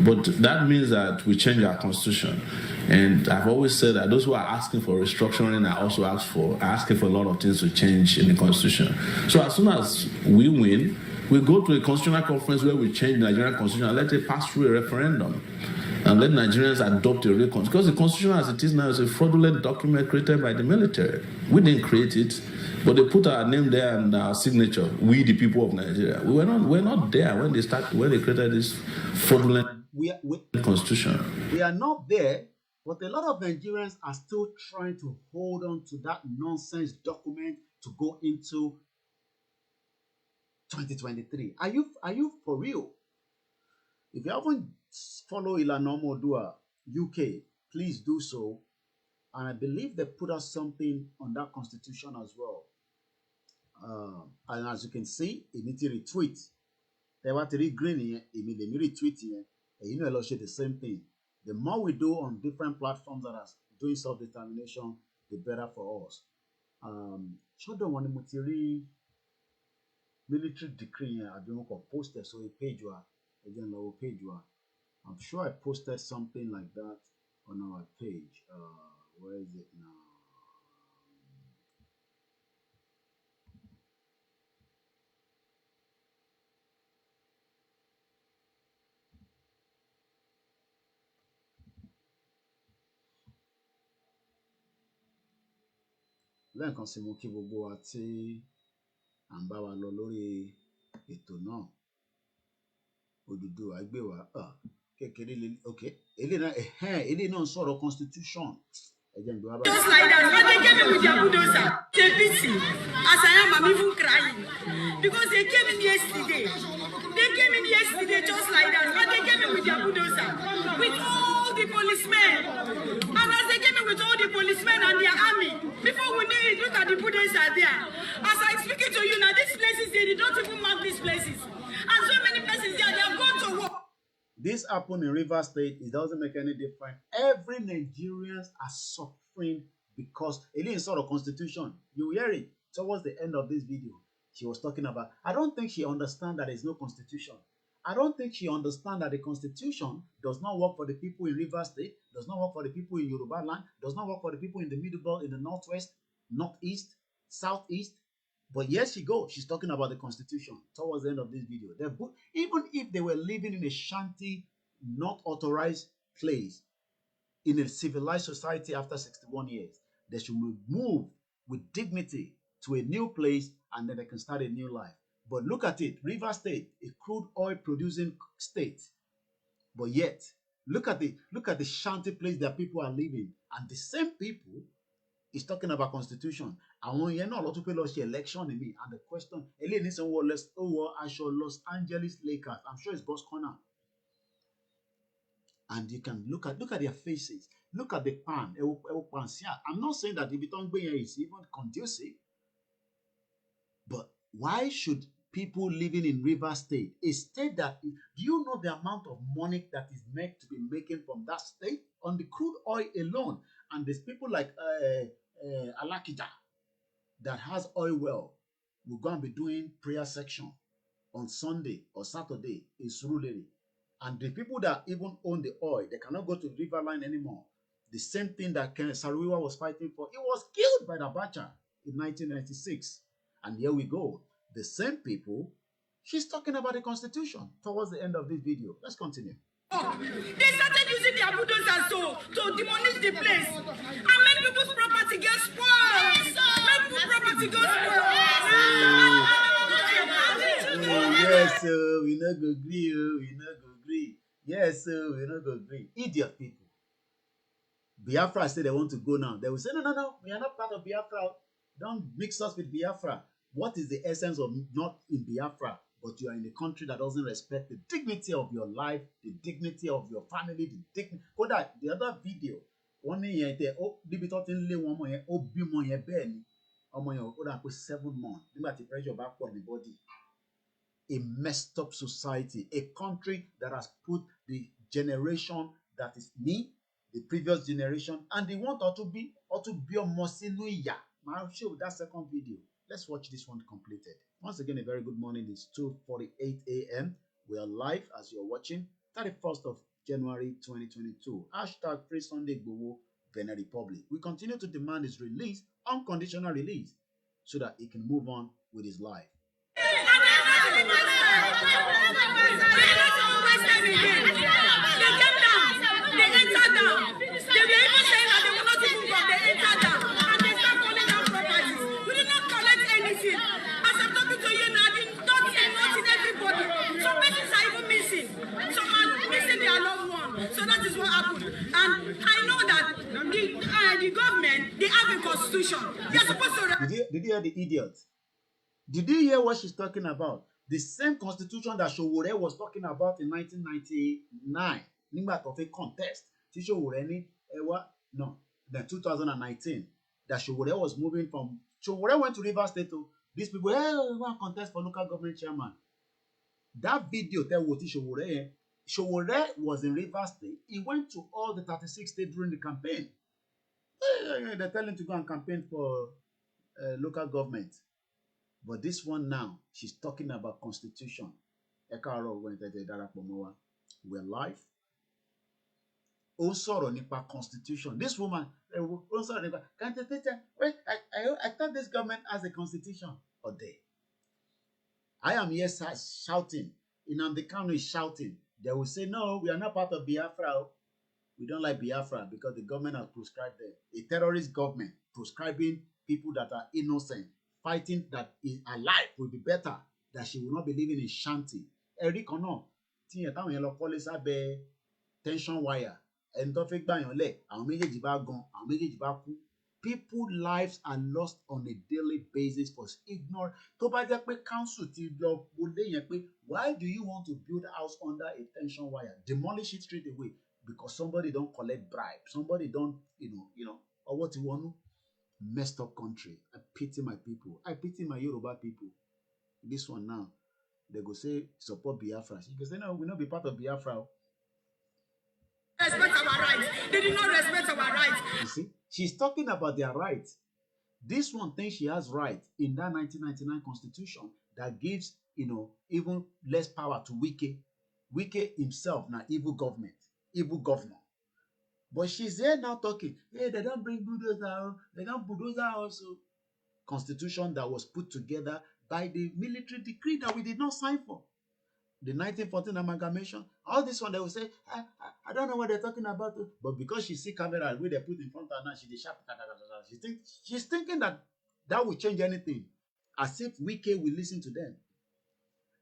But that means that we change our constitution. And I've always said that those who are asking for restructuring are also asking for a lot of things to change in the constitution. So as soon as we win, we go to a constitutional conference where we change the Nigerian constitution and let it pass through a referendum. And let Nigerians adopt a real constitution. Because the constitution as it is now is a fraudulent document created by the military. We didn't create it, but they put our name there and our signature. We, the people of Nigeria. We're not there when they created this fraudulent constitution. We are not there, but a lot of Nigerians are still trying to hold on to that nonsense document to go into 2023. Are you for real? If you haven't followed Ilana Omodua UK, please do so. And I believe they put out something on that constitution as well. And as you can see, it needs to retweet. They want to read green here, immediately retweet here. And it'll show the same thing. The more we do on different platforms that are doing self-determination, the better for us. Show them one material military decree here. I don't know posted so a page again lower page. I'm sure I posted something like that on our page. Where is it now? Lẹ́ẹ̀kan sí mo kí gbogbo wa tí à ń bá wa lọ lórí ètò náà. Odùduwà gbé wa kékeré ok eléyìí náà ń sọ̀rọ̀ constitution. Just like that, when they came in with their bulldozer, they beat me. As I am, I'm even crying. Because they came in yesterday. Just like that. When they came in with their bulldozer, with all the policemen. And as they came in with all the policemen and their army, before we knew it, look at the bulldozer there. As I'm speaking to you now, these places, they did not even mark these places. And so many places there, they have gone to war. This happened in Rivers State. It doesn't make any difference. Every Nigerians are suffering because it is sort of constitution. You hear it towards the end of this video. She was talking about, I don't think she understands that there is no constitution. I don't think she understands that the constitution does not work for the people in Rivers State, does not work for the people in Yoruba land, does not work for the people in the Middle Belt, in the Northwest, Northeast, Southeast. But yes, she goes. She's talking about the constitution towards the end of this video. Even if they were living in a shanty, not authorized place, in a civilized society after 61 years, they should move with dignity to a new place and then they can start a new life. But look at it, Rivers State, a crude oil producing state. But yet, look at the shanty place that people are living. And the same people is talking about constitution. Àwọn yẹn náà lọ tún pé lọ ṣe election in me. And the question, eléyìí ní sanwó aṣọ Los Angeles Lakers. I'm sure it's Boss Corner. And you can look at their faces. Look at the pan. I'm not saying that if it don't is even conducive. But why should people living in Rivers State, a state that, do you know the amount of money that is meant to be making from that state on the crude oil alone? And there's people like Alakija that has oil well will go and be doing prayer section on Sunday or Saturday in Surulere. And the people that even own the oil, they cannot go to the river line anymore. The same thing that Ken Sariwa was fighting for, it was killed by the Abacha in 1996. And here we go. The same people, she's talking about the constitution towards the end of this video. Let's continue. They started using their bulldozers to demolish the place. And many people's property gets spoiled. Many people's property gets spoiled. Yes, we not go agree. We not go agree. Yes, we not go agree. Idiot people. Biafra said they want to go now. They will say, no, we are not part of Biafra. Don't mix us with Biafra. What is the essence of not in Biafra, but you are in a country that doesn't respect the dignity of your life, the dignity of your family, the dignity. The other video, one year, níbi tó ti ń lé wọn ọmọ yẹn, ó bímọ yẹn bẹ́ẹ̀ ni, ọmọ yẹn ó dà pé 7 months, nígbà tí pressure bá pọ̀ ní body. A messed up society, a country that has put the generation that is me, the previous generation, and they want to be ọmọ sínú ìyà. I'll show that second video. Let's watch this one completed. Once again, a very good morning. It's 2:48 a.m. We are live as you're watching. 31st of January 2022. Hashtag Free Sunday IGBOHO, Benin Republic. We continue to demand his release, unconditional release, so that he can move on with his life. So that is what happened. And I know that the government, they have a constitution. They're supposed to... Did you hear the idiot? Did you hear what she's talking about? The same constitution that Sowore was talking about in 1999. Nígbà tó fẹ́ contest. Tí Sowore ní no, then 2019. That Sowore was moving from... Sowore went to Rivers State to... These people, we want to contest for local government chairman. That video, tell what Sowore was in Rivers State. He went to all the 36 states during the campaign. They tell him to go and campaign for local government. But this one now, she's talking about constitution. We're live. Also, nipa constitution. This woman, I thought this government has a constitution. Or they. I am here shouting. Nnamdi Kanu is shouting. They will say, no, we are not part of Biafra. We don't like Biafra because the government has prescribed them. A terrorist government prescribing people that are innocent, fighting that is alive will be better, that she will not be living in shanty. Eric or no, tension wire. People's lives are lost on a daily basis for ignorance. Council, why do you want to build a house under a tension wire? Demolish it straight away because somebody don't collect bribe. Somebody don't, or what you want to. Messed up country. I pity my people. I pity my Yoruba people. This one now, they go say support Biafra. She go say no, we not be part of Biafra. Respect our rights. They did not respect our rights. You see, she's talking about their rights. This one thinks she has right in that 1999 constitution that gives, even less power to Wike. Wike himself, now evil government, evil governor. But she's here now talking, hey, they don't bring bulldozer, they don't bulldozer also. constitution that was put together by the military decree that we did not sign for. The 1914 amalgamation, all this one, they will say, I don't know what they're talking about. But because she see camera where they put in front of her now, she's thinking that will change anything. As if Wike will listen to them.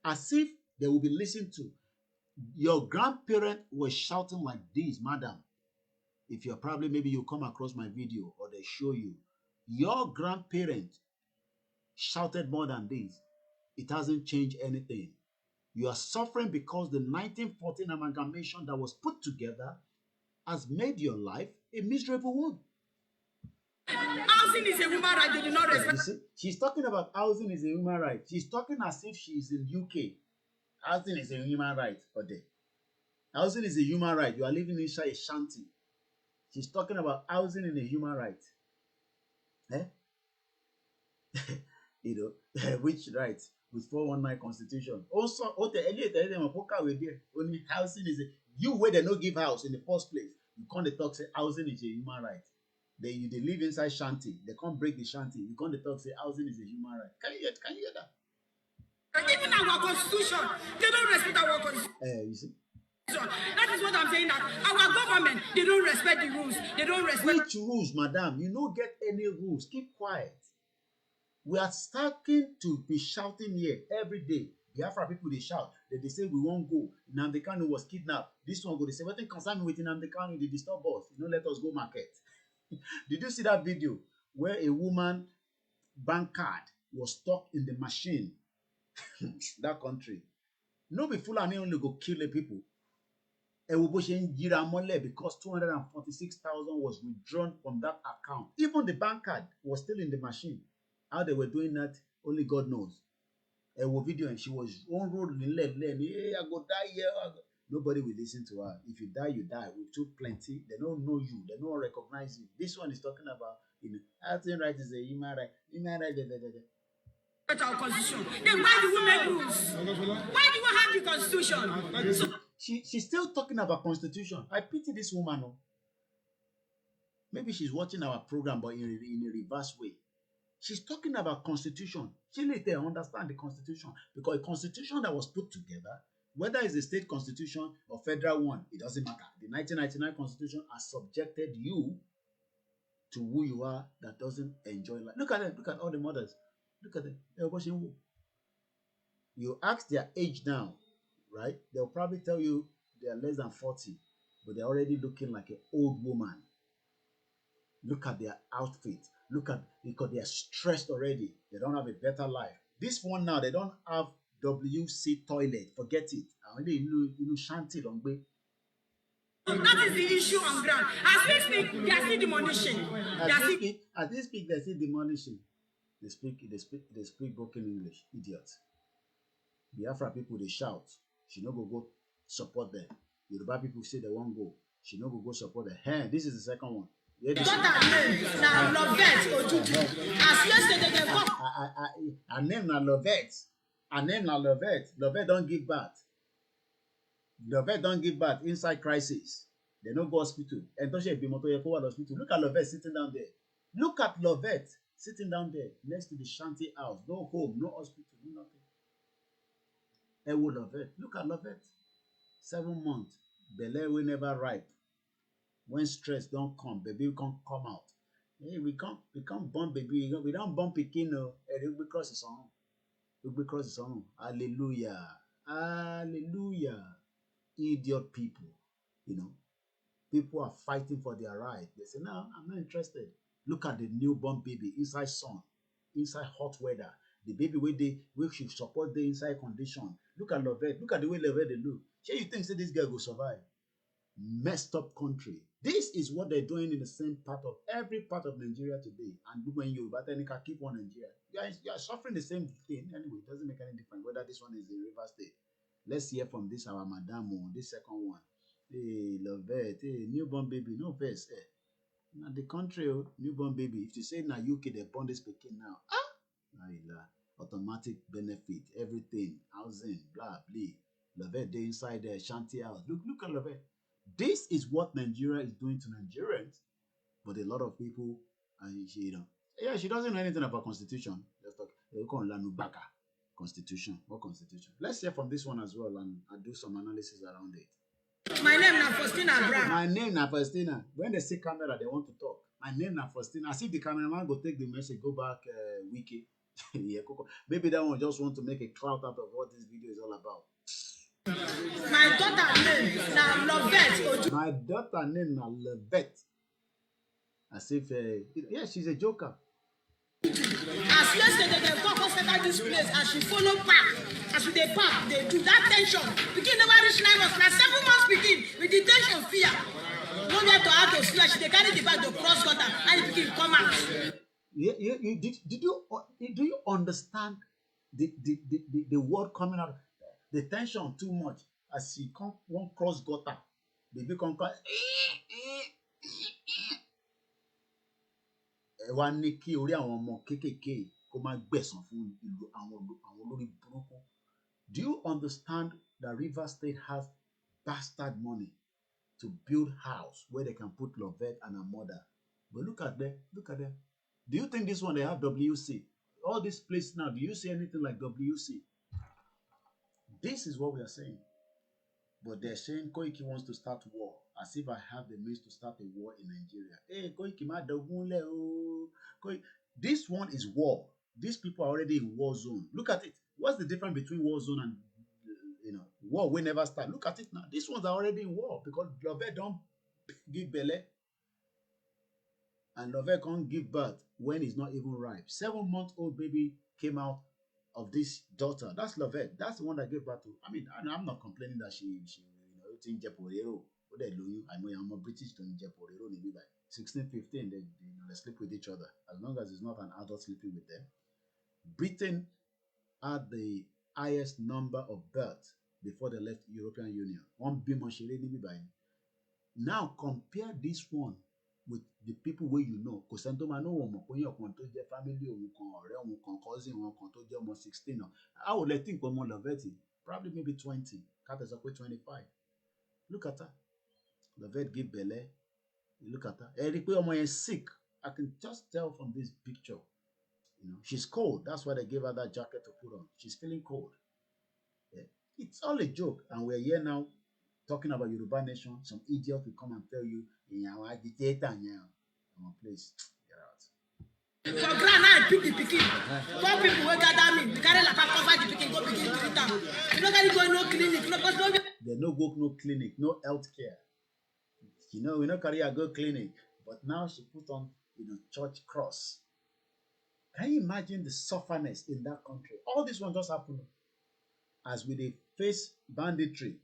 As if they will be listened to. Your grandparent was shouting like this, madam. If you're probably, maybe you come across my video or they show you. Your grandparent shouted more than this. It hasn't changed anything. You are suffering because the 1914 amalgamation that was put together has made your life a miserable one. Housing is a human right. They do not respect. You see, she's talking about housing is a human right. She's talking as if she's in UK. Housing is a human right for them. Housing is a human right. You are living inside a shanty. She's talking about housing in a human right. Eh? You know, which right? With 419 constitution. Also, only housing is you where they don't give house in the first place. You can't talk say housing is a human right. They live inside shanty. They can't break the shanty. You can't talk say housing is a human right. Can you hear that? Even our constitution, they don't respect our constitution. You see? That is what I'm saying. That our government, they don't respect the rules. They don't respect. Which rules, madam? You don't get any rules. Keep quiet. We are starting to be shouting here every day. Biafra people, they shout. They say we won't go. Nnamdi Kanu was kidnapped. This one go. They say, what thing concern me with Nnamdi Kanu? They disturb us. You know, let us go market. Did you see that video where a woman bank card was stuck in the machine? That country. No be Fulani only go kill the people. Because 246,000 was withdrawn from that account. Even the bank card was still in the machine. How they were doing that, only God knows. A video and she was on road in left lane. Hey, I go die here. Nobody will listen to her. If you die, you die. We took plenty. They don't know you. They don't recognize you. This one is talking about, acting right is a human right. Human right. Our constitution. Then why do we make rules? Why do we have the constitution? So, she's still talking about constitution. I pity this woman. No? Maybe she's watching our program, but in a reverse way. She's talking about constitution. She need to understand the constitution. Because a constitution that was put together, whether it's a state constitution or federal one, it doesn't matter. The 1999 constitution has subjected you to who you are that doesn't enjoy life. Look at them. Look at all the mothers. Look at them. You ask their age now, right? They'll probably tell you they are less than 40, but they're already looking like an old woman. Look at their outfit. Look at, because they are stressed already. They don't have a better life. This one now, they don't have WC toilet. Forget it. Shanty don't be. that is the issue on ground. As we speak, they are still demolishing. As they speak, they're still demolishing. They speak broken English. Idiots. Biafra people, they shout. She no go support them. Yoruba people say they won't go. She no go support them. Hey, this is the second one. Her name na Lovette. Her name na Lovette. Lovette don't give birth. Lovette don't give birth inside crisis. They no go hospital. And don't be motor hospital. Look at Lovette sitting down there. Look at Lovette sitting down there next to the shanty house. No home, no hospital, no nothing. Ewo Lovette. Look at Lovette. 7 months. Belle will never ripe. When stress don't come, baby can't come out. Hey, we can't born baby. We don't born pikin no. We cross his own. We cross his own. Hallelujah. Hallelujah. Idiot people. People are fighting for their right. They say, no, I'm not interested. Look at the newborn baby inside sun, inside hot weather. The baby we should support the inside condition. Look at Lovette. Look at the way Lovette they look. Sure, you think this girl will survive? Messed up country. This is what they're doing in the same part of every part of Nigeria today. And when you keep on Nigeria, you are suffering the same thing anyway. It doesn't make any difference whether this one is in River State. Let's hear from this our madam on this second one. Hey, Lovette, hey, newborn baby, no verse. Hey. Now the country, newborn baby. If you say now UK they born this pikin now, automatic benefit, everything, housing, blah blah. Lovette they inside the shanty house. Look at Lovette. This is what Nigeria is doing to Nigerians, but a lot of people, Yeah, she doesn't know anything about constitution. Let's talk. Constitution. What constitution? Let's hear from this one as well, and I'll do some analysis around it. My name is Faustina Brown. My name is Faustina. When they see camera, they want to talk. My name is Faustina. I see the cameraman go take the message, go back wiki. Yeah, maybe that one just want to make a clout out of what this video is all about. My daughter name is Lovette. My daughter name is Lovette. As if, yeah, she's a joker. As yesterday, they come enter this place and she follow back. As they park, they do that tension. Begin never reach 9 months. Now 7 months begin with the tension fear. No need to add to slash. They carry the bag to cross gutter and the begin come out. Do you understand the word coming out? The tension too much as she come one cross gutter. The become wá ní kí orí àwọn ọmọ kéékèèké kó má gbẹ̀san fún ìlú àwọn olórí burúkú. Do you understand that Rivers State has bastard money to build house where they can put Lovette and her mother? But look at them. Do you think this one they have WC? All this place now, do you see anything like WC? This is what we are saying. But they're saying Koiki wants to start war, as if I have the means to start a war in Nigeria. Hey, Koiki, this one is war. These people are already in war zone. Look at it. What's the difference between war zone and war? We never start. Look at it now. These ones are already in war because Lovette don't give belly, and Lovette can't give birth when it's not even ripe. 7-month-old baby came out of this daughter. That's Lovette. That's the one that gave birth to. I mean, I'm not complaining that she in Jeporero. I know I'm a British to Jeporero. Maybe by 16, 15, they sleep with each other. As long as it's not an adult sleeping with them. Britain had the highest number of births before they left European Union. Now compare this one with the people where you know. Because I don't know family or cousin or 16. I would let think more Lovette, probably maybe 20. Cat is up with 25. Look at her. Lovette give belly. Look at her. Eric is sick. I can just tell from this picture. She's cold. That's why they gave her that jacket to put on. She's feeling cold. Yeah. It's all a joke. And we're here now talking about Yoruba nation. Some idiot will come and tell you, agitator, please get out. For grand I pick the picking. 4 people will gather me. The carry like cover the picking, go begin to return. You don't gotta go no clinic. There's no clinic, no health care. We not carry a go clinic. But now she put on church cross. Can you imagine the sufferness in that country? All this one just happened. As we face banditry,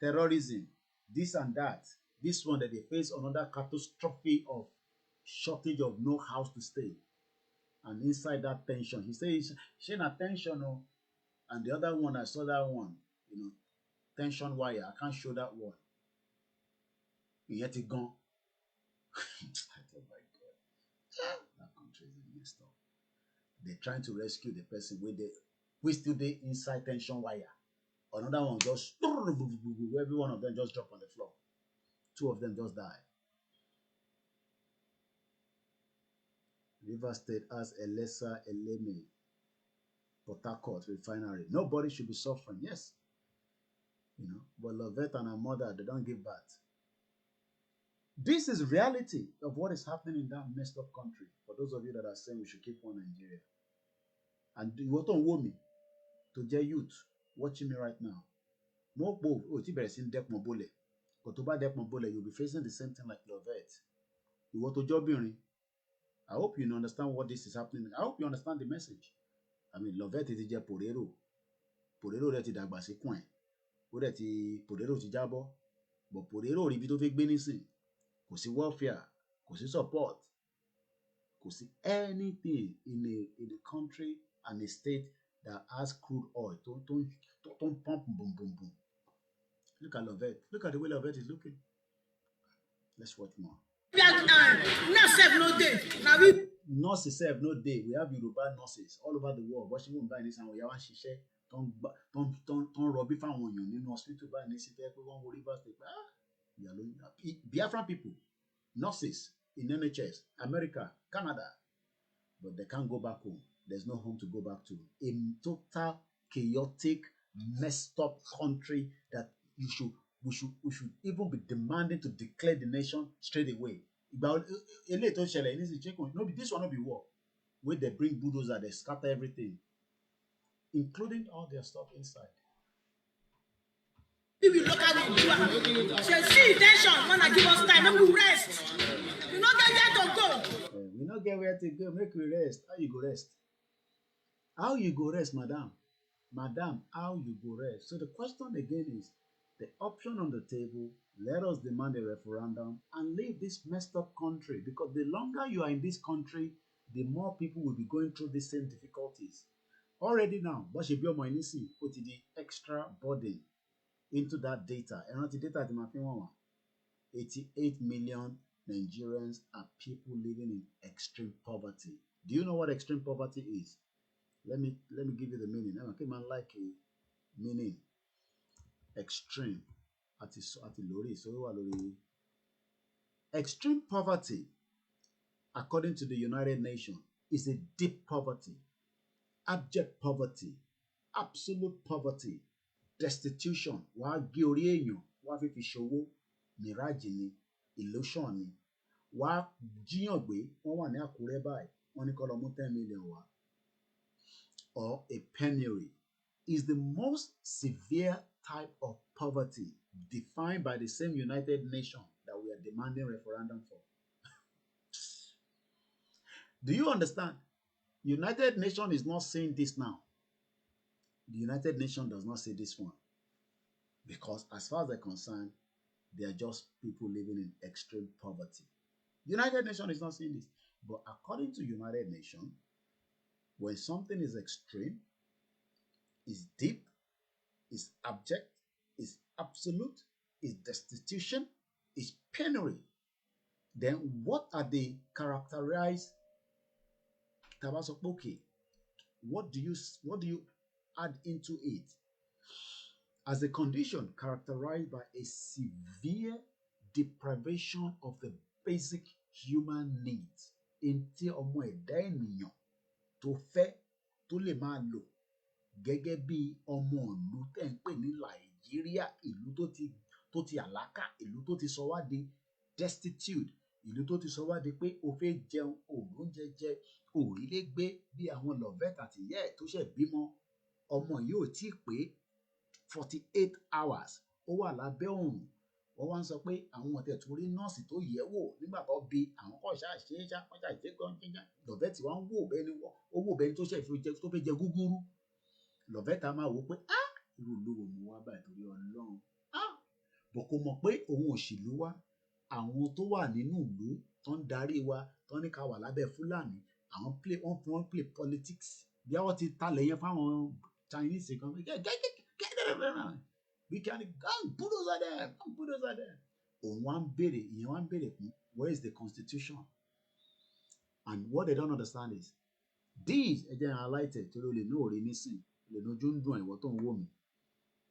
terrorism, this and that. This one that they face another catastrophe of shortage of no house to stay. And inside that tension, he says, she not tension, and the other one, I saw that one, tension wire. I can't show that one. Yet it gone. Oh my God. That country is messed up. They're trying to rescue the person we still there inside tension wire. Another one just, every one of them just drop on the floor. 2 of them just die. Rivers State has a lesser Eleme Port Harcourt refinery. Nobody should be suffering. Yes. But Lovette and her mother, they don't give birth. This is reality of what is happening in that messed up country. For those of you that are saying we should keep one Nigeria. And you don't want me to your youth watching me right now. More both. But to buy you'll be facing the same thing like Lovette. You want to job in. I hope you understand what this is happening. I hope you understand the message. I mean, Lovette is just Porero. Porero rẹ̀ ti dàgbà sí kún ẹ̀. Ó rẹ̀ ti Porero ti jábọ́. But Porero rí bí tó fẹ́ gbé nísìn. Kò sí welfare. Kò sí support. Kò sí anything in a country and a state that has crude oil. Don't pump boom boom boom. Look at Lovette. Look at the way Lovette is looking. Let's watch more. Nurses serve no day. We have Yoruba nurses all over the world. Watching them buy this and we have ṣiṣẹ́. Don't rubby fan one in the hospital buy this. One will Rivers State. Biafran people, nurses in NHS, America, Canada. but they can't go back home. There's no home to go back to. A total chaotic, messed up country that we should even be demanding to declare the nation straight away. No, this one not be war. Where they bring bulldozer, they scatter everything, including all their stuff inside. If you look at it, see intention when I give us time, make we rest. You not get where to go. We not get where to go, make we rest. How you go rest? How you go rest, madam? Madam, how you go rest? So the question again is, the option on the table, let us demand a referendum and leave this messed up country, because the longer you are in this country, the more people will be going through the same difficulties. Already now, but she be on my put the extra burden into that data. And the data, 88 million Nigerians are people living in extreme poverty. Do you know what extreme poverty is? Let me give you the meaning. Okay, man, like a meaning. Extreme. Extreme poverty, according to the United Nations, is a deep poverty, abject poverty, absolute poverty, destitution. Wàá gé orí èèyàn, wàá fi ṣòwò, mirage ni, illusion ni. Wàá jíyàn gbé, wọ́n wà ní Àkúrẹ́ báyìí, wọ́n ní kó lọ mú 10 million wá. Or a penury is the most severe type of poverty defined by the same United Nations that we are demanding referendum for. Do you understand? United Nations is not saying this now. The United Nations does not say this one. Because as far as they're concerned, they are just people living in extreme poverty. United Nations is not saying this. But according to United Nations, when something is extreme, is deep, is abject, is absolute, is destitution, is penury, then what are the characterized? Okay, what do you add into it as a condition characterized by a severe deprivation of the basic human needs? Enti ọmọ ẹ̀dá ènìyàn tó fẹ́ tó lè máa lò gẹ́gẹ́ bí ọmọ ìlú tẹ̀ ń pè ní Nàìjíríà, ìlú tó ti àlákà, ìlú tó ti sọ wá di destitute, ìlú tó ti sọ wá di pé o fẹ́ jẹun, òróúnjẹ jẹ, òrílé gbé, bí àwọn Loveth àti ìyá ẹ̀ tó ṣẹ̀ bímọ. Ọmọ yìí ò tí ì pé 48 hours ó wà lábẹ́ òrùn. Wọ́n wá ń sọ pé àwọn ọ̀tẹ̀ tó rí nọ́ọ̀sì tó yẹ̀ wò nígbà tó bí àwọn kọ́ ṣáàṣe wọ́n ṣàṣe gan-an. Loveth wá ń wò bẹ́ni ó wò bẹ́ni tó fẹ́ jẹ gúgúrú. Loveth á máa wò pé irú olówó mo wá báyìí torí Ọlọ́run. Bọ̀ kò mọ̀ pé òun òṣèlú wá, àwọn tó wà nínú ìlú tó ń darí wa tó ní ká wà lábẹ́ Fúlàní, wọ́n play politics. Bí àwọn ti talẹ̀ yẹn fáwọn Chinese kan, we can go and bulldozer them. Òun wá ń béèrè, ìyẹn wá ń béèrè fún, where is the constitution? And what they don't understand is, these ẹjẹ highlighted torí o lè ní òrí nísìn, lè lójú ń dùn ìwọ tó ń wò mí,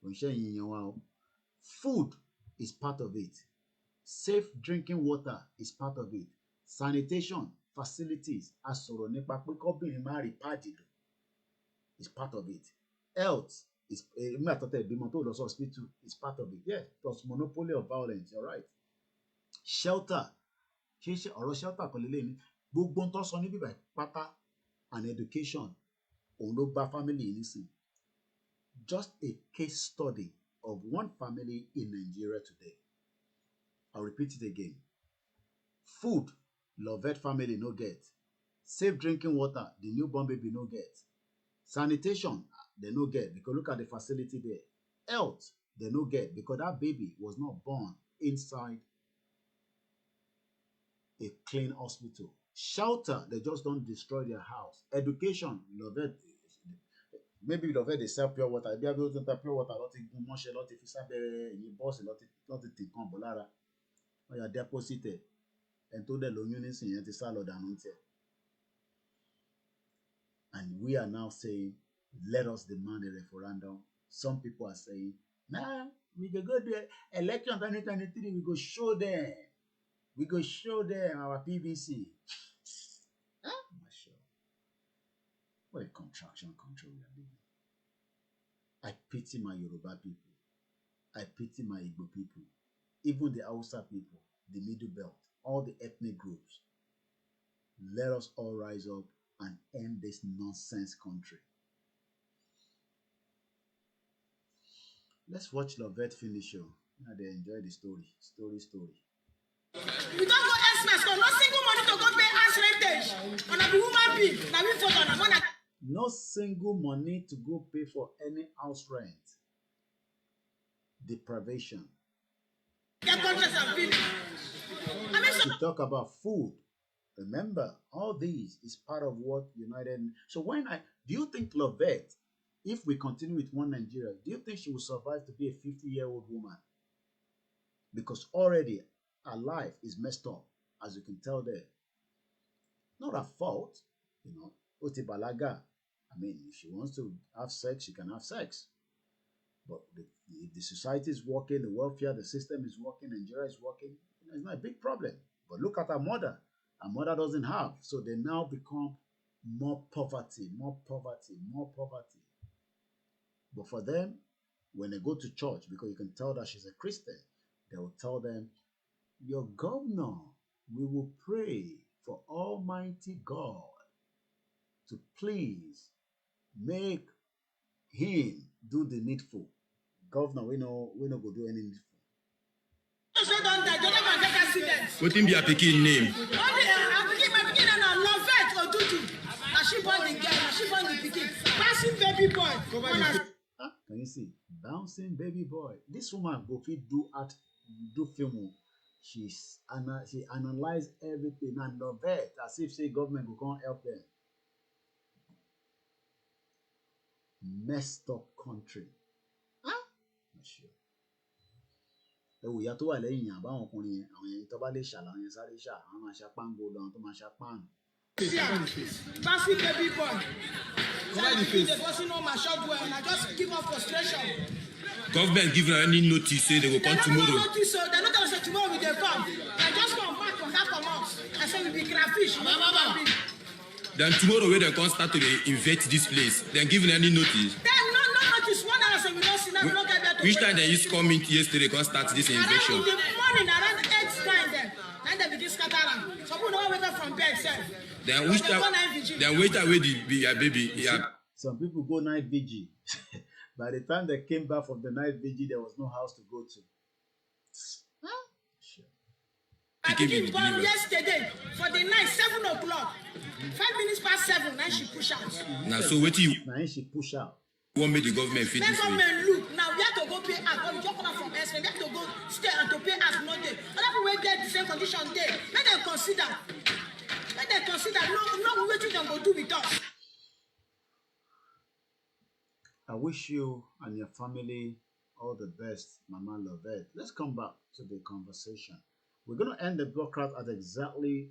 kò ń ṣẹ́yìn yẹn wá o. Food is part of it. Safe drinking water is part of it. Sanitation facilities, a sọ̀rọ̀ nípa pé kọ́bìnrin máa rí páàdì lò, is part of it. Health is hospital is part of it. Yes, plus monopoly of violence, you're right. Shelter, ọ̀rọ̀ shelter kan lélẹ́yìn ní gbogbo ń tọ́ sọ ní bíbá pátá, and education, òun ló bá family nísìn. Just a case study of one family in Nigeria today. I'll repeat it again. Food, Loveth family no get. Safe drinking water, the newborn baby no get. Sanitation, they no get because look at the facility there. Health, they no get because that baby was not born inside a clean hospital. Shelter, they just don't destroy their house. Education, Loveth, maybe Loveth they sell pure water. Bí abẹ́ ó tún ta pure water lọ́ti gun mọ́ṣẹ́ lọ́ti fi sábẹ́ ẹ̀yìn bọ́ọ̀sì lọ́ti tì kan bọ̀ lára. Wọ́n yà deposit ẹ̀ ẹni tó dẹ̀ lóyún nísìnyẹn ti sá lọ dànù tiẹ̀. And we are now saying, let us demand a referendum. Some people are saying, nah, we go to election 2023, we go show them. We go show them our PVC. What a contraction country we are living. I pity my Yoruba people. I pity my Igbo people. Even the Hausa people, the Middle Belt, all the ethnic groups. Let us all rise up and end this nonsense country. Let's watch Lovette finish show. Now they enjoy the story. Story. We don't go express, so no single money to go pay house rentage. On a woman being, now we photo on a no single money to go pay for any house rent. Deprivation. Their contracts are finished. We talk about food. Remember, all these is part of what United. So do you think Lovette, if we continue with one Nigeria, do you think she will survive to be a 50-year-old woman? Because already her life is messed up, as you can tell there. Not her fault, Otibalaga. I mean, if she wants to have sex, she can have sex. But if the society is working, the welfare, the system is working, Nigeria is working, it's not a big problem. But look at her mother. Her mother doesn't have. So they now become more poverty. But for them, when they go to church, because you can tell that she's a Christian, they will tell them, your governor, we will pray for Almighty God to please make him do the needful. Governor, we know go do any needful. What in be a picking name? Can you see? Bouncing baby boy. This woman go fit do film. She analyze everything and Lovette as if say government go come help them. Messed up country. Sure. Ewu ìyá tó wà lẹ́yìn yàn báwọn ọkùnrin yẹn àwọn yẹn tó bá lè ṣà làwọn yẹn sáré ṣà àwọn máa ṣa páńgó lọ àwọn tó máa ṣa páànù. Passing baby boy. The person know my shop well and I just give up frustration. Government give any notice say they will come tomorrow. No notice, so they don't say tomorrow we dey come. They just come back from half a month. I say we be crayfish. Then tomorrow when they come start to invade this place, then giving any notice. Then no notice. 1 hour so we don't see now we don't get there to which time they used come in yesterday come start this invasion? Around in the morning, around 8 time then they begin scatter around. Some people don't wake up from bed sef. Then which time? Then wait away the baby. Yeah. Some people go night vigil. By the time they came back from the night vigil, there was no house to go to. Sure. I begin born yesterday for the night 7 o'clock. 5 minutes past 7, then she push out. Now so what you? Now she push out. Want me the government fit Then this way? government look. Now we have to go pay us. When we just come out from S, we have to go stay and to pay us no day. Other people will get the same condition there. Let them consider. No, what you can go do with us. I wish you and your family all the best, Mama Lovette. Let's come back to the conversation. We're going to end the broadcast at exactly,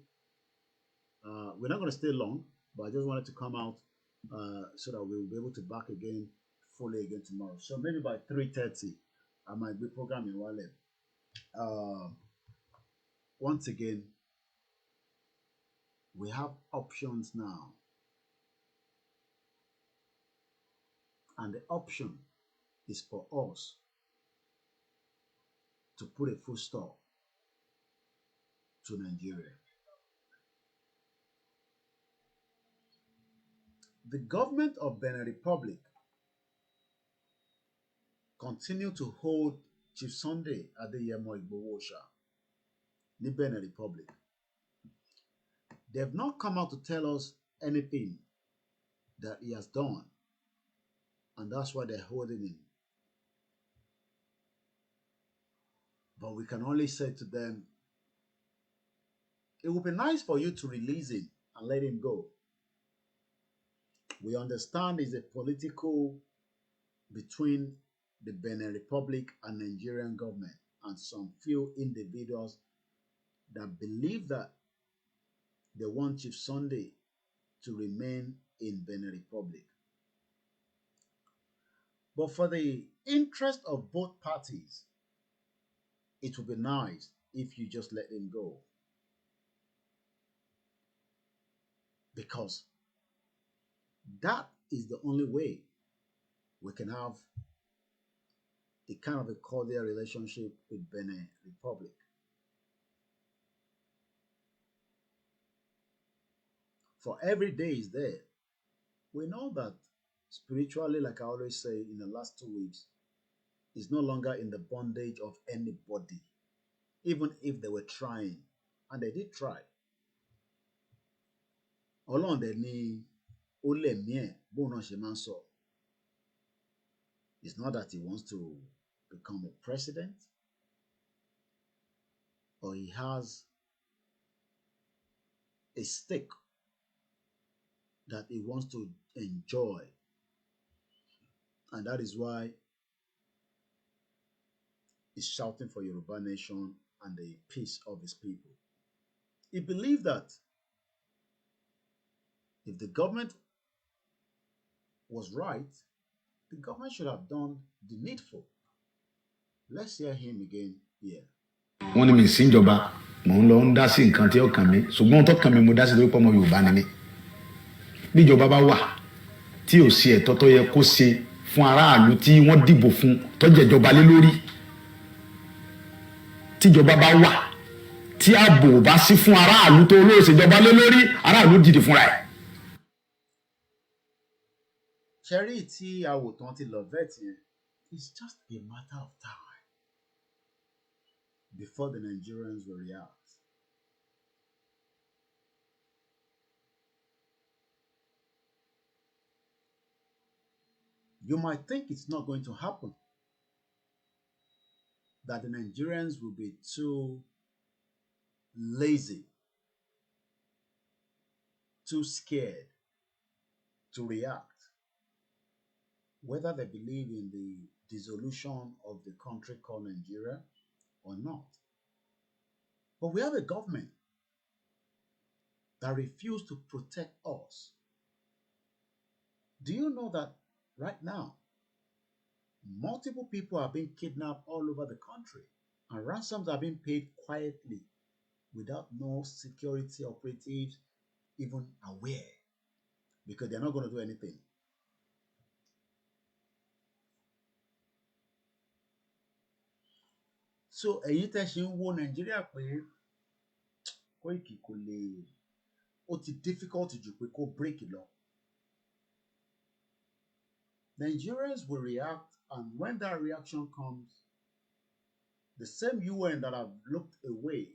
we're not going to stay long, but I just wanted to come out so that we'll be able to back again fully again tomorrow. So maybe by 3:30, I might be programming Wale. Once again, we have options now. And the option is for us to put a full stop to Nigeria. The government of Benin Republic continue to hold Chief Sunday Adeyemo Igboho in Benin Republic. They have not come out to tell us anything that he has done. And that's why they're holding him. But we can only say to them, it would be nice for you to release him and let him go. We understand it's a political between the Benin Republic and Nigerian government and some few individuals that believe that they want Chief Sunday to remain in Benin Republic. But for the interest of both parties, it would be nice if you just let him go. Because that is the only way we can have a kind of a cordial relationship with Benin Republic. For every day is there. We know that spiritually, like I always say in the last 2 weeks, is no longer in the bondage of anybody, even if they were trying, and they did try. Ọlọ́run dẹ̀ ni ó lẹ̀mí ẹ̀ bóun náà ṣe máa ń sọ. It's not that he wants to become a president or he has a stake that he wants to enjoy. And that is why he's shouting for Yoruba nation and the peace of his people. He believed that if the government was right, the government should have done the needful. Let's hear him again here. wọ́n ní mi sí ìjọba mò ń lọ ń dá sí nǹkan tí ó kàn mí ṣùgbọ́n tó kàn mí mo dá sí lórí pọ́nmọ́ Yorùbá ni mí níjọba bá wà tí ò sí ẹ̀tọ́ tó yẹ kó ṣe fún aráàlú tí wọ́n dìbò fún tó jẹ̀jọba lé lórí tíjọba bá wà tí ààbò bá sí fún aráàlú tó olóòṣèjọba lé lórí aráàlú dìde fúnra ẹ̀. Cherry tí àwòtán ti lọ vet yẹn, it's just a matter of time before the Nigerians will react. You might think it's not going to happen, that the Nigerians will be too lazy, too scared to react, whether they believe in the dissolution of the country called Nigeria or not. But we have a government that refused to protect us. Do you know that right now, multiple people are being kidnapped all over the country and ransoms are being paid quietly without no security operatives even aware, because they're not going to do anything. So èyí tẹ́ ṣe ń wo Nàìjíríà pé Koiki kò lè, ó ti difficult jù pé kó break lọ. Nigerians will react, and when that reaction comes, the same UN that have looked away,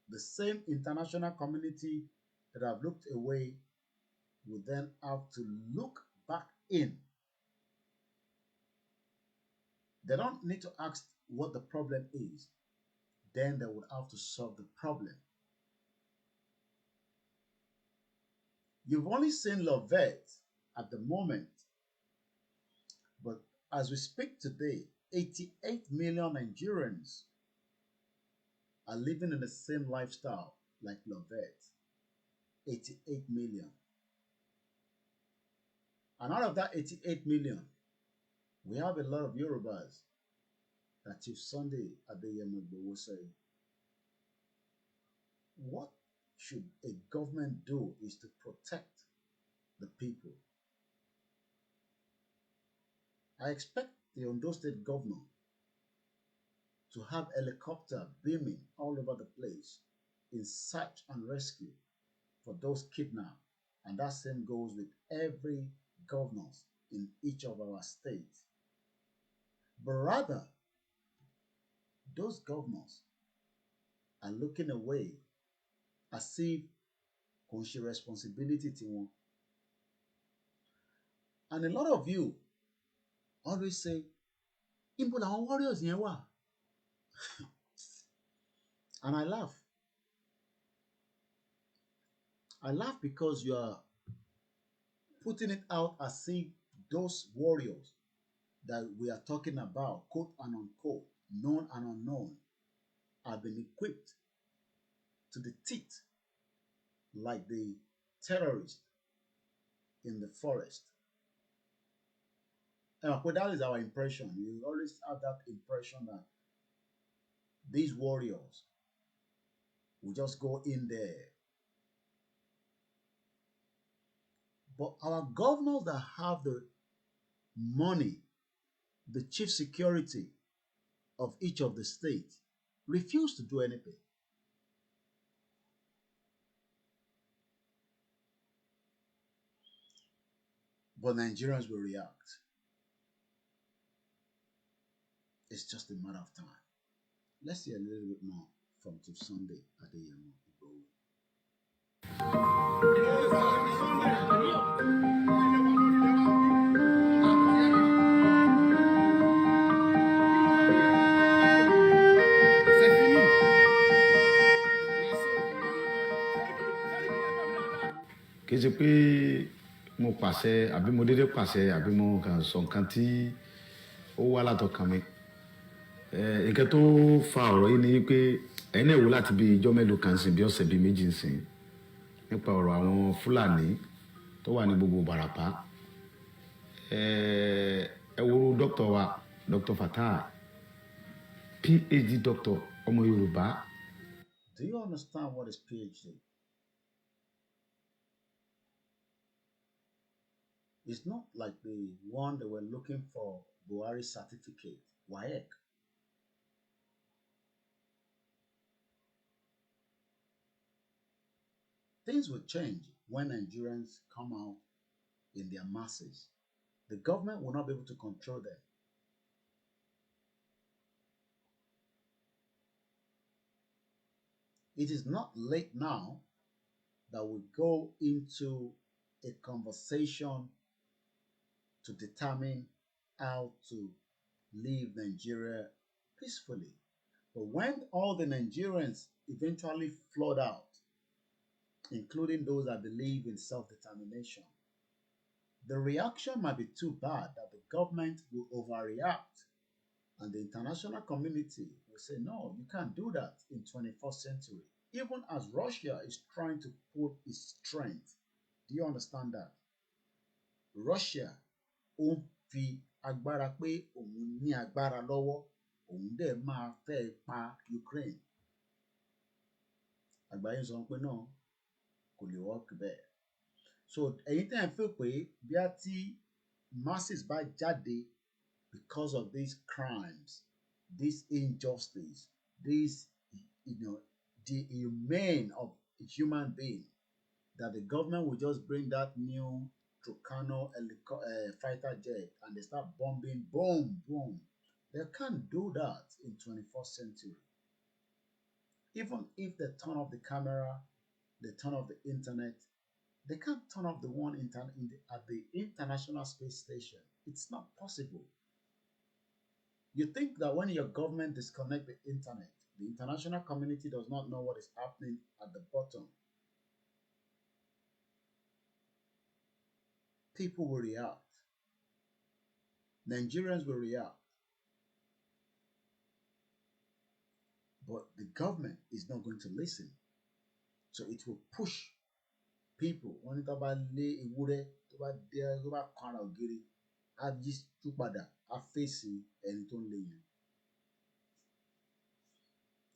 the same international community that have looked away, will then have to look back in. They don't need to ask what the problem is. Then they would have to solve the problem. You've only seen Lovett at the moment, but as we speak today, 88 million Nigerians are living in the same lifestyle like Lovett. 88 million. And out of that 88 million, we have a lot of Yorubas that Chief Sunday Adeyemo will say, what should a government do is to protect the people. I expect the Ondo State governor to have helicopter beaming all over the place in search and rescue for those kidnapped. And that same goes with every governors in each of our states. But rather, those governors are looking away as if kò ń ṣe responsibility tiwọn. And a lot of you always say, ibo làwọn warriors yẹn wà? And I laugh. I laugh because you are putting it out as if those warriors that we are talking about, quote and unquote, known and unknown, have been equipped to the teeth like the terrorists in the forest. And that is our impression. You always have that impression that these warriors will just go in there. But our governors that have the money, the chief security of each of the states, refuse to do anything. But Nigerians will react. It's just a matter of time. Let's hear a little bit more from Chief Sunday Adeyemo Igboho. kì í ṣe pé mo pàṣẹ àbí mo dédé pàṣẹ àbí mo kàn sọ nǹkan tí ó wá látọkàn mi nǹkan tó fa ọ̀rọ̀ yìí ni pé ẹ̀yin náà wò láti bí ijọ́ mélòó kan sìn bí ọ̀sẹ̀ bíi méjì sìn nípa ọ̀rọ̀ àwọn Fúlàní tó wà ní gbogbo Ìbàràpá ẹ wo dókítà wa Dr. Fatai PhD doctor ọmọ Yorùbá. Do you understand what is PhD? It's not like the one they were looking for Buhari certificate, WAEC. Things will change when Nigerians come out in their masses. The government will not be able to control them. It is not late now that we go into a conversation to determine how to leave Nigeria peacefully. But when all the Nigerians eventually flood out, including those that believe in self-determination, the reaction might be too bad that the government will overreact and the international community will say, no, you can't do that in 21st century. Even as Russia is trying to put its strength. Do you understand that? Russia ó fi agbára pé òun ní agbára lọ́wọ́, òun dẹ̀ máa fẹ́ pa Ukraine. Àgbáyé sọ pé náà kò lè work bẹ́ẹ̀. So ẹ̀yin tẹ́ ẹ̀ fẹ́ pé bí a ti masses bá jáde because of these crimes, this injustice, this, the inhumane of a human being, that the government will just bring that new Tucano fighter jet and they start bombing, boom, boom. They can't do that in 21st century. Even if they turn off the camera, they turn off the internet, they can't turn off the one at the International Space Station. It's not possible. You think that when your government disconnect the internet, the international community does not know what is happening at the bottom. People will react. Nigerians will react. But the government is not going to listen. So it will push people. Wọ́n ní tó bá lé ewúrẹ́ tó bá dé tó bá kan ara ògiri á jí tú padà á fèsì ẹni tó ń lé yẹn.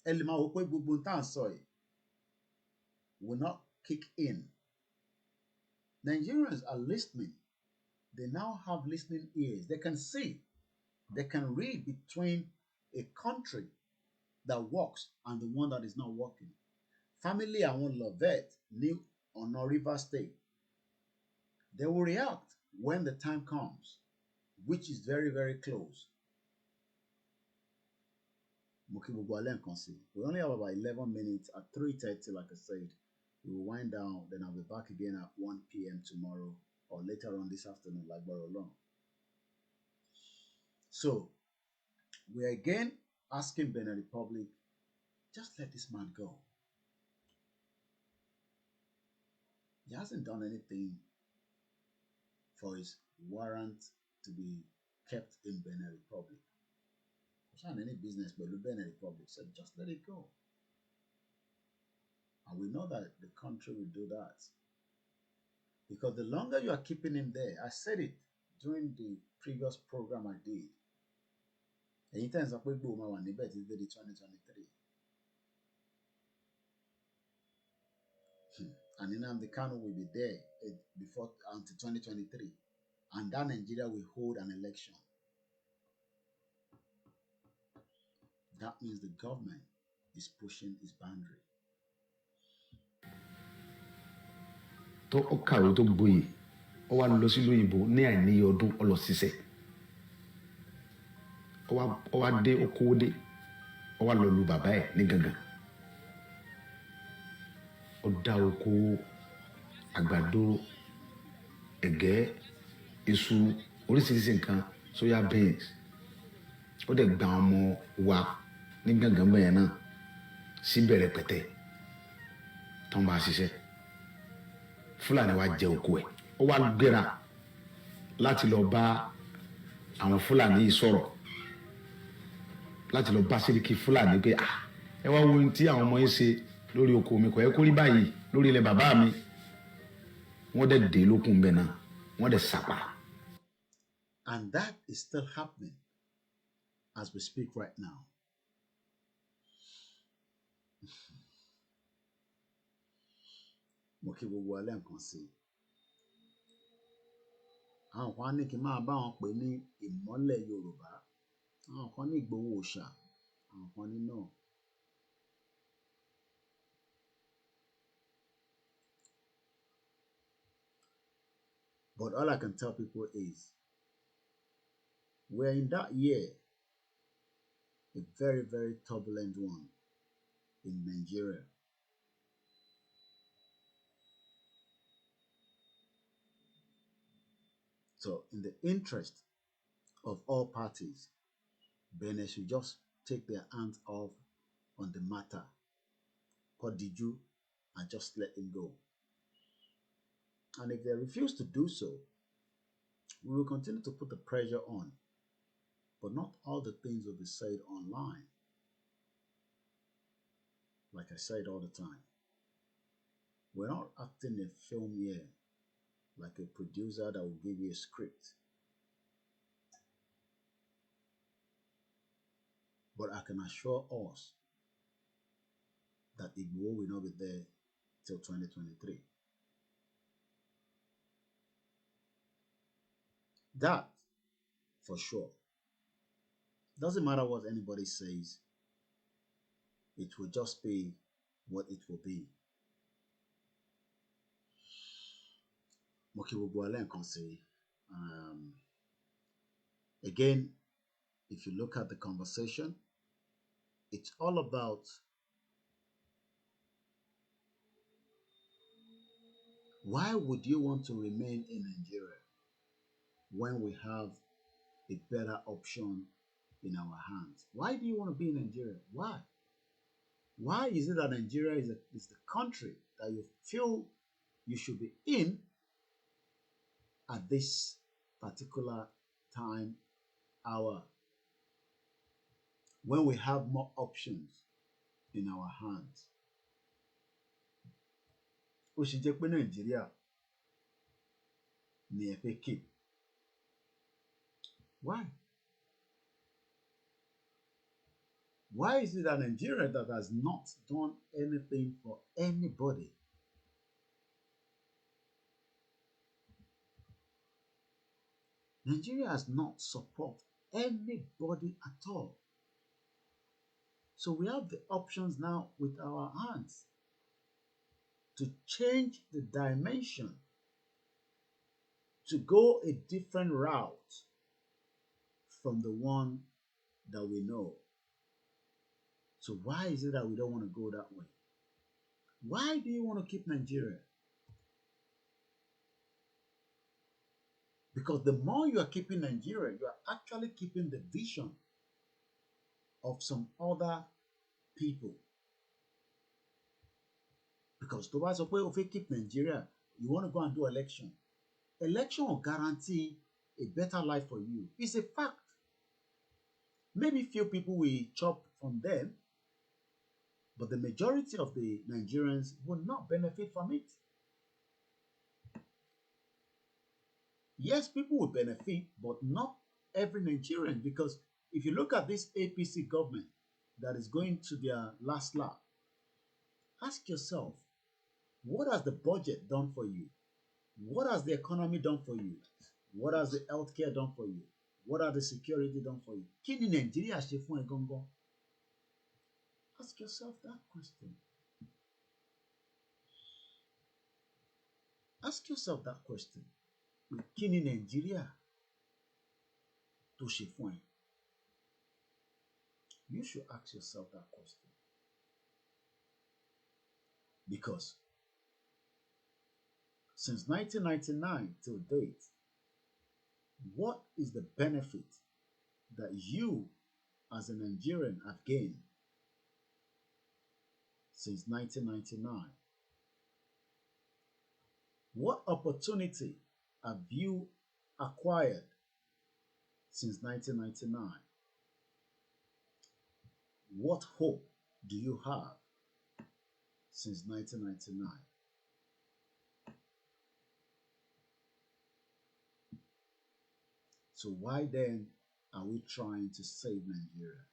Ẹ lè máa wò pé gbogbo tá à ń sọ yìí will not kick in. Nigerians are listening. They now have listening ears. They can see. They can read between a country that works and the one that is not working. Family àwọn Lovett ní ọ̀nà River State. They will react when the time comes, which is very, very close. Mo kí gbogbo alẹ́ nǹkan sí. We only have about 11 minutes at 3:30, like I said. We will wind down, then I'll be back again at 1 p.m. tomorrow or later on this afternoon, like Barolong. So, we are again asking Benin Republic, just let this man go. He hasn't done anything for his warrant to be kept in Benin Republic. He hasn't any business with Benin Republic, so just let it go. And we know that the country will do that. Because the longer you are keeping him there, I said it during the previous program I did. Anytime I put Boma one, bet it's the 2023. and Nnamdi Kanu will be there before until 2023, and that Nigeria will hold an election. That means the government is pushing its boundary. tó ó kàwé tó gboyè ó wá lọ sí lóyìnbó ní àìníye ọdún ó lọ ṣiṣẹ́ ó wá dé okòwò dé ó wá lọ lu bàbá ẹ̀ ní gangan ó dá oko àgbàdo ẹ̀gẹ́ iṣu oríṣiríṣi nǹkan soya beans ó dẹ̀ gba ọmọ wa ní gangan bẹ́ẹ̀ náà síbẹ̀ rẹpẹtẹ tó ń bá a ṣiṣẹ́ fúlàní wa jẹ oko ẹ̀ ó wá gbéra láti lọ bá àwọn fúlàní yìí sọ̀rọ̀ láti lọ bá síríkì fúlàní pé ẹ wá wo ohun tí àwọn ọmọ yìí ṣe lórí oko mi kò yẹ kó rí báyìí lórí ilẹ̀ bàbá mi wọ́n dẹ̀ dé lókun bẹ́ẹ̀ náà wọ́n dẹ̀ sàpà. And that is still happening as we speak right now. Mo kí gbogbo alẹ́ nǹkan sí i. Àwọn kan ní kí n máa bá wọn pè ní ìmọ́lẹ̀ Yorùbá. Àwọn kan ní Ìgbòho òòṣà. Àwọn kan ní náà. But all I can tell people is we're in that year, a very, very turbulent one in Nigeria. So in the interest of all parties, Benin should just take their hands off on the matter. Kodiju, and just let him go. And if they refuse to do so, we will continue to put the pressure on. But not all the things will be said online. Like I said all the time, we're not acting a film here, like a producer that will give you a script. But I can assure us that IGBOHO will not be there till 2023. That, for sure. Doesn't matter what anybody says, it will just be what it will be. Again, if you look at the conversation, it's all about why would you want to remain in Nigeria when we have a better option in our hands? Why do you want to be in Nigeria? Why? Why is it that Nigeria is the country that you feel you should be in at this particular time, hour, when we have more options in our hands? Ó ṣe jẹ́ pé Nigeria ni ẹ fẹ́ keep. Why? Why is it that Nigeria that has not done anything for anybody? Nigeria has not supported anybody at all. So we have the options now with our hands to change the dimension, to go a different route from the one that we know. So why is it that we don't want to go that way? Why do you want to keep Nigeria? Because the more you are keeping Nigeria, you are actually keeping the vision of some other people. Because to us, if we keep Nigeria, you want to go and do election. Election will guarantee a better life for you. It's a fact. Maybe few people will chop from them, but the majority of the Nigerians will not benefit from it. Yes, people will benefit, but not every Nigerian, because if you look at this APC government that is going to their last lap, ask yourself, What has the budget done for you? What has the economy done for you? What has the healthcare done for you? What has the security done for you? Kí ni Nàìjíríà ṣe fún ẹ gangan? Ask yourself that question. Ask yourself that question. Kí ni Nàìjíríà tó ṣe fún ẹ? You should ask yourself that question. Because since 1999 till date, what is the benefit that you as a Nigerian have gained since 1999? What opportunity have you acquired since 1999? What hope do you have since 1999? So why then are we trying to save Nigeria?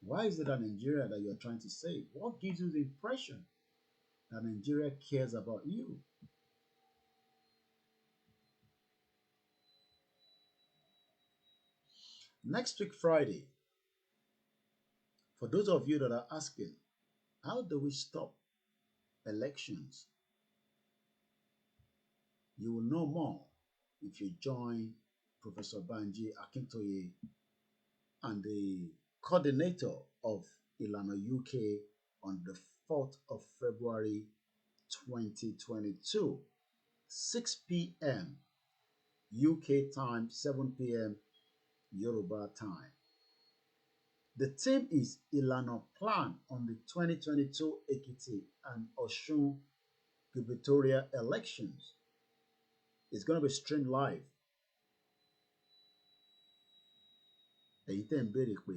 Why is it that Nigeria that you're trying to save? What gives you the impression that Nigeria cares about you? Next week, Friday, for those of you that are asking, how do we stop elections? You will know more if you join Professor Banji Akintoye and the coordinator of Ilana UK on the 4th of February 2022, 6 p.m. UK time, 7 p.m. Yoruba time. The theme is Ilana Plan on the 2022 Ekiti and Osun gubernatorial elections. It's going to be streamed live. Èyí tẹ́ ń béèrè pé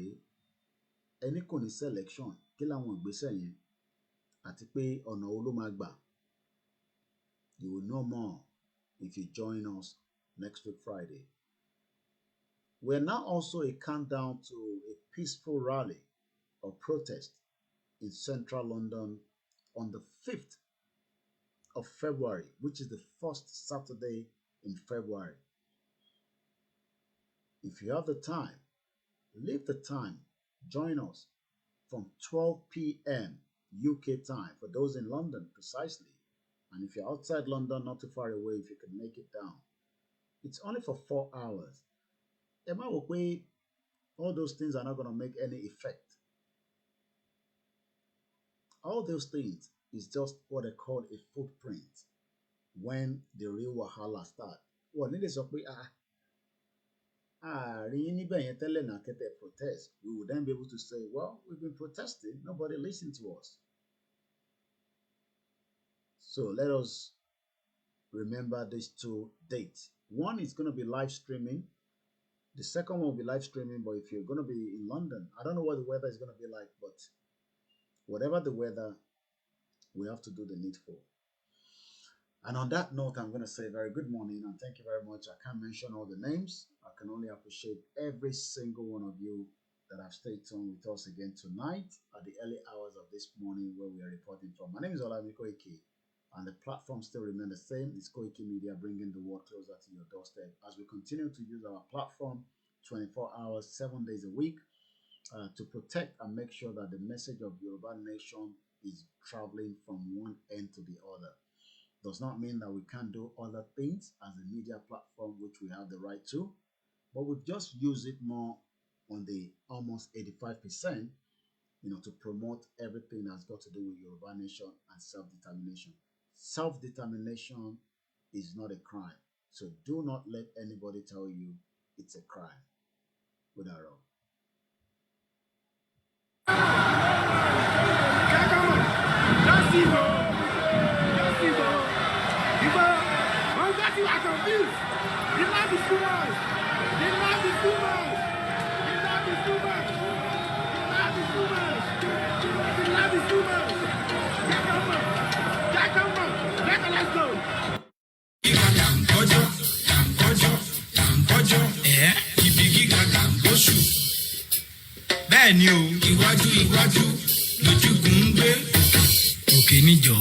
ẹni kò ní selection kí làwọn ìgbésẹ̀ yẹn àti pé ọ̀nà wo ló máa gbà. You will know more if you join us next week Friday. We're now also a countdown to a peaceful rally or protest in central London on the 5th of February, which is the first Saturday in February. If you have the time, leave the time, join us from 12 p.m. UK time for those in London precisely. And if you're outside London, not too far away, if you can make it down. It's only for 4 hours. Emma will pay, all those things are not going to make any effect. All those things is just what they call a footprint when the real wahala start. Well, need to say, protest. We would then be able to say, well, we've been protesting, nobody listened to us. So let us remember these two dates. One is going to be live streaming. The second one will be live streaming, but if you're going to be in London, I don't know what the weather is going to be like, but whatever the weather, we have to do the needful. And on that note, I'm going to say very good morning and thank you very much. I can't mention all the names. I can only appreciate every single one of you that have stayed tuned with us again tonight at the early hours of this morning where we are reporting from. My name is Olamide and the platform still remains the same. It's Koikimedia, bringing the world closer to your doorstep as we continue to use our platform 24 hours, 7 days a week to protect and make sure that the message of Yoruba nation is traveling from one end to the other. Does not mean that we can't do other things as a media platform, which we have the right to, but we just use it more on the almost 85%, to promote everything that's got to do with Yoruba nation and self-determination. Self-determination is not a crime. So do not let anybody tell you it's a crime. Without all. Bẹ́ẹ̀ ni o, iwájú lójúkùn ń gbé. òkè níjọ́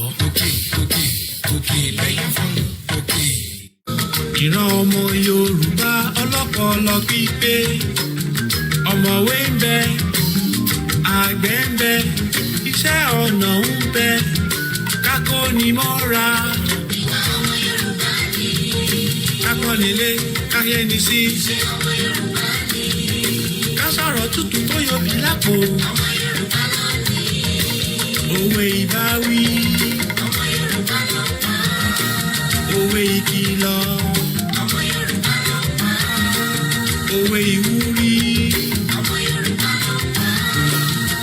òkè lẹ́yìn fún òkè. ìran ọmọ Yorùbá ọlọ́pọlọ pípé ọ̀mọ̀wé ń bẹ àgbẹ̀ ń bẹ iṣẹ́ ọnà ń bẹ kákónimọ́ra kápọ́nilé káyẹ́ni sí kásọ̀rọ̀ tútù tó yọbi lápò òwe ìbáwí òwe ìkìlọ̀ òwe ìwúrí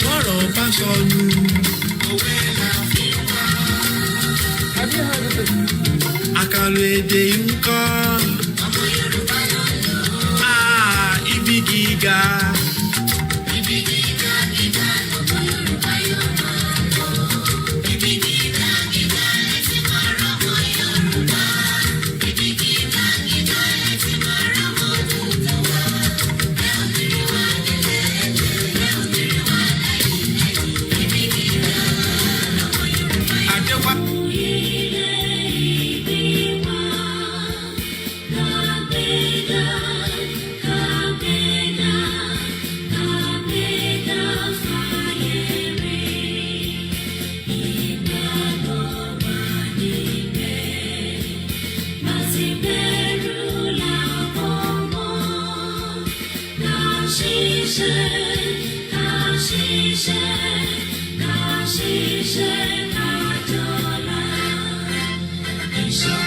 bọ́rọ̀ bá sọnù òwe là fi wá. àkàlò èdè ń kọ́ ibi gíga. Shine.